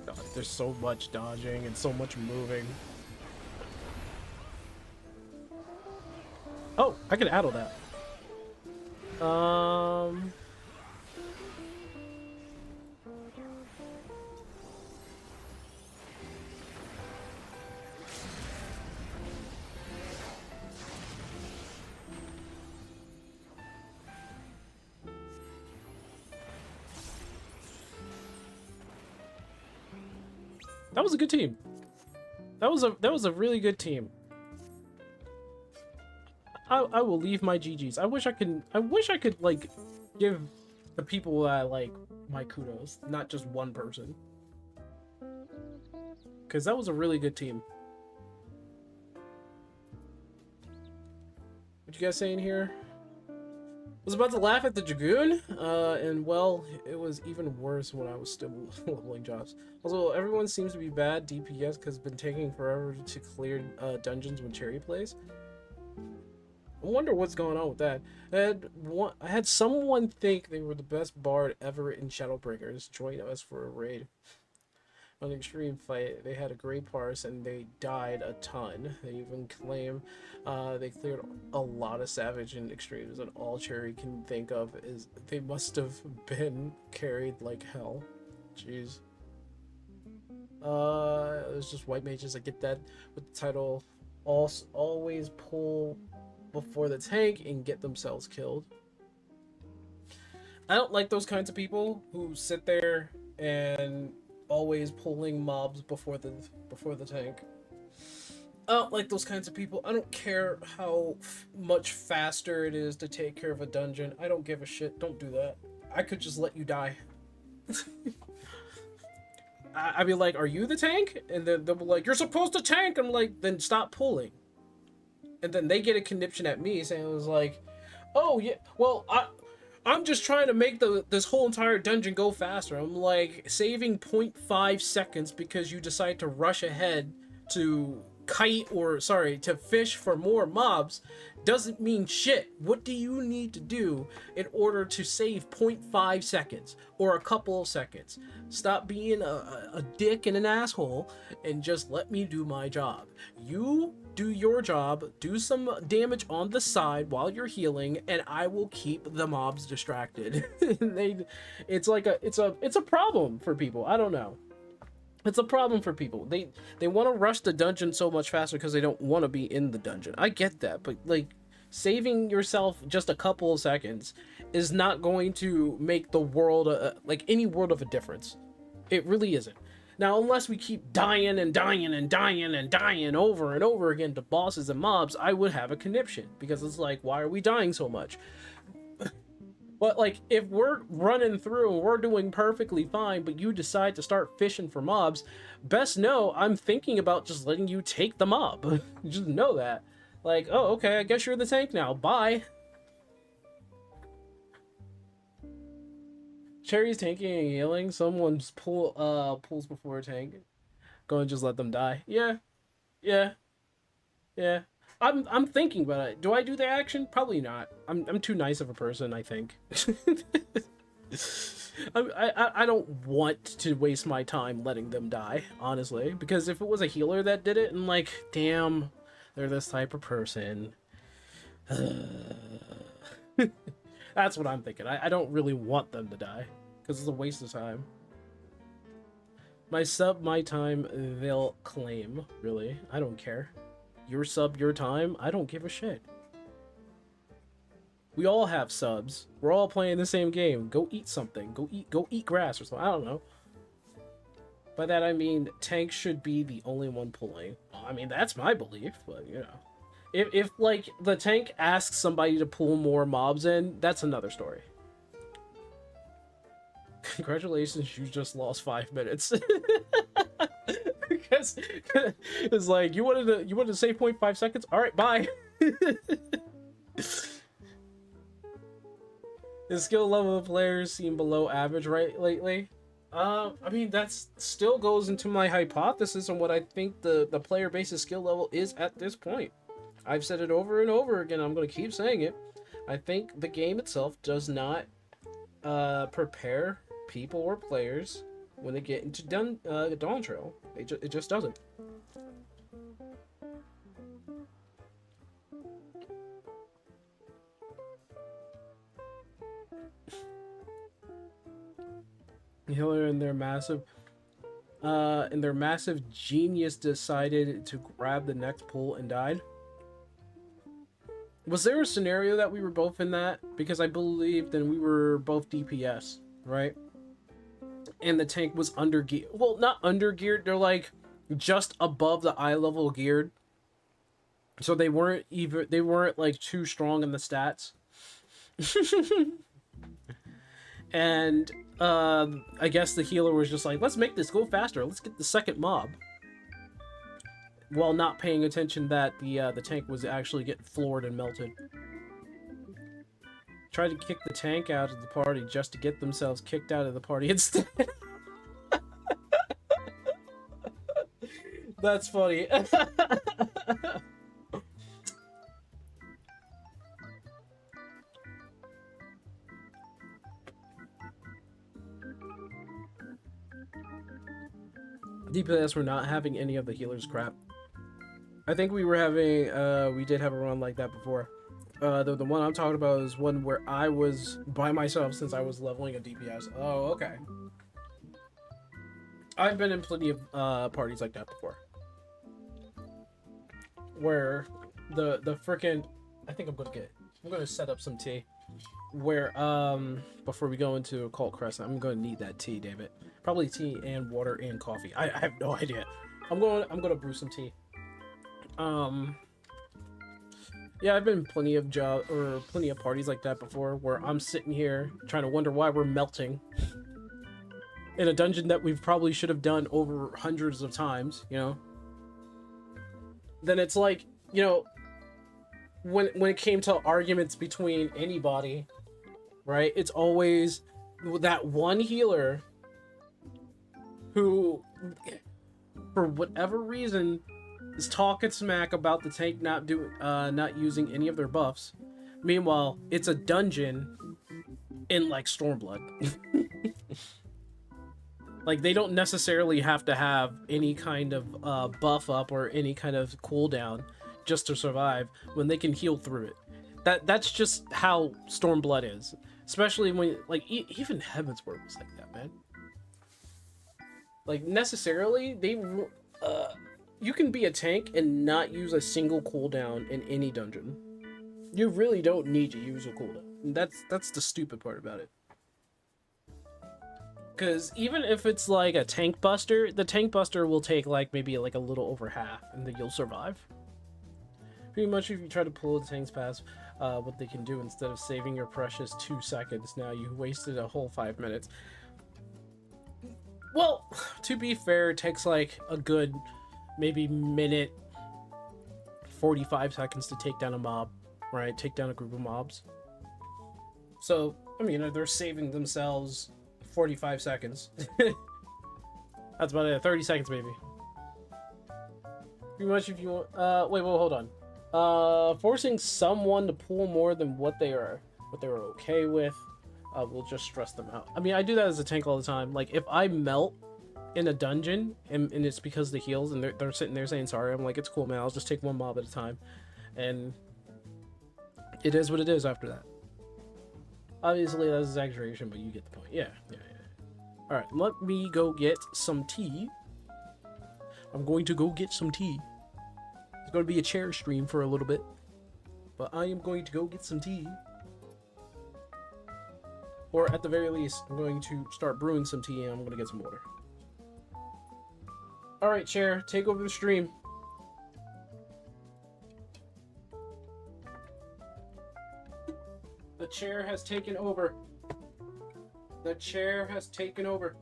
God, there's so much dodging and so much moving. Oh, I can addle that. That was a good team. That was a really good team. I will leave my GGs. I wish I could like give the people that I like my kudos, not just one person. Cause that was a really good team. What you guys saying here? Was about to laugh at the Dragoon, and well, it was even worse when I was still leveling jobs. Also, everyone seems to be bad DPS because it's been taking forever to clear dungeons when Cherry plays. I wonder what's going on with that. I had someone think they were the best bard ever in Shadowbringers join us for a raid. On an extreme fight, they had a great parse and they died a ton. They even claim they cleared a lot of savage and extremes, and all Cherry can think of is they must have been carried like hell. Jeez. It's just white mages. I get that with the title. Always pull before the tank and get themselves killed. I don't like those kinds of people who sit there and always pulling mobs before the tank. I don't like those kinds of people. I don't care how much faster it is to take care of a dungeon. I don't give a shit. Don't do that. I could just let you die. I'd be like, are you the tank? And then they'll be like, you're supposed to tank. I'm like, then stop pulling. And then they get a conniption at me saying, it was like, oh yeah, well, I'm just trying to make this whole entire dungeon go faster. I'm like, saving 0.5 seconds because you decide to rush ahead to to fish for more mobs doesn't mean shit. What do you need to do in order to save 0.5 seconds or a couple of seconds? Stop being a dick and an asshole and just let me do my job. You do your job, do some damage on the side while you're healing, and I will keep the mobs distracted. It's a problem for people. I don't know. It's a problem for people. They want to rush the dungeon so much faster because they don't want to be in the dungeon. I get that, but like saving yourself just a couple of seconds is not going to make the world like any world of a difference. It really isn't. Now, unless we keep dying and dying and dying and dying over and over again to bosses and mobs, I would have a conniption because it's like, why are we dying so much? But like, if we're running through and we're doing perfectly fine, but you decide to start fishing for mobs, best know I'm thinking about just letting you take the mob. Just know that. Like, oh, okay, I guess you're the tank now. Bye. Cherry's tanking and healing. Someone's pulls before a tank. Go and just let them die. Yeah. I'm thinking about it. Do I do the action? Probably not. I'm too nice of a person, I think. I don't want to waste my time letting them die, honestly. Because if it was a healer that did it, and like, damn, they're this type of person. That's what I'm thinking. I don't really want them to die. Because it's a waste of time. My sub, my time, they'll claim. Really. I don't care. Your sub, your time, I don't give a shit. We all have subs. We're all playing the same game. Go eat something. Go eat grass or something. I don't know. By that I mean tank should be the only one pulling. I mean, that's my belief, but you know. If like the tank asks somebody to pull more mobs in, that's another story. Congratulations, you just lost 5 minutes. Because it's like you wanted to save 0.5 seconds. All right, bye. The skill level of players seem below average right lately. I mean that still goes into my hypothesis on what I think the player base's skill level is at this point. I've said it over and over again. I'm going to keep saying it. I think the game itself does not prepare people or players when they get into Dawn Trail. It just doesn't. Healer and their massive genius decided to grab the next pull and died. Was there a scenario that we were both in that? Because I believe then we were both DPS, right? And the tank was under geared. Well, not under geared. They're like just above the eye level geared. So they weren't like too strong in the stats. And I guess the healer was just like, let's make this go faster. Let's get the second mob. While not paying attention that the tank was actually getting floored and melted. Tried to kick the tank out of the party just to get themselves kicked out of the party instead. That's funny. DPS were not having any of the healers crap. I think we were having, we did have a run like that before. The one I'm talking about is one where I was by myself since I was leveling a DPS. Oh, okay. I've been in plenty of parties like that before. Where the frickin', I think I'm gonna set up some tea. Where before we go into Occult Crescent, I'm gonna need that tea, David. Probably tea and water and coffee. I have no idea. I'm gonna brew some tea. Yeah, I've been in plenty of parties like that before where I'm sitting here trying to wonder why we're melting in a dungeon that we probably should have done over hundreds of times, you know? Then it's like, you know, when it came to arguments between anybody, right? It's always that one healer who, for whatever reason, is talking smack about the tank not using any of their buffs. Meanwhile, it's a dungeon in like Stormblood. Like they don't necessarily have to have any kind of buff up or any kind of cooldown just to survive when they can heal through it. That's just how Stormblood is. Especially when like even Heavensward was like that, man. Like necessarily you can be a tank and not use a single cooldown in any dungeon. You really don't need to use a cooldown. And that's the stupid part about it. Because even if it's like a tank buster, the tank buster will take like maybe like a little over half and then you'll survive. Pretty much if you try to pull the tanks past what they can do instead of saving your precious 2 seconds, now you wasted a whole 5 minutes. Well, to be fair, it takes like a good maybe minute 45 seconds to take down a mob, right? Take down a group of mobs. So, I mean, they're saving themselves 45 seconds. That's about it. 30 seconds maybe. Pretty much if you want wait, hold on. Forcing someone to pull more than what they were okay with will just stress them out. I mean, I do that as a tank all the time. Like if I melt in a dungeon and it's because of the heals and they're sitting there saying sorry, I'm like, it's cool, man, I'll just take one mob at a time. And it is what it is after that. Obviously that's exaggeration, but you get the point. Yeah. Alright, let me go get some tea. I'm going to go get some tea. It's going to be a chair stream for a little bit, but I am going to go get some tea. Or at the very least, I'm going to start brewing some tea and I'm going to get some water. Alright, chair, take over the stream. The chair has taken over. The chair has taken over.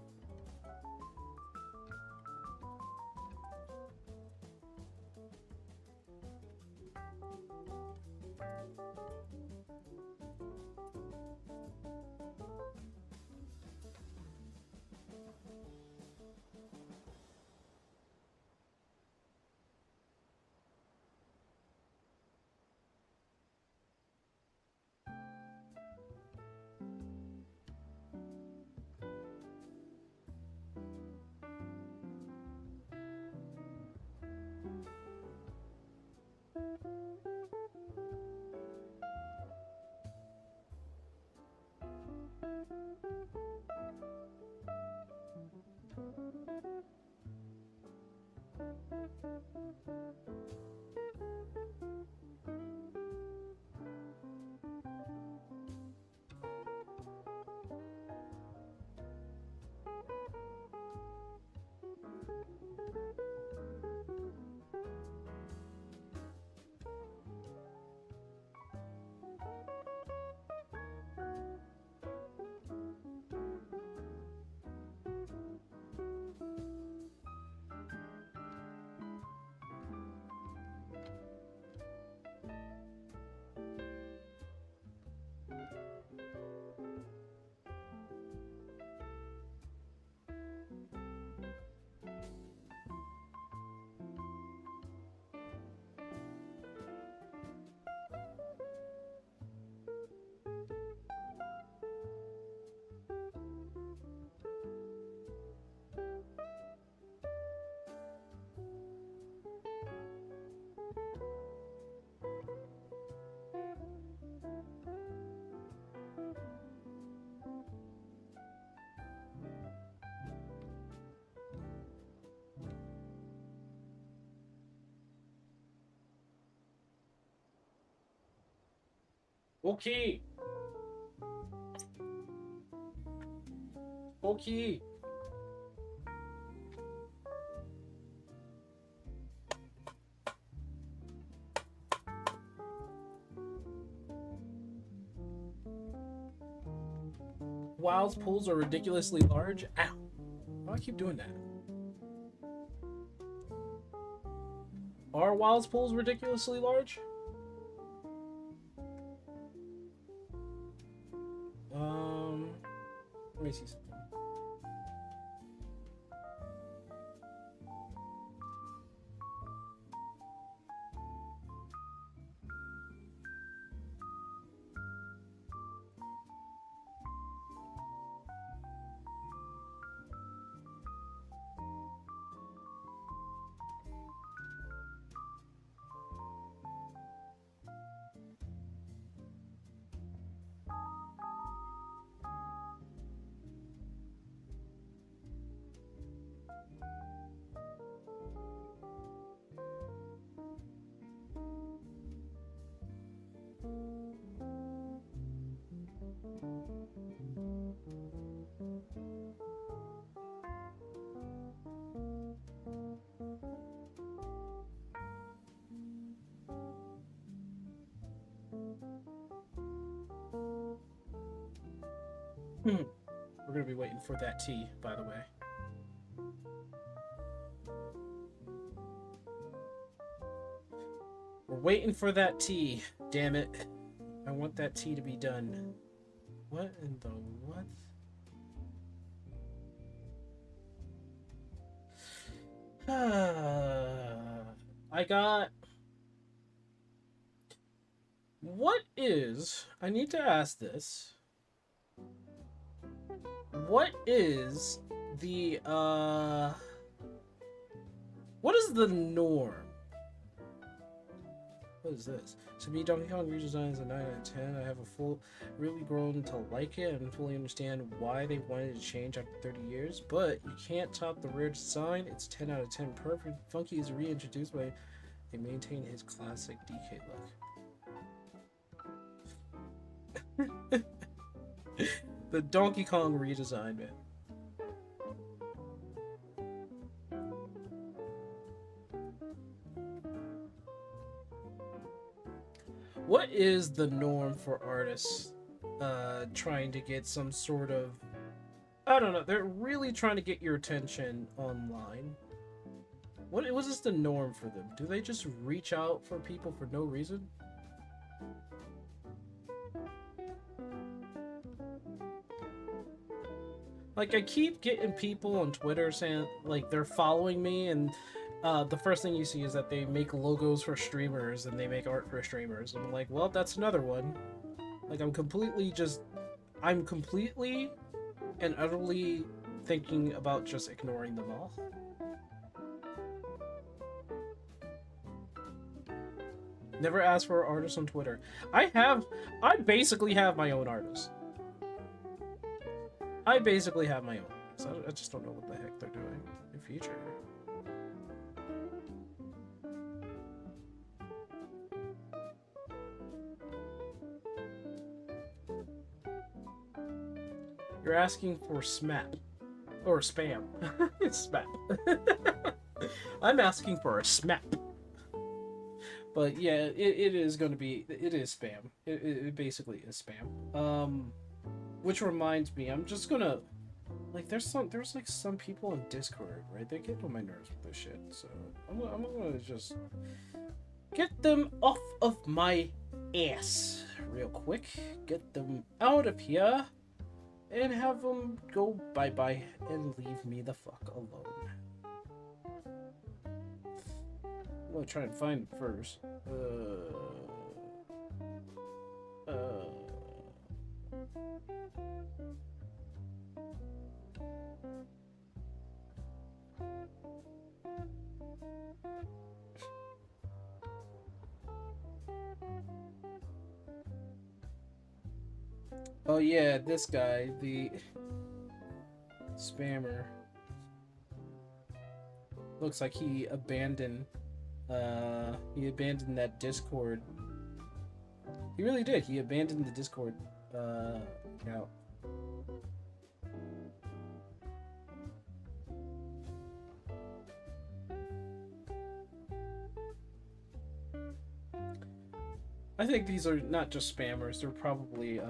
Okay. Okay. Wild's pools are ridiculously large. Ow. Why do I keep doing that? Are Wild's pools ridiculously large? Let me see something. We're gonna be waiting for that tea, by the way. We're waiting for that tea. Damn it. I want that tea to be done. What in the what? I got... What is... I need to ask this. What is the, what is the norm? What is this? To me, Donkey Kong redesign is a 9 out of 10. I have really grown to like it and fully understand why they wanted to change after 30 years, but you can't top the rare design. It's 10 out of 10 perfect. Funky is reintroduced, but they maintain his classic DK look. The Donkey Kong redesign, man. What is the norm for artists trying to get some sort of... I don't know, they're really trying to get your attention online. What is the norm for them? Do they just reach out for people for no reason? Like, I keep getting people on Twitter saying, like, they're following me, and the first thing you see is that they make logos for streamers, and they make art for streamers. And I'm like, well, that's another one. Like, I'm completely and utterly thinking about just ignoring them all. Never ask for artists on Twitter. I basically have my own artists. I basically have my own. So I just don't know what the heck they're doing in future. You're asking for SMAP. Or spam. It's SMAP. I'm asking for a SMAP. But yeah, it is going to be... It is spam. It basically is spam. Which reminds me, I'm just gonna... Like, there's like some people on Discord, right? They get on my nerves with this shit. So, I'm gonna just... get them off of my ass real quick. Get them out of here. And have them go bye-bye and leave me the fuck alone. I'm gonna try and find it first. Oh yeah, this guy, the spammer. Looks like he abandoned that Discord He really did. He abandoned the Discord account. I think these are not just spammers. They're probably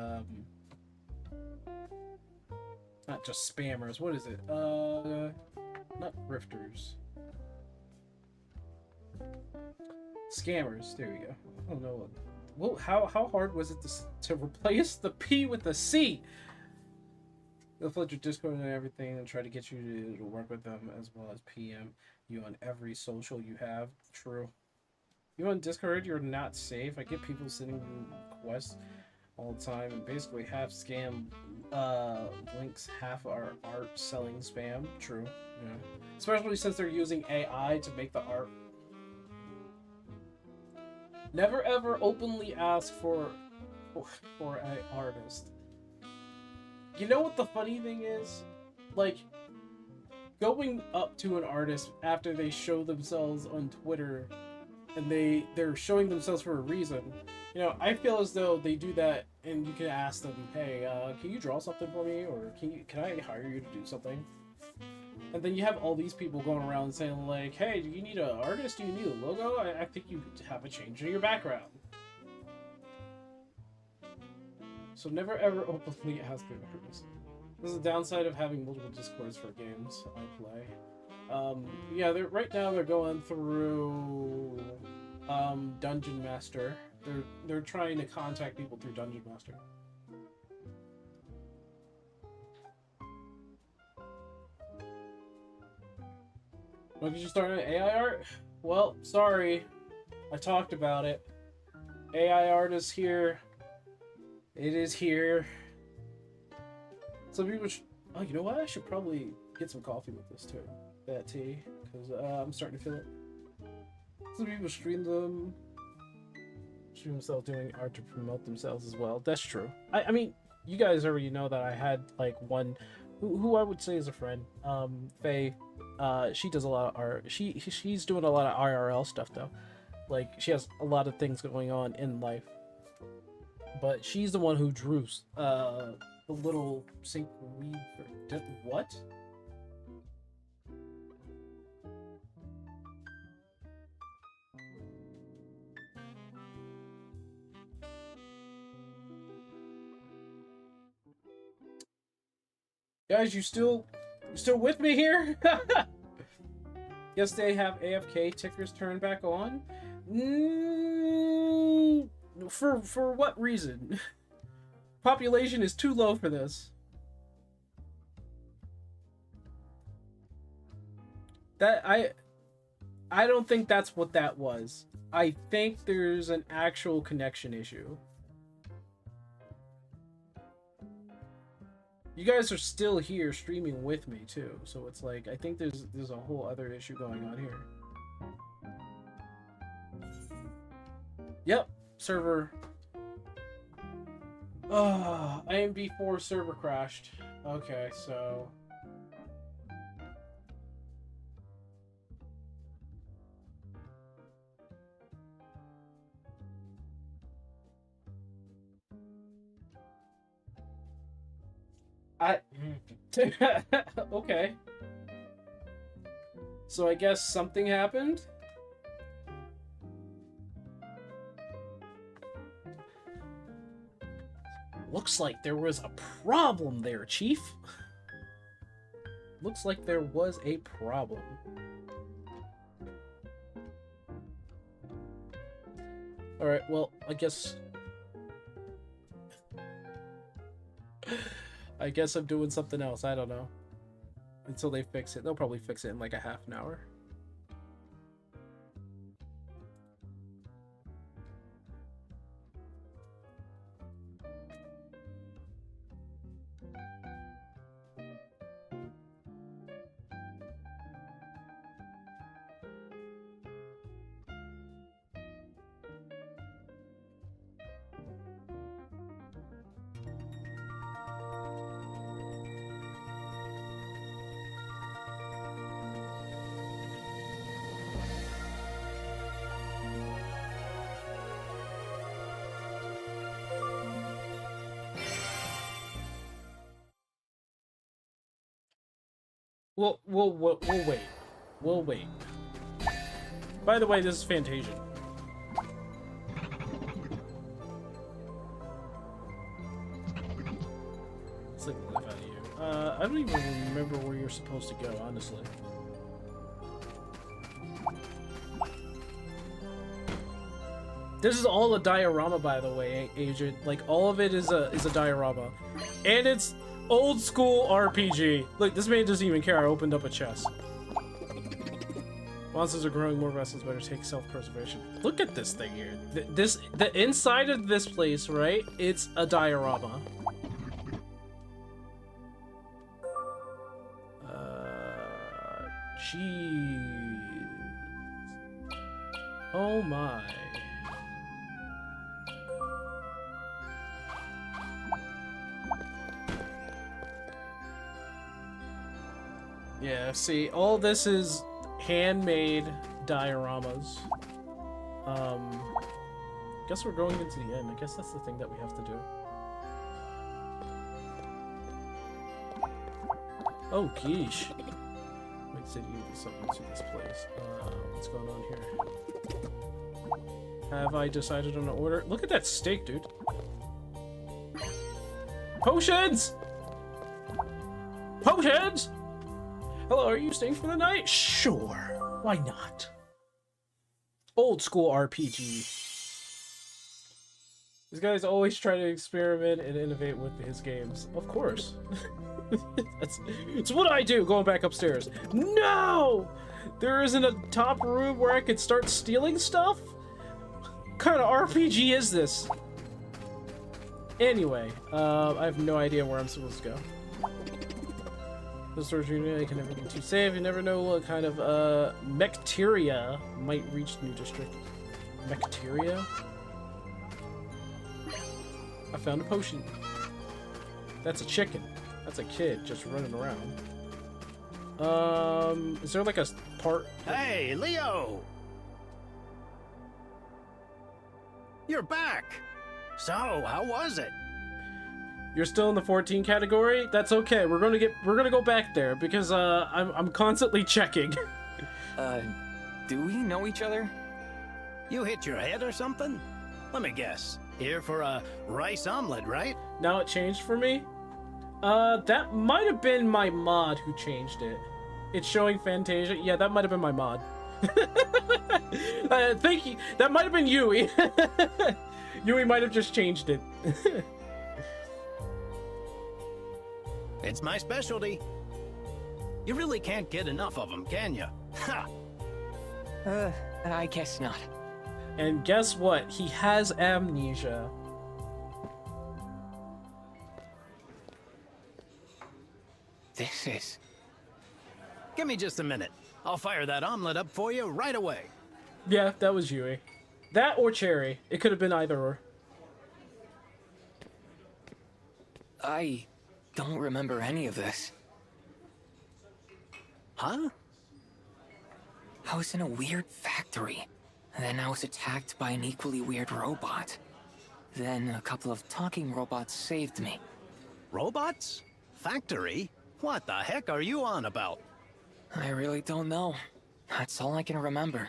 not just spammers. What is it? Not grifters. Scammers. There we go. I don't know. Well, how hard was it to replace the P with the C? They'll flood your Discord and everything and try to get you to work with them, as well as PM you on every social you have. True. You on Discord, you're not safe. I get people sending requests all the time, and basically half scam links, half are art selling spam. True. Yeah. Especially since they're using AI to make the art. Never ever openly ask for an artist. You know what the funny thing is? Like, going up to an artist after they show themselves on Twitter and they're showing themselves for a reason. You know, I feel as though they do that and you can ask them, hey, can you draw something for me? Or can I hire you to do something? And then you have all these people going around saying like, hey, do you need an artist? Do you need a logo? I think you have a change in your background. So never ever openly ask an artist. This is the downside of having multiple Discords for games I play. Yeah, right now they're going through Dungeon Master. They're trying to contact people through Dungeon Master. When did you start an AI art? Well, sorry. I talked about it. AI art is here. It is here. Some people oh, you know what? I should probably get some coffee with this too. That tea. Because I'm starting to feel it. Some people stream themselves doing art to promote themselves as well. That's true. I mean, you guys already know that I had like one who I would say is a friend. Faye. She does a lot of art. She's doing a lot of IRL stuff though. Like, she has a lot of things going on in life. But she's the one who drew the little sink weed for what? Guys, you still with me here? Yes, they have AFK tickers turned back on. For what reason? Population is too low for this. I don't think that's what that was. I think there's an actual connection issue. You guys are still here streaming with me too, so it's like I think there's a whole other issue going on here. Yep, server. IMB4 server crashed. Okay, so okay. So I guess something happened. Looks like there was a problem there, Chief. Looks like there was a problem. Alright, well, I guess I'm doing something else. I don't know. Until they fix it. They'll probably fix it in like a half an hour. We'll wait. We'll wait. By the way, this is Fantasia. Let's like live out of you. I don't even remember where you're supposed to go, honestly. This is all a diorama, by the way, Agent. Like, all of it is a diorama. And it's old school RPG. Look, this man doesn't even care. I opened up a chest. Monsters are growing, more vessels better take self-preservation. Look at this thing here. The inside of this place, right? It's a diorama. Jeez. Oh my. Yeah, see, all this is handmade dioramas. Guess we're going into the end. I guess that's the thing that we have to do. Oh, geesh. Wait, said you do something to this place. What's going on here? Have I decided on an order? Look at that steak, dude. Potions! Potions! Hello, are you staying for the night? Sure. Why not? Old school RPG. This guy's always trying to experiment and innovate with his games. Of course. It's what I do, going back upstairs. No! There isn't a top room where I could start stealing stuff? What kind of RPG is this? Anyway, I have no idea where I'm supposed to go. The storage unit can never be too safe. You never know what kind of bacteria might reach the new district. Bacteria? I found a potion. That's a chicken. That's a kid just running around. Is there like a part? Hey, Leo! You're back! So, how was it? You're still in the 14 category? That's okay. We're gonna go back there because I'm constantly checking. Do we know each other? You hit your head or something? Let me guess. Here for a rice omelet, right? Now it changed for me? That might have been my mod who changed it. It's showing Fantasia. Yeah, that might have been my mod. Thank you. That might have been Yui. Yui might have just changed it. It's my specialty. You really can't get enough of them, can you? Ha! I guess not. And guess what? He has amnesia. This is... Give me just a minute. I'll fire that omelet up for you right away. Yeah, that was Yui. That or Cherry. It could have been either or. I don't remember any of this. Huh? I was in a weird factory. Then I was attacked by an equally weird robot. Then a couple of talking robots saved me. Robots? Factory? What the heck are you on about? I really don't know. That's all I can remember.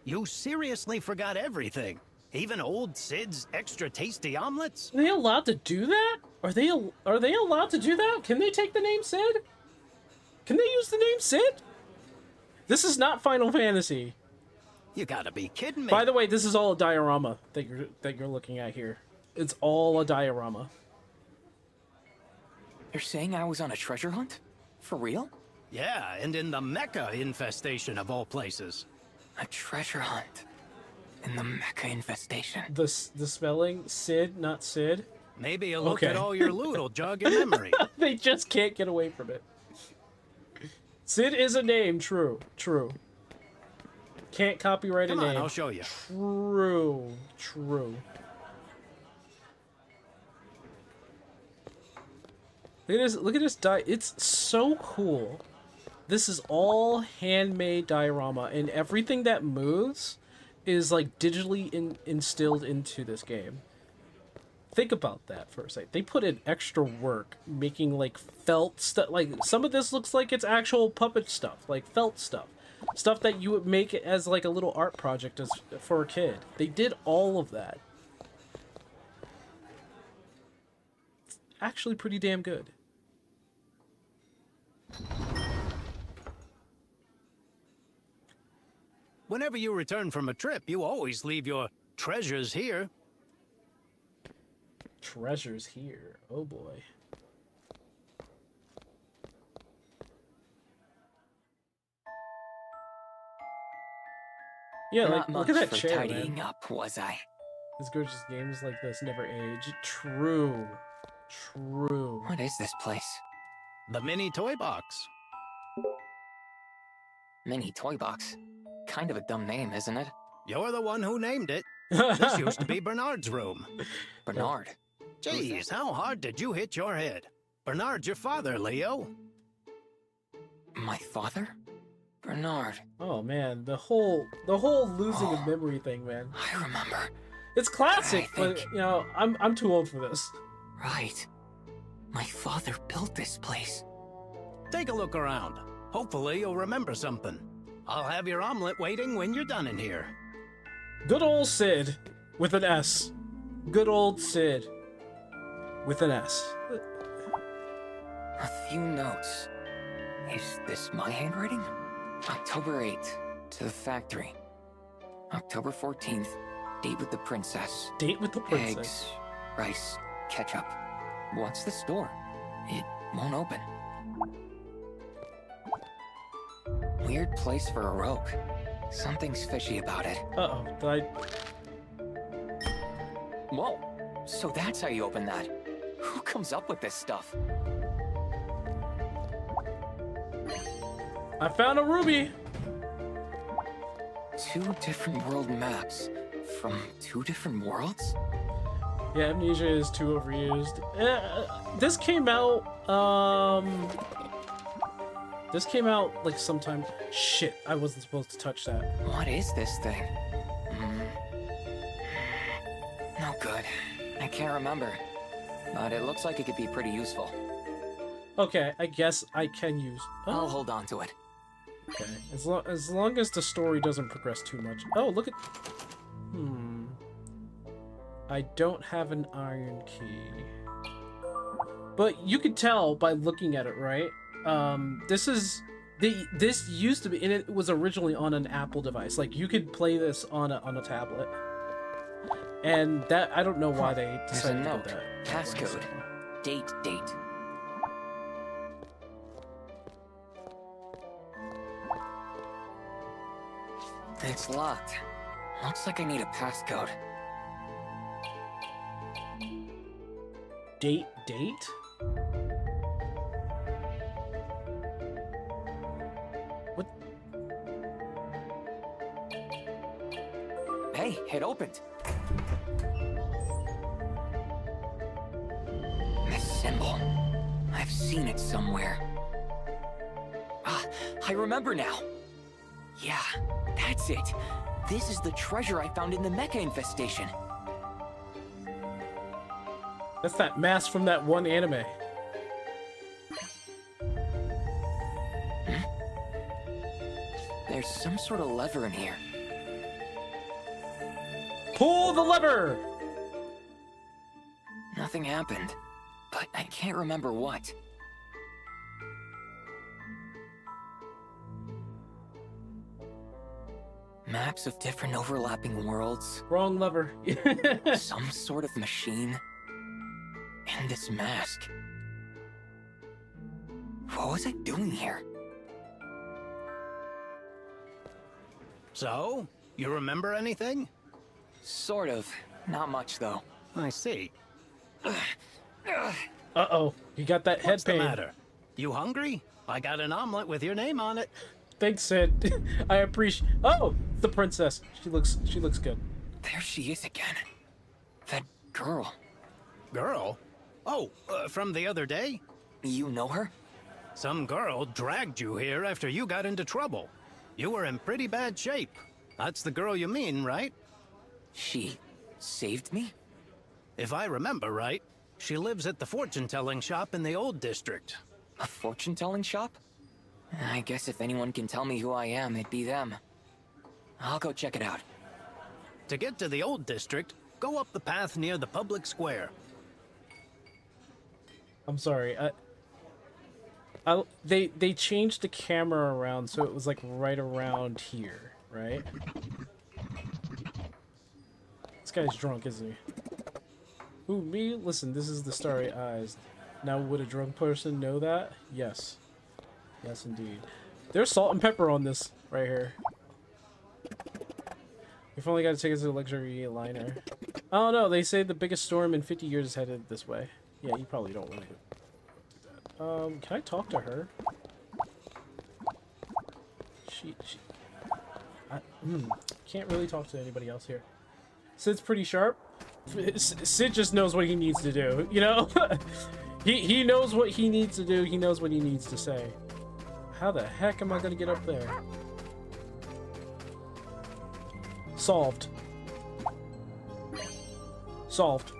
You seriously forgot everything? Even old Sid's extra tasty omelets? Are they allowed to do that? Are they allowed to do that? Can they take the name Sid? Can they use the name Sid? This is not Final Fantasy. You gotta be kidding me. By the way, this is all a diorama that you're looking at here. It's all a diorama. You're saying I was on a treasure hunt? For real? Yeah, and in the Mecca infestation of all places. A treasure hunt. In the Mecca infestation. The spelling Sid, not Sid. Maybe a look Okay. at all your loot will jog your memory. They just can't get away from it. Sid is a name, true. Can't copyright Come a on, name. I'll show you. True. Look at this it's so cool. This is all handmade diorama, and everything that moves is like digitally instilled into this game. think about that for a second. They put in extra work making like felt stuff. Like some of this looks like it's actual puppet stuff, like felt stuff that you would make as like a little art project as for a kid. They did all of that. It's actually pretty damn good. Whenever you return from a trip, you always leave your treasures here. Treasures here. Oh boy. Yeah, like, Not look at much that for chair, tidying man. up, was I? These gorgeous games like this never age. True. True. What is this place? The mini toy box. Mini toy box. Kind of a dumb name, isn't it? You're the one who named it. This used to be Bernard's room. Bernard. Jeez, how hard did you hit your head? Bernard's your father, Leo. My father? Bernard. Oh man, the whole losing of memory thing, man. I remember. It's classic, I but think- you know, I'm too old for this. Right. My father built this place. Take a look around. Hopefully you'll remember something. I'll have your omelet waiting when you're done in here. Good old Sid with an S. Good old Sid with an S. A few notes. Is this my handwriting? October 8th, to the factory. October 14th, date with the princess. Date with the princess. Eggs, rice, ketchup. What's the store? It won't open. Weird place for a rope. Something's fishy about it. Uh-oh, did I... Whoa, so that's how you open that. Who comes up with this stuff? I found a ruby! 2 different world maps from 2 different worlds? Yeah, amnesia is too overused. This came out, This came out, like, sometime... Shit, I wasn't supposed to touch that. What is this thing? No good. I can't remember. But it looks like it could be pretty useful. Okay, I guess I can use... I'll hold on to it. Okay, as long as the story doesn't progress too much. Oh, look at... I don't have an iron key. But you could tell by looking at it, right? This used to be, and it was originally on an Apple device. Like, you could play this on a tablet. And that, I don't know why they There's a decided to note. do that. Passcode. Date. It's locked. Looks like I need a passcode. Date? What? Hey, it opened. This symbol. I've seen it somewhere. Ah, I remember now. Yeah, that's it. This is the treasure I found in the mecha infestation. That's that mask from that one anime. There's some sort of lever in here. Pull the lever! Nothing happened, but I can't remember what. Maps of different overlapping worlds, Wrong lever. some sort of machine, and this mask. What was I doing here? So, you remember anything? Sort of. Not much, though. I see. Uh-oh, you got that head What's the pain. matter? You hungry? I got an omelet with your name on it. Thanks, Sid. I appreciate... Oh, the princess. She looks good. There she is again. That girl. Girl? Oh, from the other day? You know her? Some girl dragged you here after you got into trouble. You were in pretty bad shape. That's the girl you mean, right? She saved me? If I remember right, she lives at the fortune-telling shop in the old district. A fortune-telling shop? I guess if anyone can tell me who I am, it'd be them. I'll go check it out. To get to the old district, go up the path near the public square. I'm sorry. They changed the camera around so it was like right around here, right? This guy's drunk, isn't he? Who, me? Listen, this is the starry eyes. Now would a drunk person know that? Yes. Yes, indeed. There's salt and pepper on this right here. We've only got to take us to the luxury liner. Oh no, they say the biggest storm in 50 years is headed this way. Yeah, you probably don't want to do that. Can I talk to her? Can't really talk to anybody else here. Sid's pretty sharp. Sid just knows what he needs to do, you know? he knows what he needs to do, he knows what he needs to say. How the heck am I gonna get up there? Solved. Solved.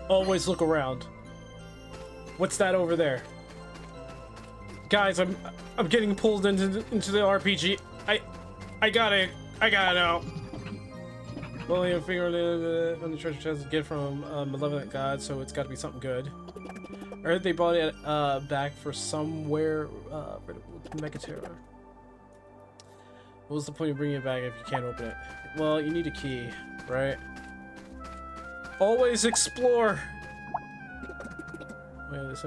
Always look around. What's that over there? Guys, I'm getting pulled into the RPG. I gotta know. Only a finger on the treasure chest to get from a malevolent god, so it's got to be something good. I heard they bought it back for somewhere with Megaterra. What was the point of bringing it back if you can't open it? Well, you need a key, right? Always explore. Wait,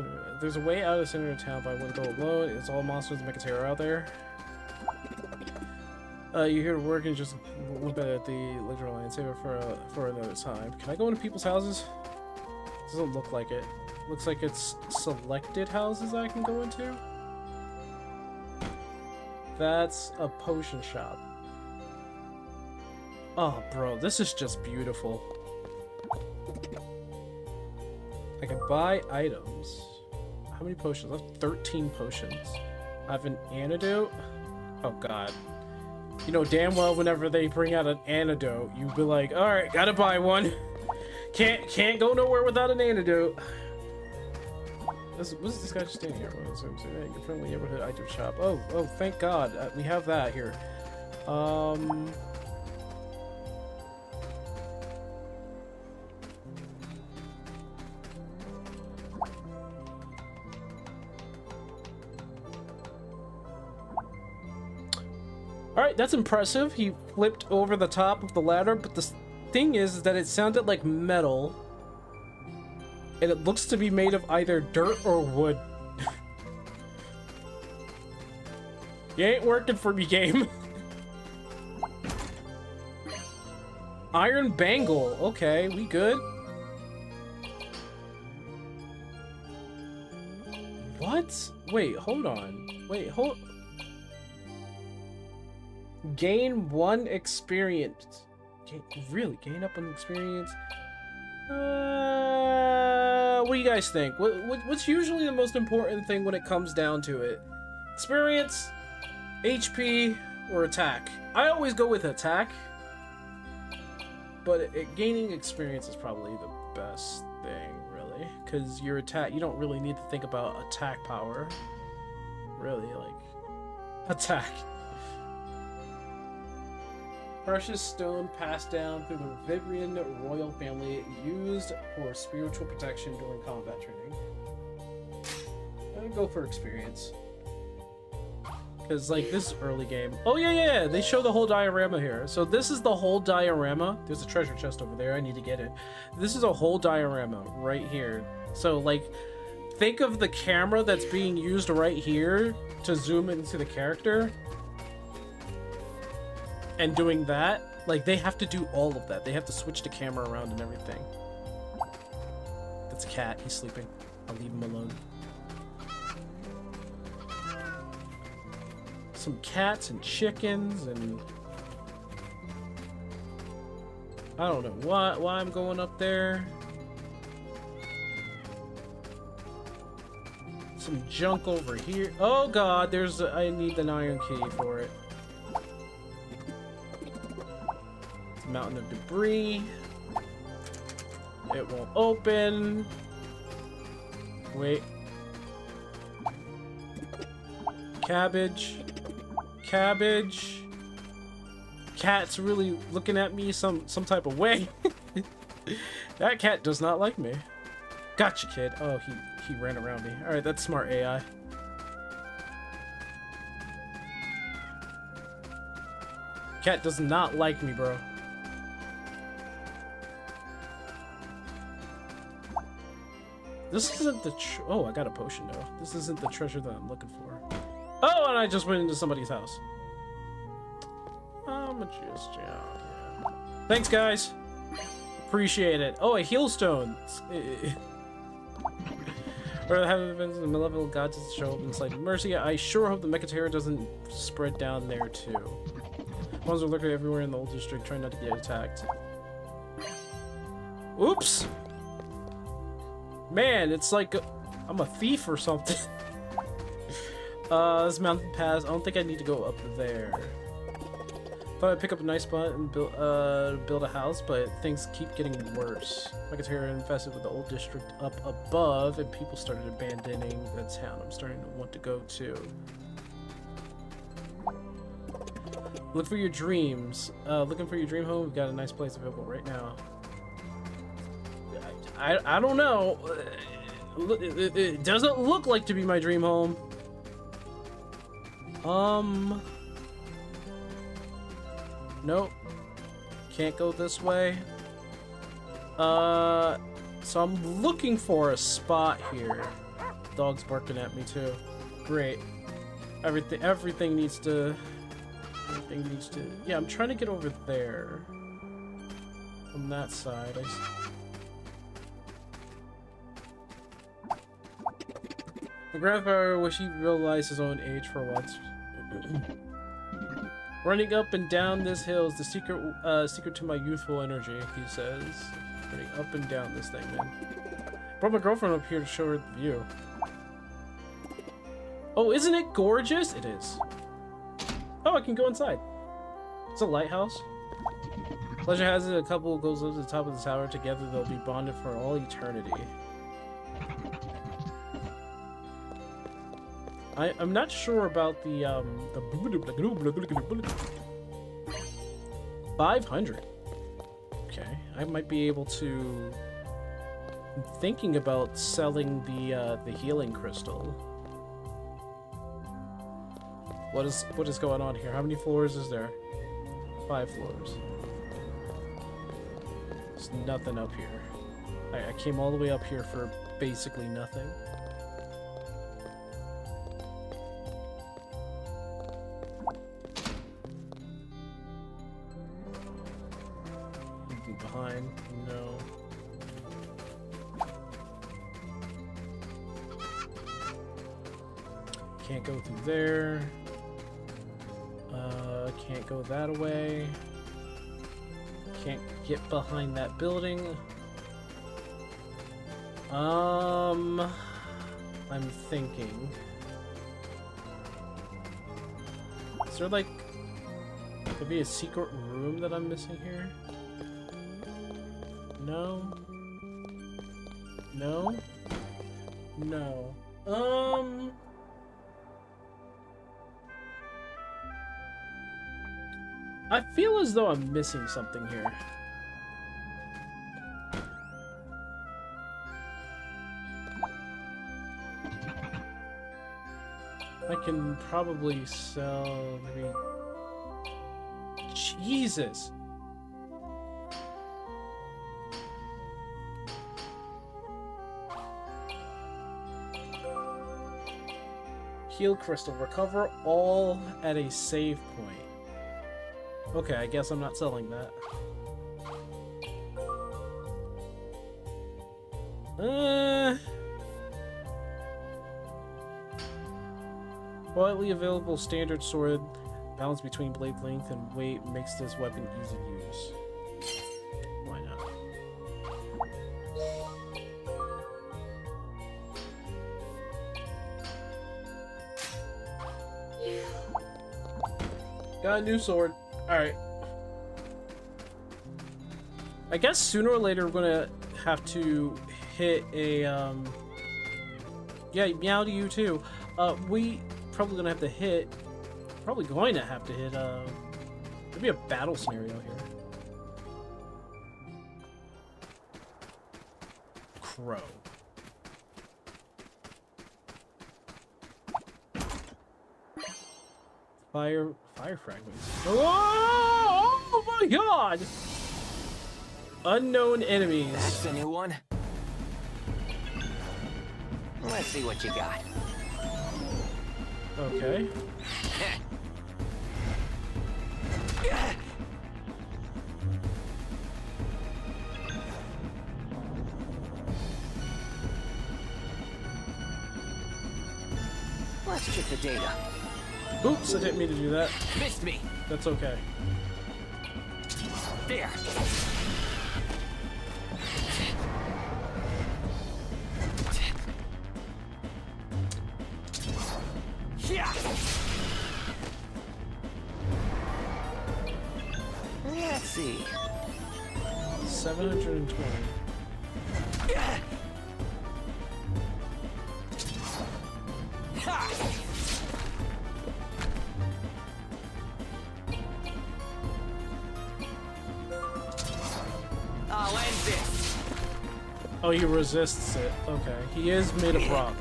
there's a way out of the center of town, but I wouldn't go alone. It's all monsters and Megaterra out there. You're here to work and just look at the luxury line. Save it for another time. Can I go into people's houses? Doesn't look like it. Looks like it's selected houses I can go into. That's a potion shop. Oh, bro, this is just beautiful. I can buy items. How many potions? I have 13 potions. I have an antidote. Oh, God. You know damn well whenever they bring out an antidote, you be like, alright, gotta buy one. Can't go nowhere without an antidote. What's this guy just standing here? Your friendly neighborhood item shop. Oh, thank God. We have that here. Alright, that's impressive. He flipped over the top of the ladder, but the thing is that it sounded like metal. And it looks to be made of either dirt or wood. You ain't working for me, game. Iron bangle. Okay, we good. What? Wait, hold on. Wait, hold... Gain 1 experience. Really? Gain up on experience? What do you guys think? What's usually the most important thing when it comes down to it? Experience, HP, or attack? I always go with attack. But gaining experience is probably the best thing, really. Because your attack, you don't really need to think about attack power. Really, like... Attack. Precious stone passed down through the Vibrian royal family, used for spiritual protection during combat training. I'm gonna go for experience. Because, like, this is early game. Oh, yeah, they show the whole diorama here. So this is the whole diorama. There's a treasure chest over there. I need to get it. This is a whole diorama right here. So, like, think of the camera that's being used right here to zoom into the character. And doing that, like, they have to do all of that. They have to switch the camera around and everything. That's a cat. He's sleeping. I'll leave him alone. Some cats and chickens and... I don't know why I'm going up there. Some junk over here. Oh God, I need an iron key for it. Mountain of debris. It won't open. Wait. Cabbage. Cabbage. Cat's really looking at me some type of way. That cat does not like me. Gotcha, kid. Oh, he ran around me. Alright, that's smart AI. Cat does not like me, bro. This isn't the oh, I got a potion though. This isn't the treasure that I'm looking for. Oh, and I just went into somebody's house. I'm just yeah. Thanks, guys. Appreciate it. Oh, a heal stone. Or have the malevolent gods to show up in slight mercy. I sure hope the mecha terror doesn't spread down there too. Ones are lurking everywhere in the old district, trying not to get attacked. Oops. Man, it's like I'm a thief or something. This mountain pass. I don't think I need to go up there. Thought I'd pick up a nice spot and build a house, but things keep getting worse. Megaterra infested with the old district up above, and people started abandoning the town. I'm starting to want to go too. Look for your dreams. Looking for your dream home. We've got a nice place available right now. I don't know. It doesn't look like to be my dream home. Nope. Can't go this way. So I'm looking for a spot here. Dog's barking at me too. Great. Everything needs to. Yeah, I'm trying to get over there. On that side. My grandfather wished he realized his own age for once. Running up and down this hill is the secret to my youthful energy, he says. Running up and down this thing, man. Brought my girlfriend up here to show her the view. Oh, isn't it gorgeous? It is. Oh, I can go inside. It's a lighthouse. Legend has it a couple goes up to the top of the tower. Together they'll be bonded for all eternity. I'm not sure about the 500. Okay, I might be able to. I'm thinking about selling the healing crystal. What is going on here? How many floors is there? 5 floors. There's nothing up here. I came all the way up here for basically nothing. Behind? No. Can't go through there. Can't go that way. Can't get behind that building. I'm thinking. Is there like could be a secret room that I'm missing here? No. No. No. I feel as though I'm missing something here. I can probably sell maybe. Jesus. Heal crystal. Recover all at a save point. Okay, I guess I'm not selling that. Widely available standard sword. Balance between blade length and weight makes this weapon easy to use. Why not? Got a new sword. Alright. I guess sooner or later we're gonna have to hit a yeah, meow to you too. We probably gonna have to hit maybe a battle scenario here. Crow. Fire fragments. Oh my god! Unknown enemies. That's a new one. Let's see what you got. Okay. Let's check the data. Oops, I didn't mean to do that. Missed me. That's okay. There. Yeah. Let's see. 720. Ha! I'll end this. Oh, he resists it. Okay. He is made of rock.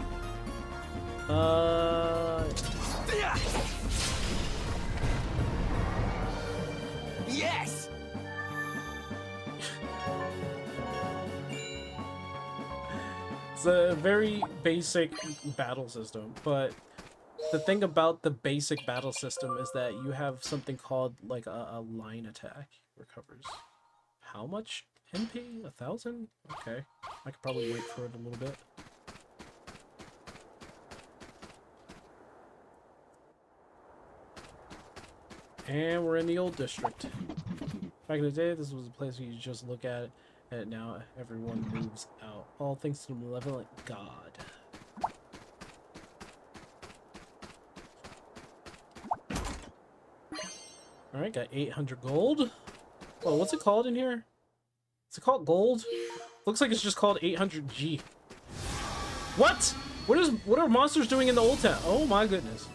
Yes. It's a very basic battle system, but the thing about the basic battle system is that you have something called like a line attack recovers. How much MP? 1,000? Okay. I could probably wait for it a little bit. And we're in the old district. Back in the day, this was a place where you just look at it, and now everyone moves out. All thanks to the malevolent god. Alright, got 800 gold. Oh, what's it called in here? Is it called gold? Looks like it's just called 800G. What? What are monsters doing in the old town? Oh my goodness.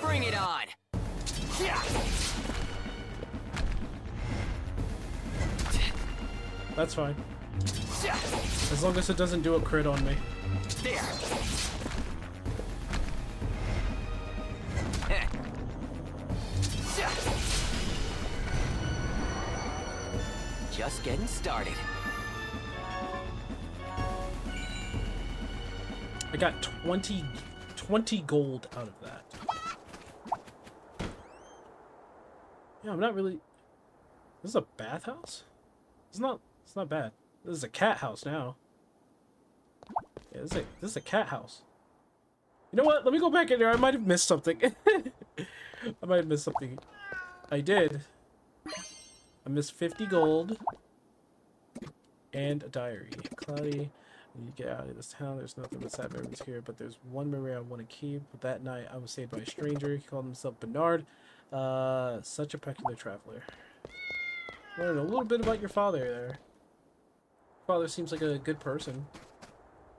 Bring it on. Yeah. That's fine. As long as it doesn't do a crit on me. There. Just getting started. I got 20 gold out of that. Yeah, I'm not really... This is a bathhouse? It's not bad. This is a cat house now. Yeah, this is a cat house. You know what? Let me go back in there. I might have missed something. I might have missed something. I did. I missed 50 gold. And a diary. Cloudy. I need to get out of this town. There's nothing but sad memories here, but there's one memory I want to keep. But that night, I was saved by a stranger. He called himself Bernard. Such a peculiar traveler. Learn a little bit about your father there. Father seems like a good person.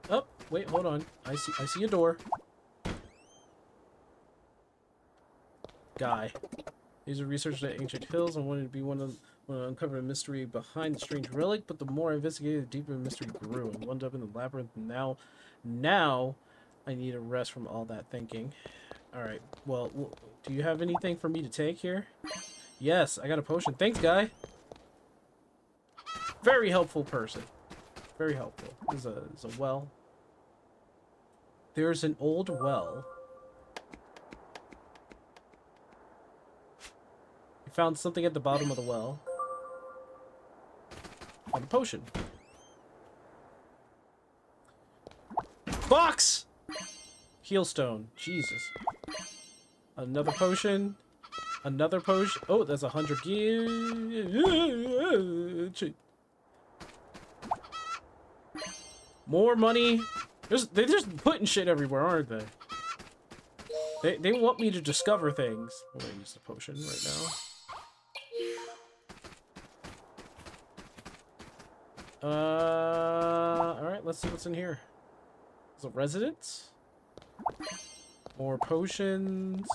Oh, wait, hold on. I see a door. Guy. He's a researcher at Ancient Hills. I wanted to be one to uncover a mystery behind the strange relic, but the more I investigated, the deeper the mystery grew. I wound up in the labyrinth, and now I need a rest from all that thinking. Alright, well, do you have anything for me to take here? Yes, I got a potion. Thanks, guy. Very helpful person. Very helpful. There's a well. There's an old well. You found something at the bottom of the well. Found a potion. Box! Healstone. Jesus. Another potion. Another potion. Oh, that's 100 gear. More money. They're just putting shit everywhere, aren't they? They want me to discover things. I'm gonna use the potion right now. Alright, let's see what's in here. Is it residence? More potions.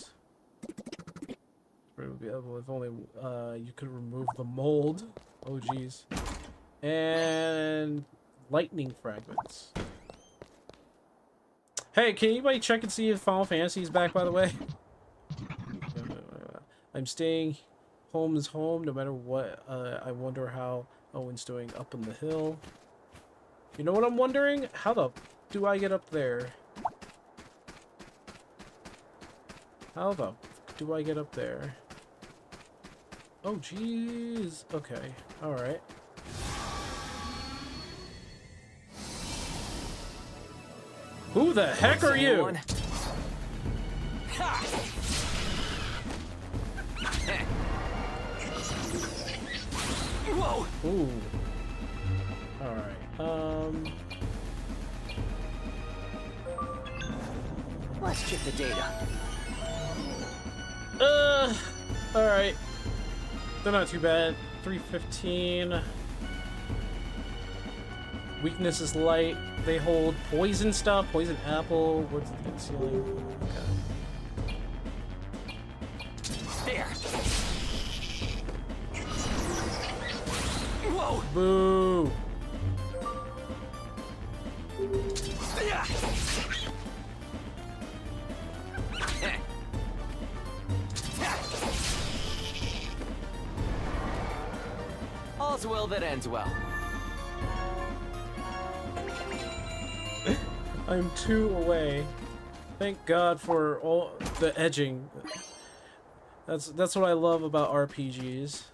If only you could remove the mold. Oh jeez. And lightning fragments. Hey, can anybody check and see if Final Fantasy is back, by the way? I'm staying home is home, no matter what. I wonder how Owen's doing up on the hill. You know what I'm wondering? How the do I get up there? How the do I get up there? Oh, jeez. Okay. Alright. Who the heck are you? Whoa! Ooh. Alright. Let's check the data. Alright. They're not too bad. 315. Weakness is light. They hold poison stuff. Poison apple. What's the ceiling? Okay. There. Whoa! Boo! All's well that ends well. I'm 2 away. Thank God for all the edging. That's what I love about RPGs.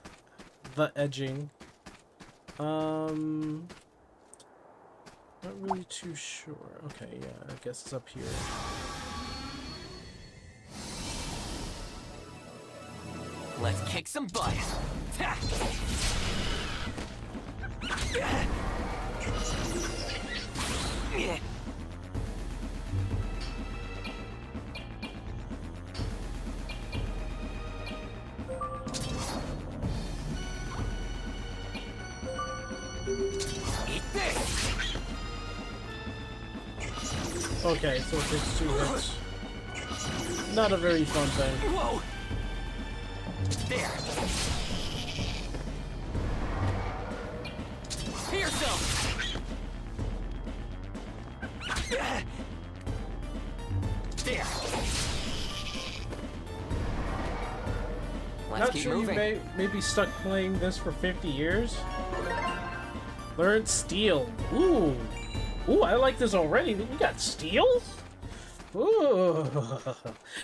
The edging. Not really too sure. Okay, yeah, I guess it's up here. Let's kick some butt. Eat this. Okay, so it takes 2 hits. Not a very fun thing. Whoa! There. Here's some. There. Let's Not keep sure moving. you may be stuck playing this for 50 years. Learn steel. Ooh. Ooh, I like this already. We got steel? Ooh.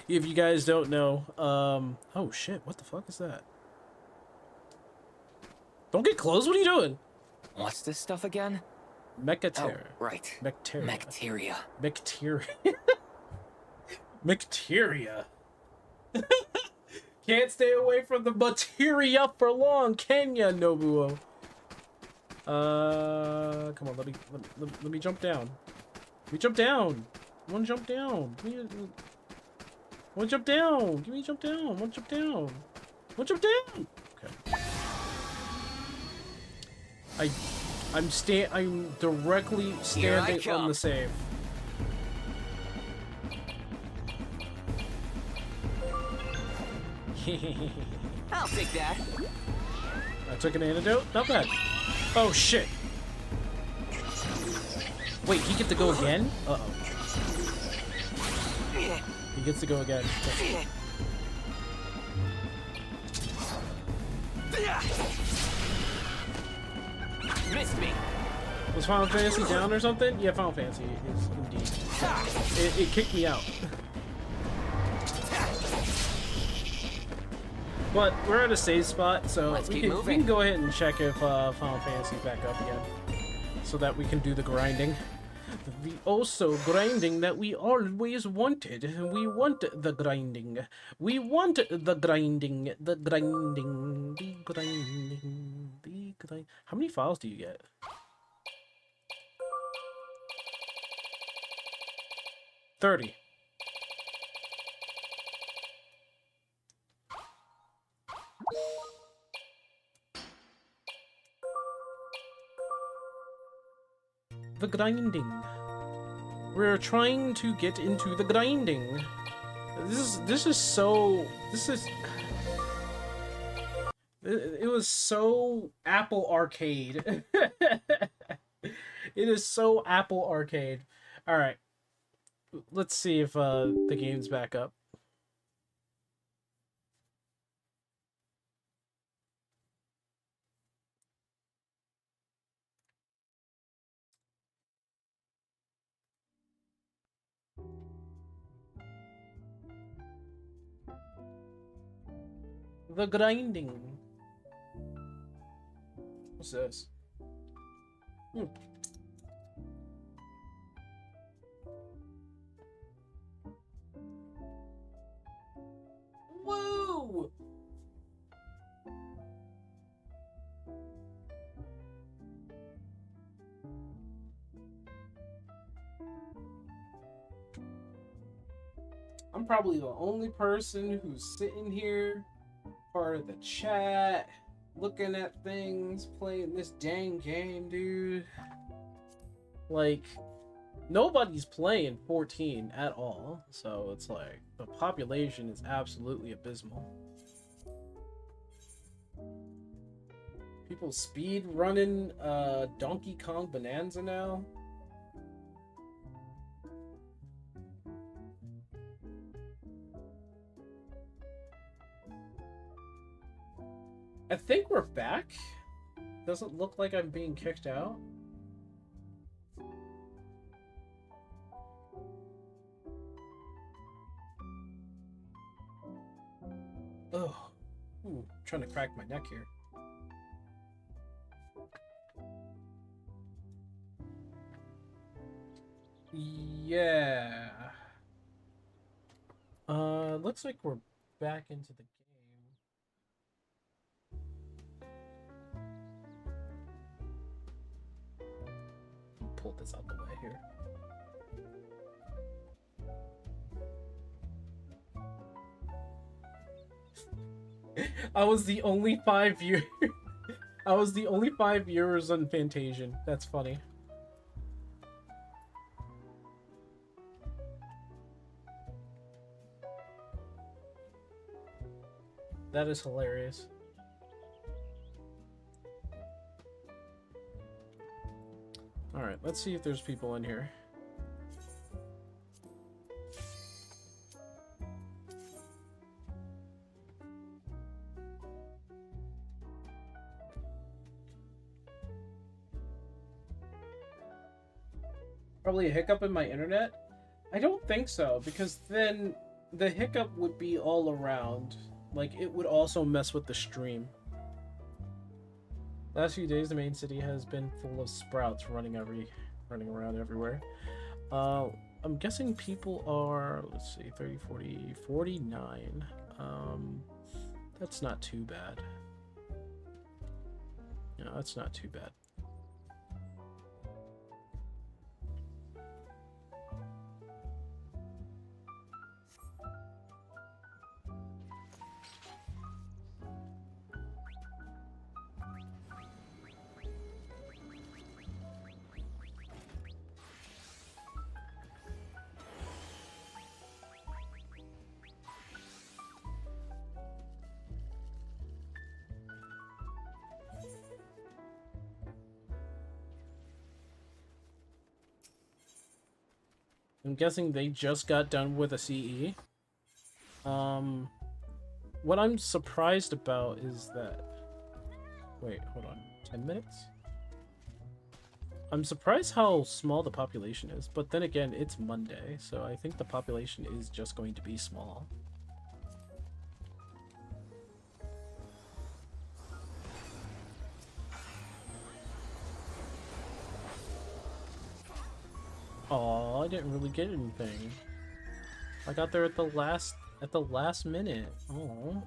If you guys don't know, oh shit, what the fuck is that? Don't get close, what are you doing? What's this stuff again? Mechateria. Oh, right. Bacteria. Bacteria. Bacteria. Bacteria. Can't stay away from the materia for long, can ya, Nobuo? Come on, let me jump down. Let me jump down. I wanna jump down. I wanna jump down. Give me a jump down. I wanna jump down. I wanna jump down. Okay. I'm directly standing on the save. I'll take that. I took an antidote. Not bad. Oh shit. Wait, he gets to go again? Uh-oh. He gets to go again. Missed me. Was Final Fantasy down or something? Yeah, Final Fantasy is indeed. It kicked me out. But we're at a save spot, so we can go ahead and check if Final Fantasy's back up again. So that we can do the grinding. The also grinding that we always wanted. We want the grinding. We want the grinding. The grinding. The grinding. The grind. How many files do you get? 30. The grinding. We're trying to get into the grinding. This is so... It was so Apple Arcade. It is so Apple Arcade. Alright. Let's see if the game's back up. The grinding. What's this? Woo! I'm probably the only person who's sitting here, part of the chat, looking at things, playing this dang game, dude. Like, nobody's playing 14 at all, so it's like, the population is absolutely abysmal. People speed running Donkey Kong Bonanza now. I think we're back. Doesn't look like I'm being kicked out. Ugh. Ooh, trying to crack my neck here. Yeah. Looks like we're back into the pull this out the way here. I was the only 5 viewers. I was the only 5 viewers on Fantasian. That's funny. That is hilarious. Alright, let's see if there's people in here. Probably a hiccup in my internet? I don't think so, because then the hiccup would be all around. Like, it would also mess with the stream. Last few days, the main city has been full of sprouts running around everywhere. I'm guessing people are, let's see, 30, 40, 49. That's not too bad. No, that's not too bad. I'm guessing they just got done with a CE. What I'm surprised about is that... Wait, hold on. 10 minutes? I'm surprised how small the population is, but then again, it's Monday, so I think the population is just going to be small. Oh, I didn't really get anything. I got there at the last minute. Oh.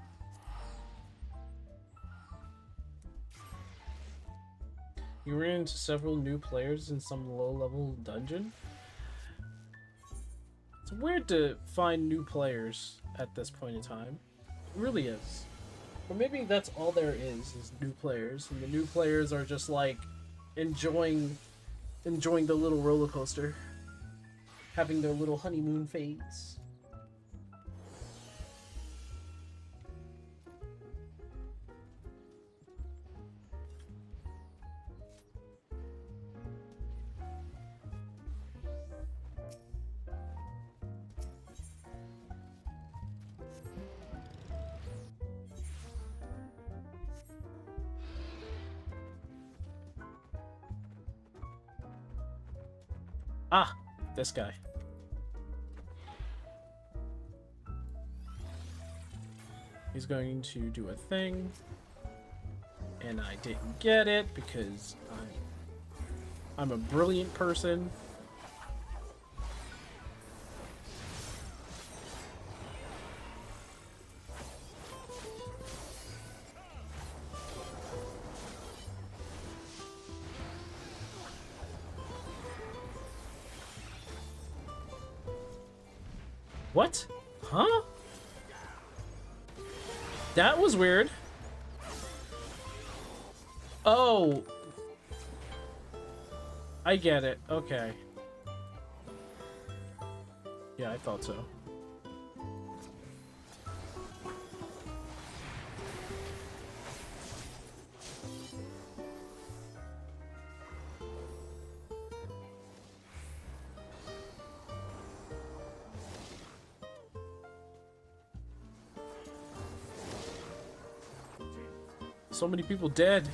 You ran into several new players in some low-level dungeon? It's weird to find new players at this point in time. It really is. Or maybe that's all there is new players, and the new players are just like enjoying enjoying the little roller coaster, having their little honeymoon phase. Ah, this guy. He's going to do a thing, and I didn't get it because I'm a brilliant person. What? Huh? That was weird. Oh. I get it. Okay. Yeah, I thought so. So many people dead.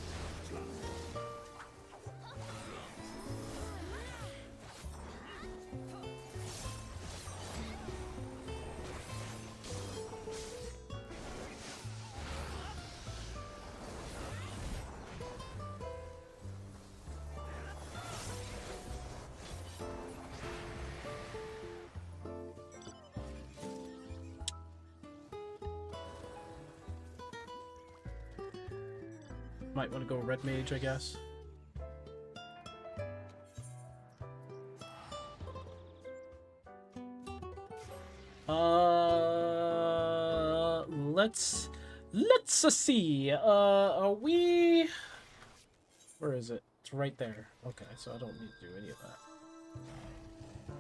Might want to go red mage, I guess. Let's see. Are we? Where is it? It's right there. Okay, so I don't need to do any of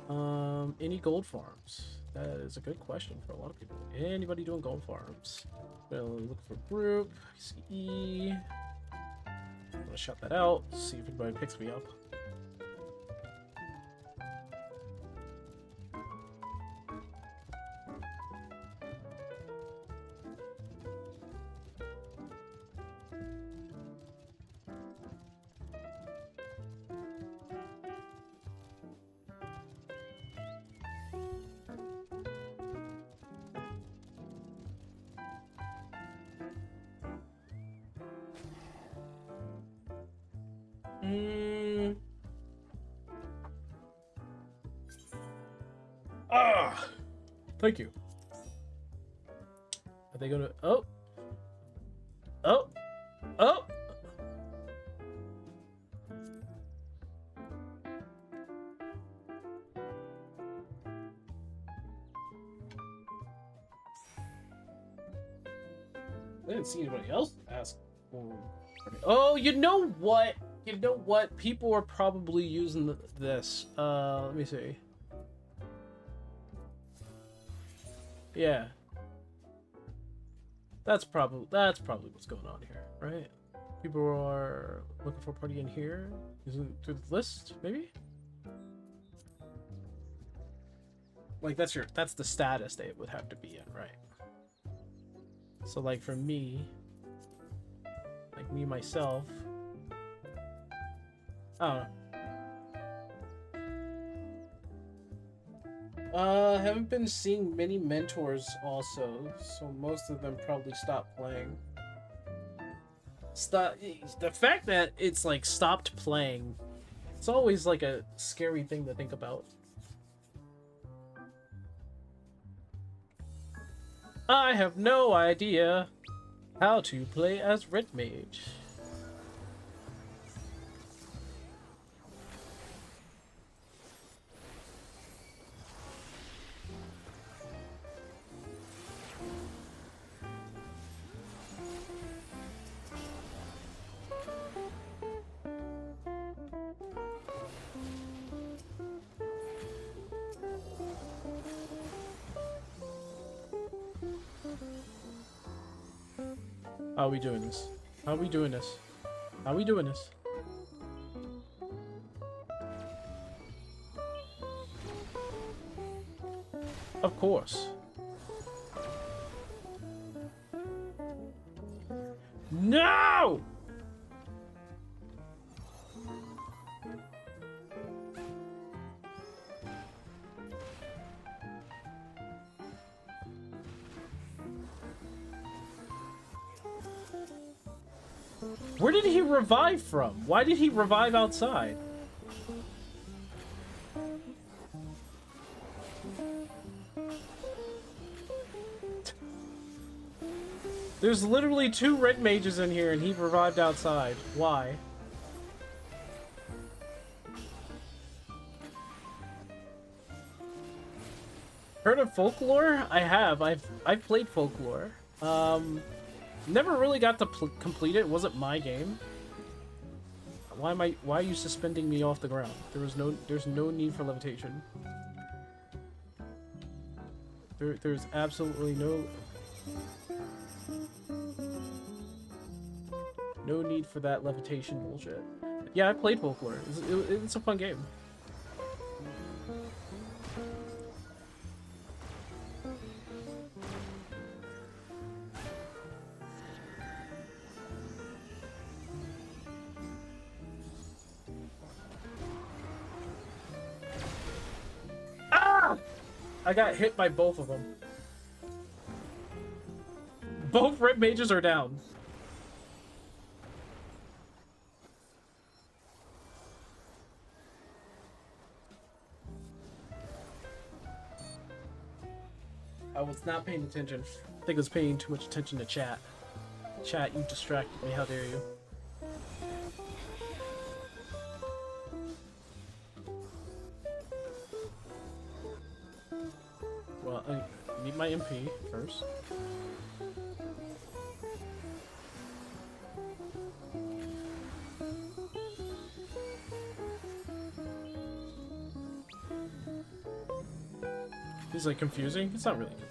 that. Any gold farms? That is a good question for a lot of people. Anybody doing gold farms? Well, look for group. CE. I'm gonna shut that out. See if anybody picks me up. Ah, thank you. Are they gonna? Oh, oh, oh. I didn't see anybody else ask for. Oh, you know what? You know what? People are probably using this. Let me see. Yeah. That's probably what's going on here, right? People are looking for a party in here. Is it through the list, maybe? Like that's the status they would have to be in, right? So like for me, like me myself, I don't know. Haven't been seeing many mentors also, so most of them probably stopped playing. The fact that it's like stopped playing, it's always like a scary thing to think about. I have no idea how to play as Red Mage. How are we doing this? How are we doing this? How are we doing this? Of course. No! Where did he revive from? Why did he revive outside? There's literally 2 red mages in here and he revived outside. Why? Heard of Folklore? I have. I've played Folklore. Never really got to complete it. It wasn't my game. Why are you suspending me off the ground? There's no need for levitation. There's absolutely no need for that levitation bullshit. Yeah, I played Folklore. It's a fun game. I got hit by both of them. Both red mages are down. I was not paying attention. I think I was paying too much attention to chat. Chat, you distracted me. How dare you? Well, I need my MP first. It's like confusing. It's not really confusing.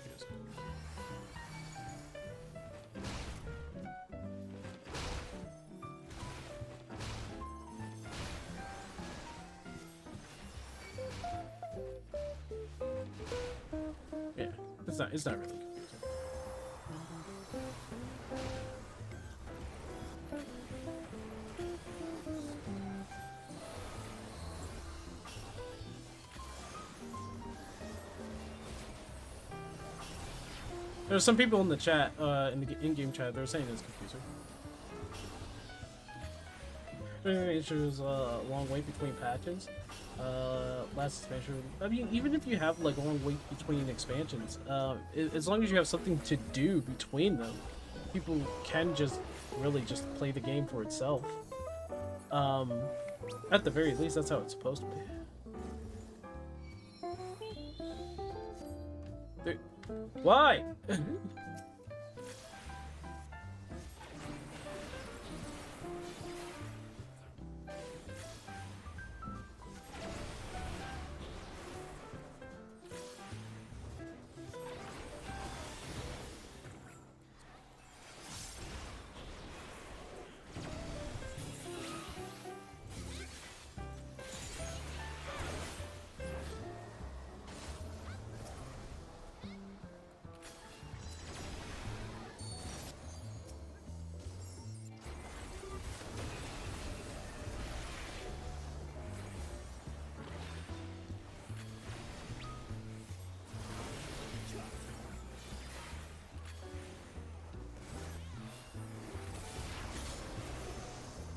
Yeah, it's not really confusing. There's some people in the chat, in the in-game chat, they're saying it's confusing. There's a long wait between patches. Last expansion. I mean, even if you have like a long wait between expansions, as long as you have something to do between them, people can just really just play the game for itself. At the very least, that's how it's supposed to be. Why?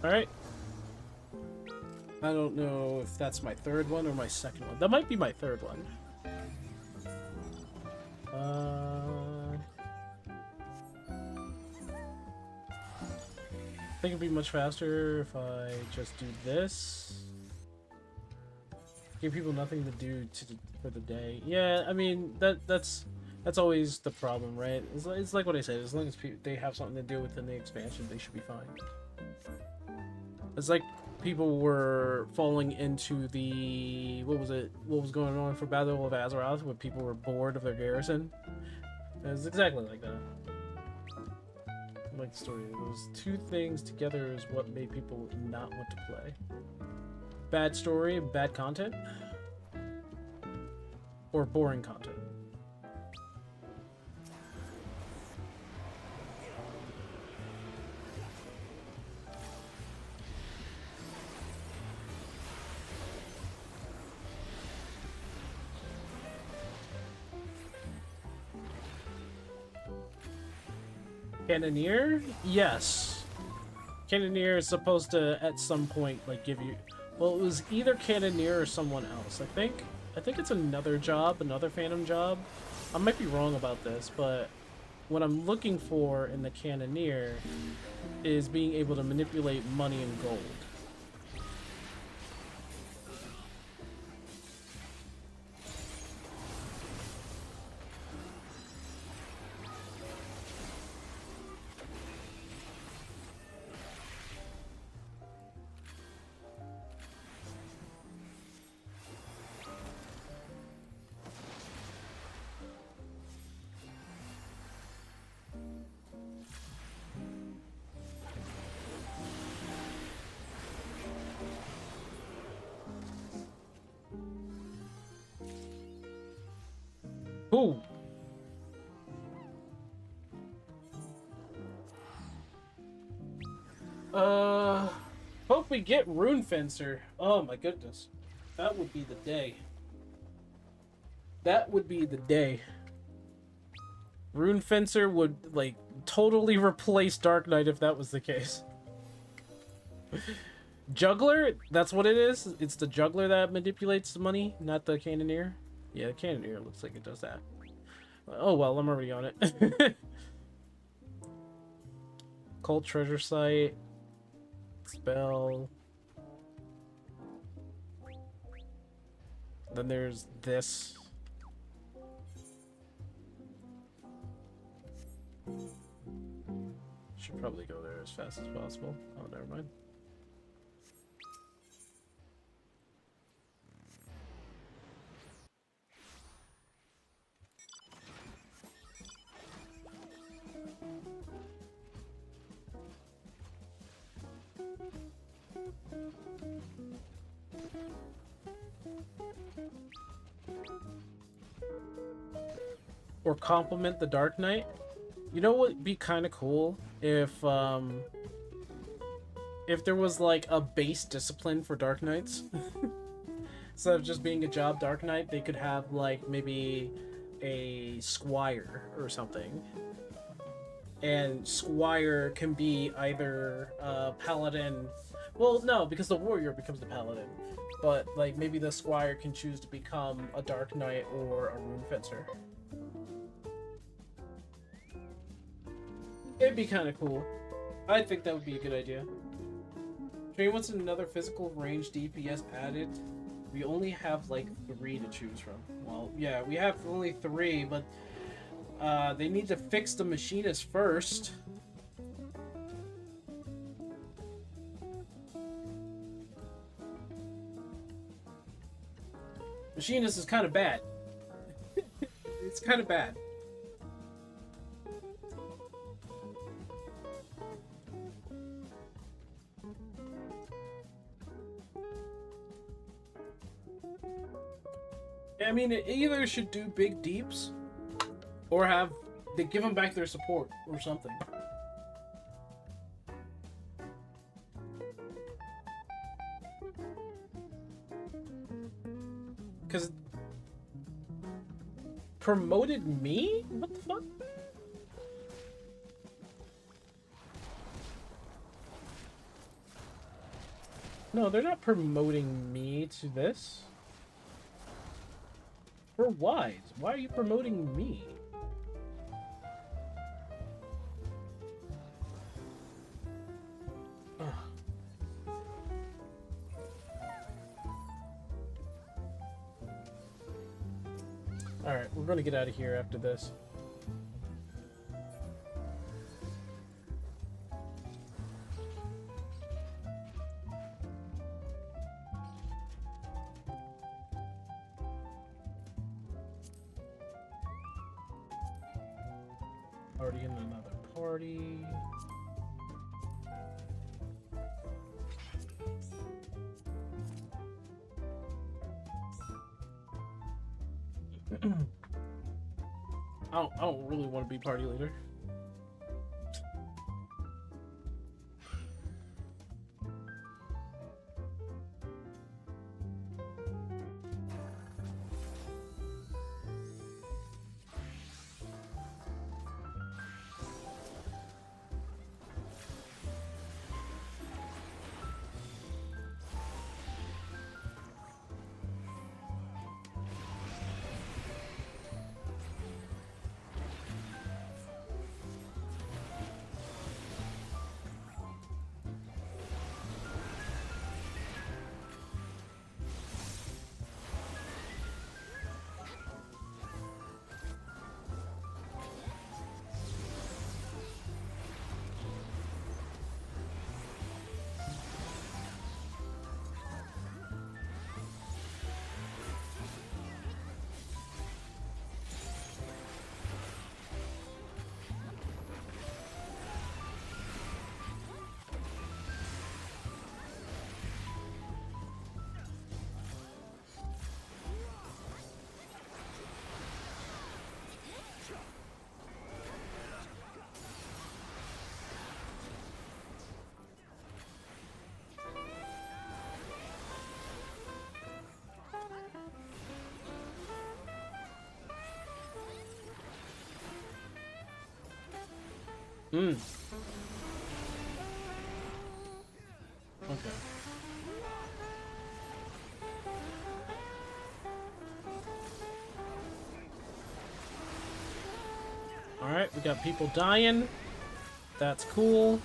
Alright. I don't know if that's my third one or my second one. That might be my third one. I think it'd be much faster if I just do this. Give people nothing to do for the day. Yeah, I mean, that's always the problem, right? It's like what I said. As long as they have something to do within the expansion, they should be fine. It's like people were falling into the... What was going on for Battle of Azeroth, where people were bored of their garrison? It's exactly like that. like the story. Those two things together is what made people not want to play. Bad story, bad content, or boring content. Cannoneer? Yes. Cannoneer is supposed to, at some point, like, give you... Well, it was either Cannoneer or someone else. I think it's another job, another Phantom job. I might be wrong about this, but what I'm looking for in the Cannoneer is being able to manipulate money and gold. Ooh. Hope we get Rune Fencer. Oh my goodness. That would be the day. That would be the day. Rune Fencer would, like, totally replace Dark Knight if that was the case. Juggler? That's what it is? It's the Juggler that manipulates the money, not the Cannoneer? Yeah, the Cannoneer looks like it does that. Oh well, I'm already on it. Cult Treasure Site. Spell. Then there's this. Should probably go there as fast as possible. Oh, never mind. Or complement the Dark Knight. You know what would be kind of cool if there was like a base discipline for Dark Knights. Instead of just being a job Dark Knight, they could have like maybe a squire or something. And squire can be either paladin. Well, no, because the warrior becomes the paladin. But like maybe the squire can choose to become a Dark Knight or a Rune Fencer. It'd be kind of cool. I think that would be a good idea. Train wants another physical range DPS added. We only have like 3 to choose from. Well, yeah, we have only 3, but they need to fix the machinist first. Machinist is kind of bad. It's kind of bad. I mean, it either should do big deeps, or have they give them back their support or something. Because promoted me? What the fuck? No, they're not promoting me to this. For why? Why are you promoting me? Alright, we're gonna get out of here after this. Already in another party. I don't really want to be party leader. Hmm. Okay. Alright, we got people dying. That's cool.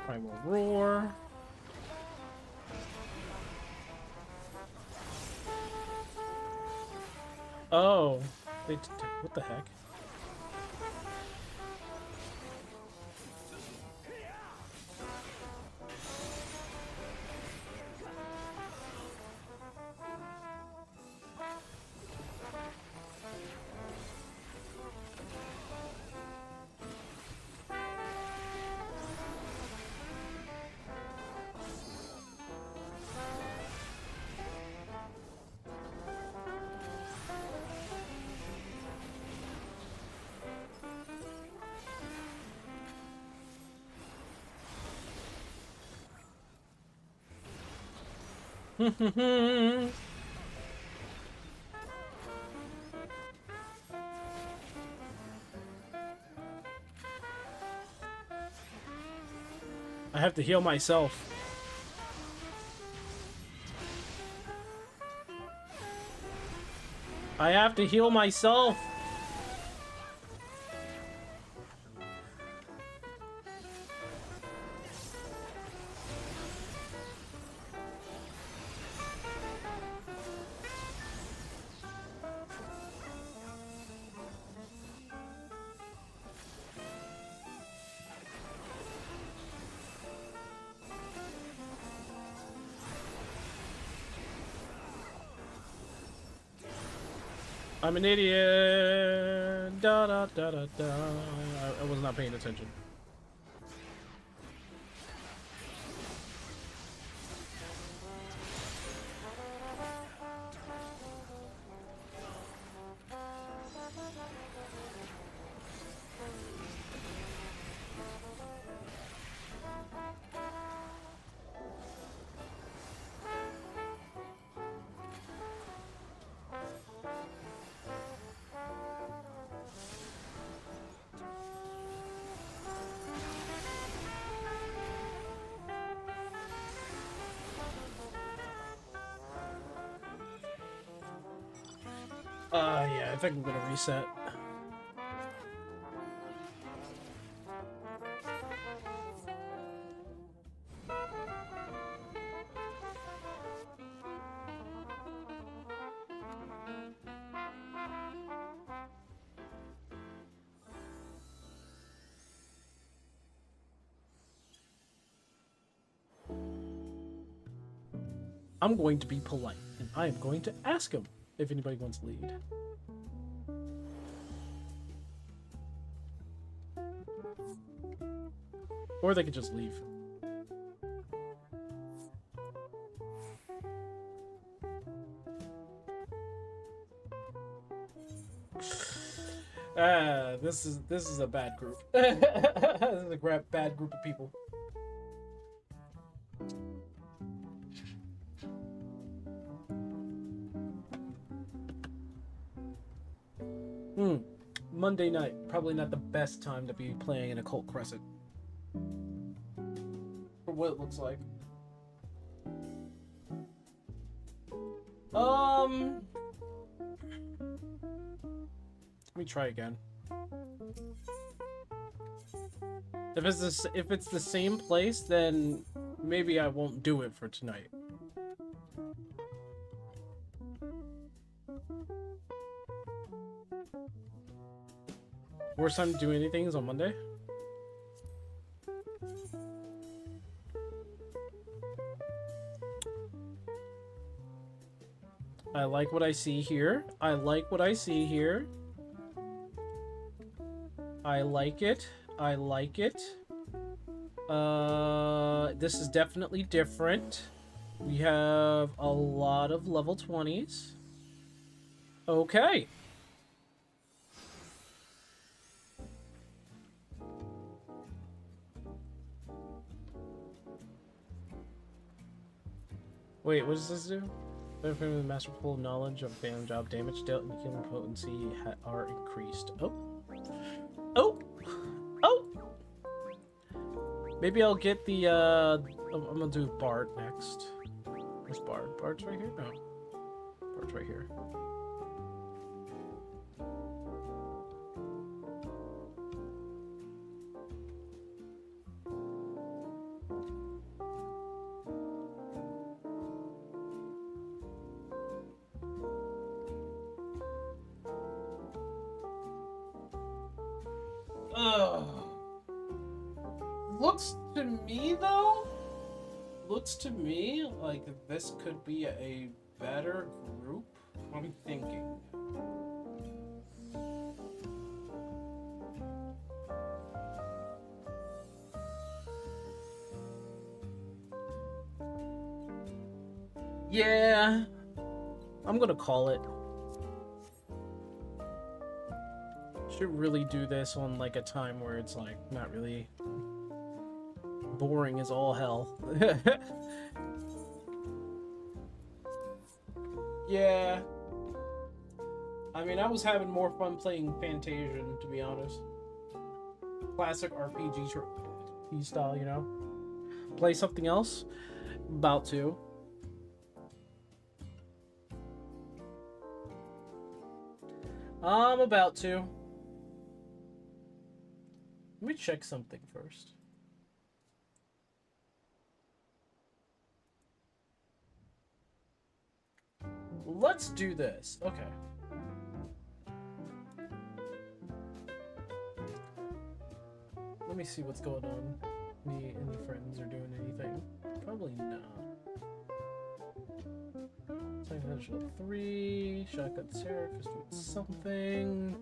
Primal Roar. Oh, what the heck? I have to heal myself. I have to heal myself. I'm an idiot. Da da da da da. I was not paying attention. Yeah, I think I'm gonna reset. I'm going to be polite, and I am going to ask him if anybody wants to lead. Or they could just leave. This is a bad group. This is a bad group of people. Monday night, probably not the best time to be playing an Occult Crescent. For what it looks like. Let me try again. If it's the same place, then maybe I won't do it for tonight. Worst time to do anything is on Monday. I like what I see here. I like what I see here. I like it. I like it. This is definitely different. We have a lot of level 20s. Okay. Wait, what does this do? Benefiting with masterful knowledge of band job damage dealt and healing potency are increased. Oh. Oh! Oh! Maybe I'll get the, I'm gonna do Bard next. Where's Bard? Bard's right here? No. Bard's right here. Looks to me like this could be a better group. I'm thinking. Yeah, I'm gonna call it. Should really do this on like a time where it's like not really boring as all hell. Yeah. I mean, I was having more fun playing Fantasian, to be honest. Classic RPG style, you know? Play something else? About to. I'm about to. Let me check something first. Let's do this. Okay. Let me see what's going on. Any friends are doing anything? Probably not. Second Shot 3. Shotgun Seraph is doing something.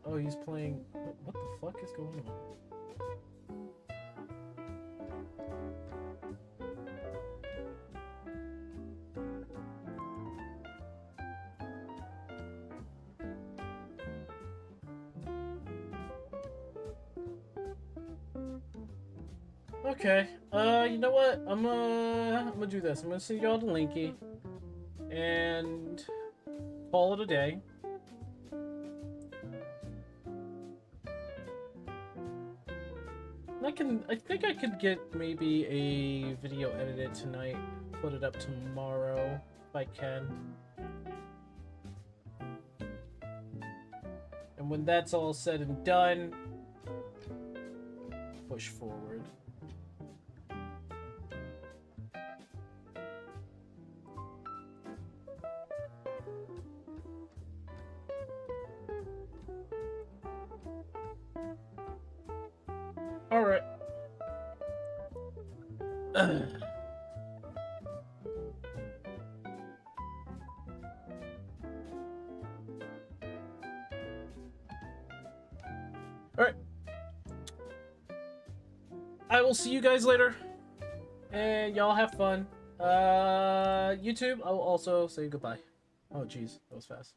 Oh, he's playing. What the fuck is going on? Okay. You know what? I'm gonna do this. I'm gonna send y'all the linky and call it a day. I think I could get maybe a video edited tonight, put it up tomorrow if I can. And when that's all said and done, push forward. All right. Alright. I will see you guys later. And y'all have fun. YouTube, I will also say goodbye. Oh, jeez. That was fast.